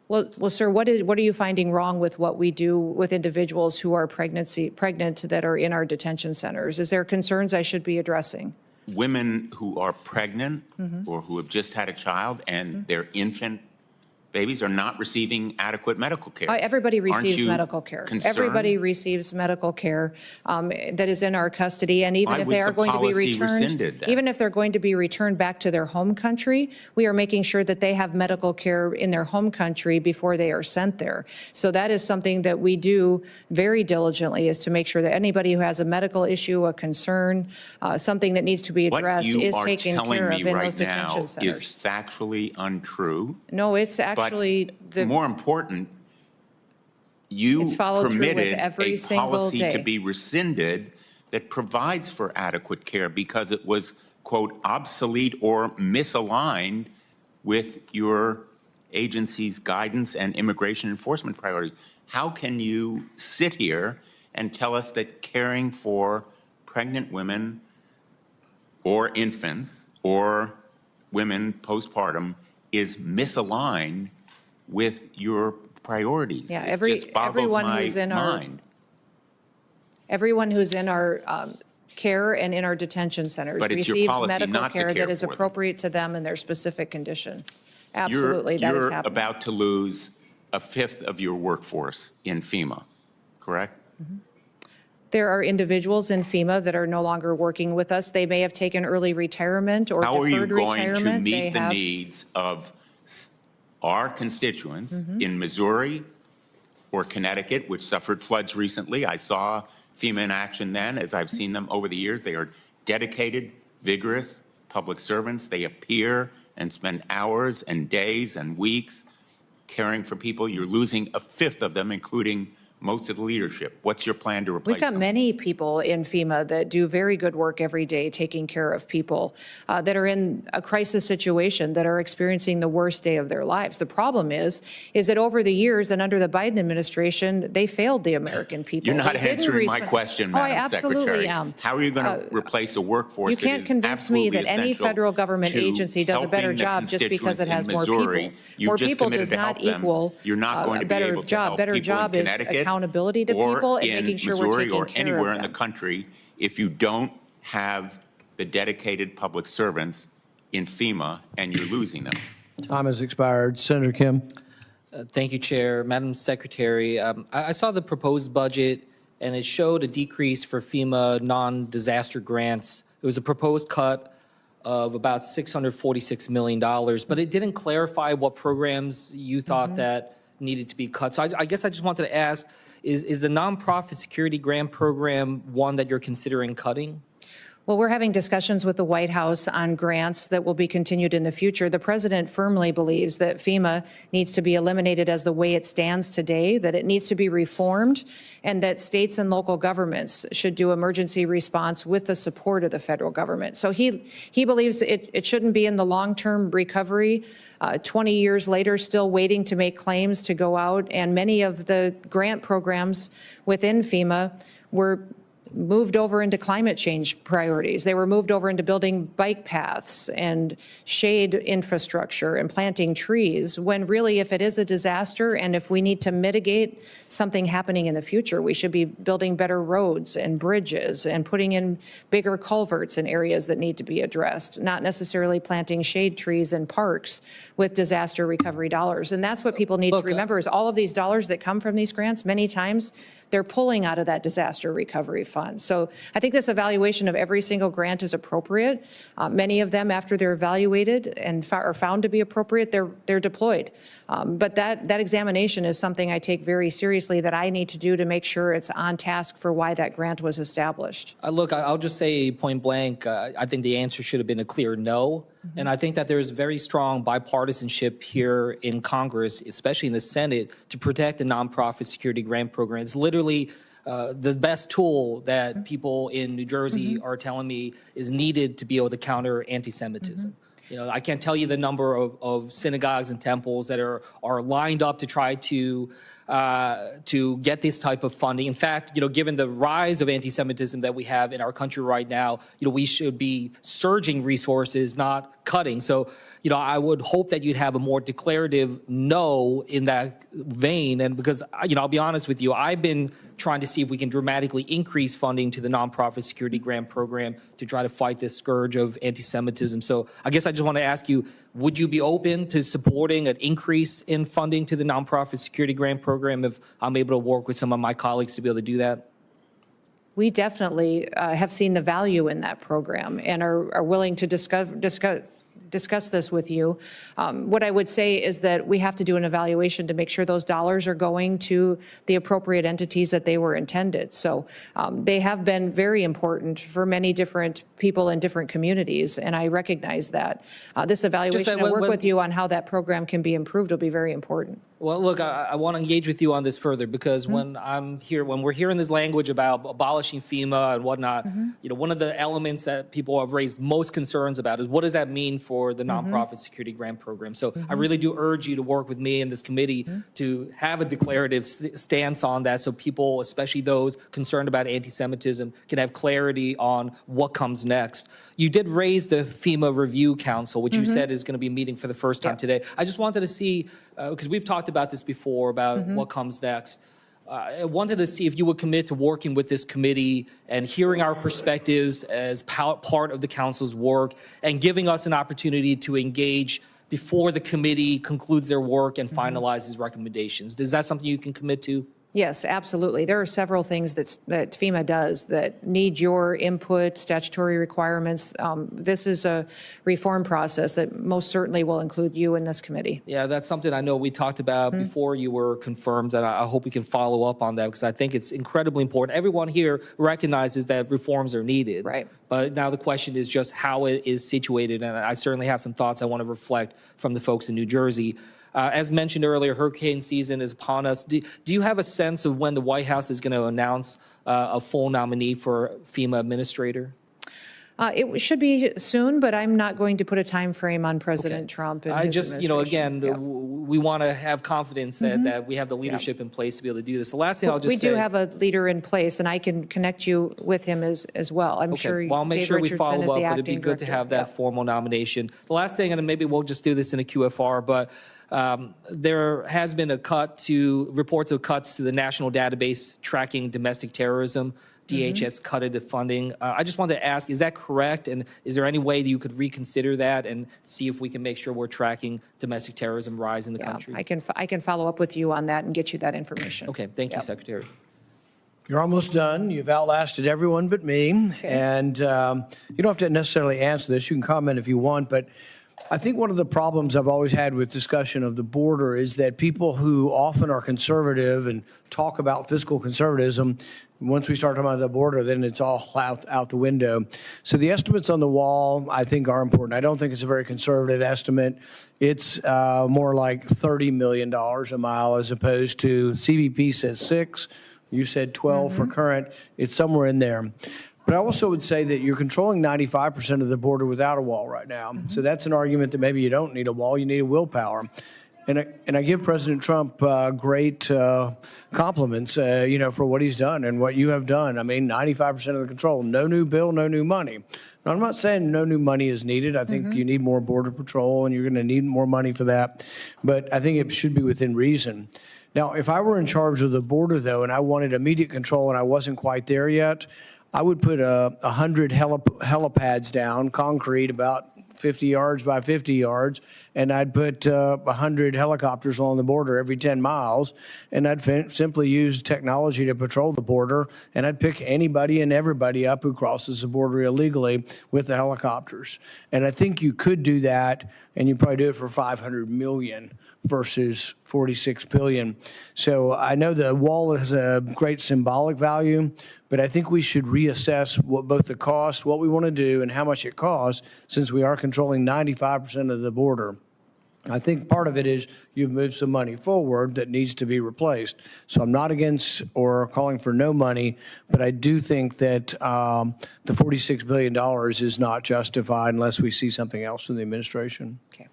S3: Well, sir, what are you finding wrong with what we do with individuals who are pregnant that are in our detention centers? Is there concerns I should be addressing?
S7: Women who are pregnant or who have just had a child and their infant babies are not receiving adequate medical care.
S3: Everybody
S7: Aren't
S3: receives
S7: you
S3: medical care.
S7: concerned?
S3: Everybody receives medical care that is in our custody, and even
S7: Why
S3: if they
S7: was
S3: are
S7: the
S3: going to be
S7: policy
S3: returned,
S7: rescinded then?
S3: even if they're going to be returned back to their home country, we are making sure that they have medical care in their home country before they are sent there. So that is something that we do very diligently, is to make sure that anybody who has a medical issue, a concern, something that needs to be addressed is taken care of in those detention centers.
S7: What you are telling me right now is factually untrue.
S3: No, it's actually
S7: more important, you
S3: It's followed through with
S7: permitted
S3: every
S7: a
S3: single
S7: policy to
S3: day.
S7: be rescinded that provides for adequate care because it was, quote, obsolete or misaligned with your agency's guidance and immigration enforcement priorities. How can you sit here and tell us that caring for pregnant women or infants or women postpartum is misaligned with your priorities?
S3: Yeah,
S7: It just boggles
S3: everyone
S7: my
S3: who's in
S7: mind.
S3: everyone who's in our care and in our detention centers
S7: But it's your
S3: receives
S7: policy
S3: medical
S7: not to
S3: care
S7: care
S3: that is
S7: for them.
S3: appropriate to them and their specific condition. Absolutely, that is
S7: You're
S3: happening.
S7: about to lose a fifth of your workforce in FEMA, correct?
S3: There are individuals in FEMA that are no longer working with us. They may have taken early retirement or
S7: How are you
S3: deferred
S7: going to
S3: retirement.
S7: meet the needs of our constituents in Missouri or Connecticut, which suffered floods recently? I saw FEMA in action then, as I've seen them over the years. They are dedicated, vigorous public servants. They appear and spend hours and days and weeks caring for people. You're losing a fifth of them, including most of the leadership. What's your plan to replace
S3: We've got
S7: them?
S3: many people in FEMA that do very good work every day taking care of people that are in a crisis situation, that are experiencing the worst day of their lives. The problem is that over the years and under the Biden administration, they failed the American people.
S7: You're not
S3: They didn't
S7: answering my
S3: respond-
S7: question,
S3: Oh, I
S7: Madam
S3: absolutely
S7: Secretary.
S3: am.
S7: How are you going to replace a workforce
S3: You
S7: that
S3: can't
S7: is
S3: convince me that
S7: absolutely
S3: any
S7: essential
S3: federal government
S7: to
S3: agency does a better
S7: helping the
S3: job just because it has more
S7: constituents in
S3: people.
S7: Missouri? You
S3: More
S7: just
S3: people
S7: committed
S3: does
S7: to
S3: not
S7: help them.
S3: equal
S7: You're not going
S3: a
S7: to be
S3: better
S7: able to
S3: job.
S7: help
S3: Better
S7: people
S3: job
S7: in
S3: is
S7: Connecticut
S3: accountability to
S7: or
S3: people and
S7: in
S3: making sure
S7: Missouri
S3: we're taking
S7: or
S3: care
S7: anywhere
S3: of
S7: in the
S3: them.
S7: country if you don't have the dedicated public servants in FEMA and you're losing them.
S1: Time has expired. Senator Kim.
S9: Thank you, Chair. Madam Secretary, I saw the proposed budget, and it showed a decrease for FEMA non-disaster grants. It was a proposed cut of about $646 million, but it didn't clarify what programs you thought that needed to be cut. So I guess I just wanted to ask, is the nonprofit security grant program one that you're considering cutting?
S3: Well, we're having discussions with the White House on grants that will be continued in the future. The president firmly believes that FEMA needs to be eliminated as the way it stands today, that it needs to be reformed, and that states and local governments should do emergency response with the support of the federal government. So he believes it shouldn't be in the long-term recovery, 20 years later, still waiting to make claims to go out. And many of the grant programs within FEMA were moved over into climate change priorities. They were moved over into building bike paths and shade infrastructure and planting trees, when really, if it is a disaster and if we need to mitigate something happening in the future, we should be building better roads and bridges and putting in bigger culverts in areas that need to be addressed, not necessarily planting shade trees in parks with disaster recovery dollars. And that's what people need to remember, is all of these dollars that come from these grants, many times they're pulling out of that disaster recovery fund. So I think this evaluation of every single grant is appropriate. Many of them, after they're evaluated and are found to be appropriate, they're deployed. But that examination is something I take very seriously, that I need to do to make sure it's on task for why that grant was established.
S9: Look, I'll just say point blank, I think the answer should have been a clear no. And I think that there's very strong bipartisanship here in Congress, especially in the Senate, to protect the nonprofit security grant program. It's literally the best tool that people in New Jersey are telling me is needed to be able to counter anti-Semitism. You know, I can't tell you the number of synagogues and temples that are lined up to try to get this type of funding. In fact, you know, given the rise of anti-Semitism that we have in our country right now, you know, we should be surging resources, not cutting. So, you know, I would hope that you'd have a more declarative no in that vein. And because, you know, I'll be honest with you, I've been trying to see if we can dramatically increase funding to the nonprofit security grant program to try to fight this scourge of anti-Semitism. So I guess I just want to ask you, would you be open to supporting an increase in funding to the nonprofit security grant program if I'm able to work with some of my colleagues to be able to do that?
S3: We definitely have seen the value in that program and are willing to discuss this with you. What I would say is that we have to do an evaluation to make sure those dollars are going to the appropriate entities that they were intended. So they have been very important for many different people in different communities, and I recognize that. This evaluation and work with you on how that program can be improved will be very important.
S9: Well, look, I want to engage with you on this further because when we're hearing this language about abolishing FEMA and whatnot, you know, one of the elements that people have raised most concerns about is what does that mean for the nonprofit security grant program? So I really do urge you to work with me and this committee to have a declarative stance on that, so people, especially those concerned about anti-Semitism, can have clarity on what comes next. You did raise the FEMA Review Council, which you said is going to be meeting for the first time today. I just wanted to see, because we've talked about this before, about what comes next. I wanted to see if you would commit to working with this committee and hearing our perspectives as part of the council's work and giving us an opportunity to engage before the committee concludes their work and finalizes recommendations. Is that something you can commit to?
S3: Yes, absolutely. There are several things that FEMA does that need your input, statutory requirements. This is a reform process that most certainly will include you in this committee.
S9: Yeah, that's something I know we talked about before you were confirmed, and I hope we can follow up on that because I think it's incredibly important. Everyone here recognizes that reforms are needed.
S3: Right.
S9: But now the question is just how it is situated, and I certainly have some thoughts I want to reflect from the folks in New Jersey. As mentioned earlier, hurricane season is upon us. Do you have a sense of when the White House is going to announce a full nominee for FEMA administrator?
S3: It should be soon, but I'm not going to put a time frame on President Trump and
S9: I
S3: his
S9: just, again,
S3: administration.
S9: we want to have confidence that we have the leadership in place to be able to do this. The last thing I'll just say.
S3: We do have a leader in place, and I can connect you with him as well. I'm sure
S9: Well, I'll make
S3: Dave
S9: sure we
S3: Richardson
S9: follow
S3: is
S9: up,
S3: the
S9: but it'd
S3: acting
S9: be good to
S3: director.
S9: have that formal nomination. The last thing, and maybe we'll just do this in a QFR, but there has been reports of cuts to the national database tracking domestic terrorism. DHS cutted the funding. I just wanted to ask, is that correct? And is there any way that you could reconsider that and see if we can make sure we're tracking domestic terrorism rise in the country?
S3: I can follow up with you on that and get you that information.
S9: Okay, thank you, Secretary.
S1: You're almost done. You've outlasted everyone but me. And you don't have to necessarily answer this. You can comment if you want, but I think one of the problems I've always had with discussion of the border is that people who often are conservative and talk about fiscal conservatism, once we start talking about the border, then it's all out the window. So the estimates on the wall, I think, are important. I don't think it's a very conservative estimate. It's more like $30 million a mile as opposed to CBP says 6. You said 12 for current. It's somewhere in there. But I also would say that you're controlling 95% of the border without a wall right now. So that's an argument that maybe you don't need a wall, you need a willpower. And I give President Trump great compliments, for what he's done and what you have done. I mean, 95% of the control, no new bill, no new money. Now, I'm not saying no new money is needed. I think you need more border patrol and you're going to need more money for that. But I think it should be within reason. Now, if I were in charge of the border, though, and I wanted immediate control and I wasn't quite there yet, I would put 100 helipads down, concrete, about 50 yards by 50 yards, and I'd put 100 helicopters along the border every 10 miles, and I'd simply use technology to patrol the border, and I'd pick anybody and everybody up who crosses the border illegally with the helicopters. And I think you could do that, and you'd probably do it for $500 million versus $46 billion. So I know the wall has a great symbolic value, but I think we should reassess what both the cost, what we want to do, and how much it costs, since we are controlling 95% of the border. I think part of it is you've moved some money forward that needs to be replaced. So I'm not against or calling for no money, but I do think that the $46 billion is not justified unless we see something else from the administration.
S3: Okay.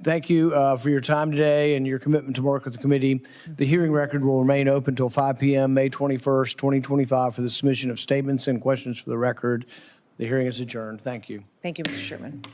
S1: Thank you for your time today and your commitment to work with the committee. The hearing record will remain open until 5 p.m. May 21st, 2025 for the submission of statements and questions for the record. The hearing is adjourned. Thank you.
S3: Thank you, Mr. Chairman.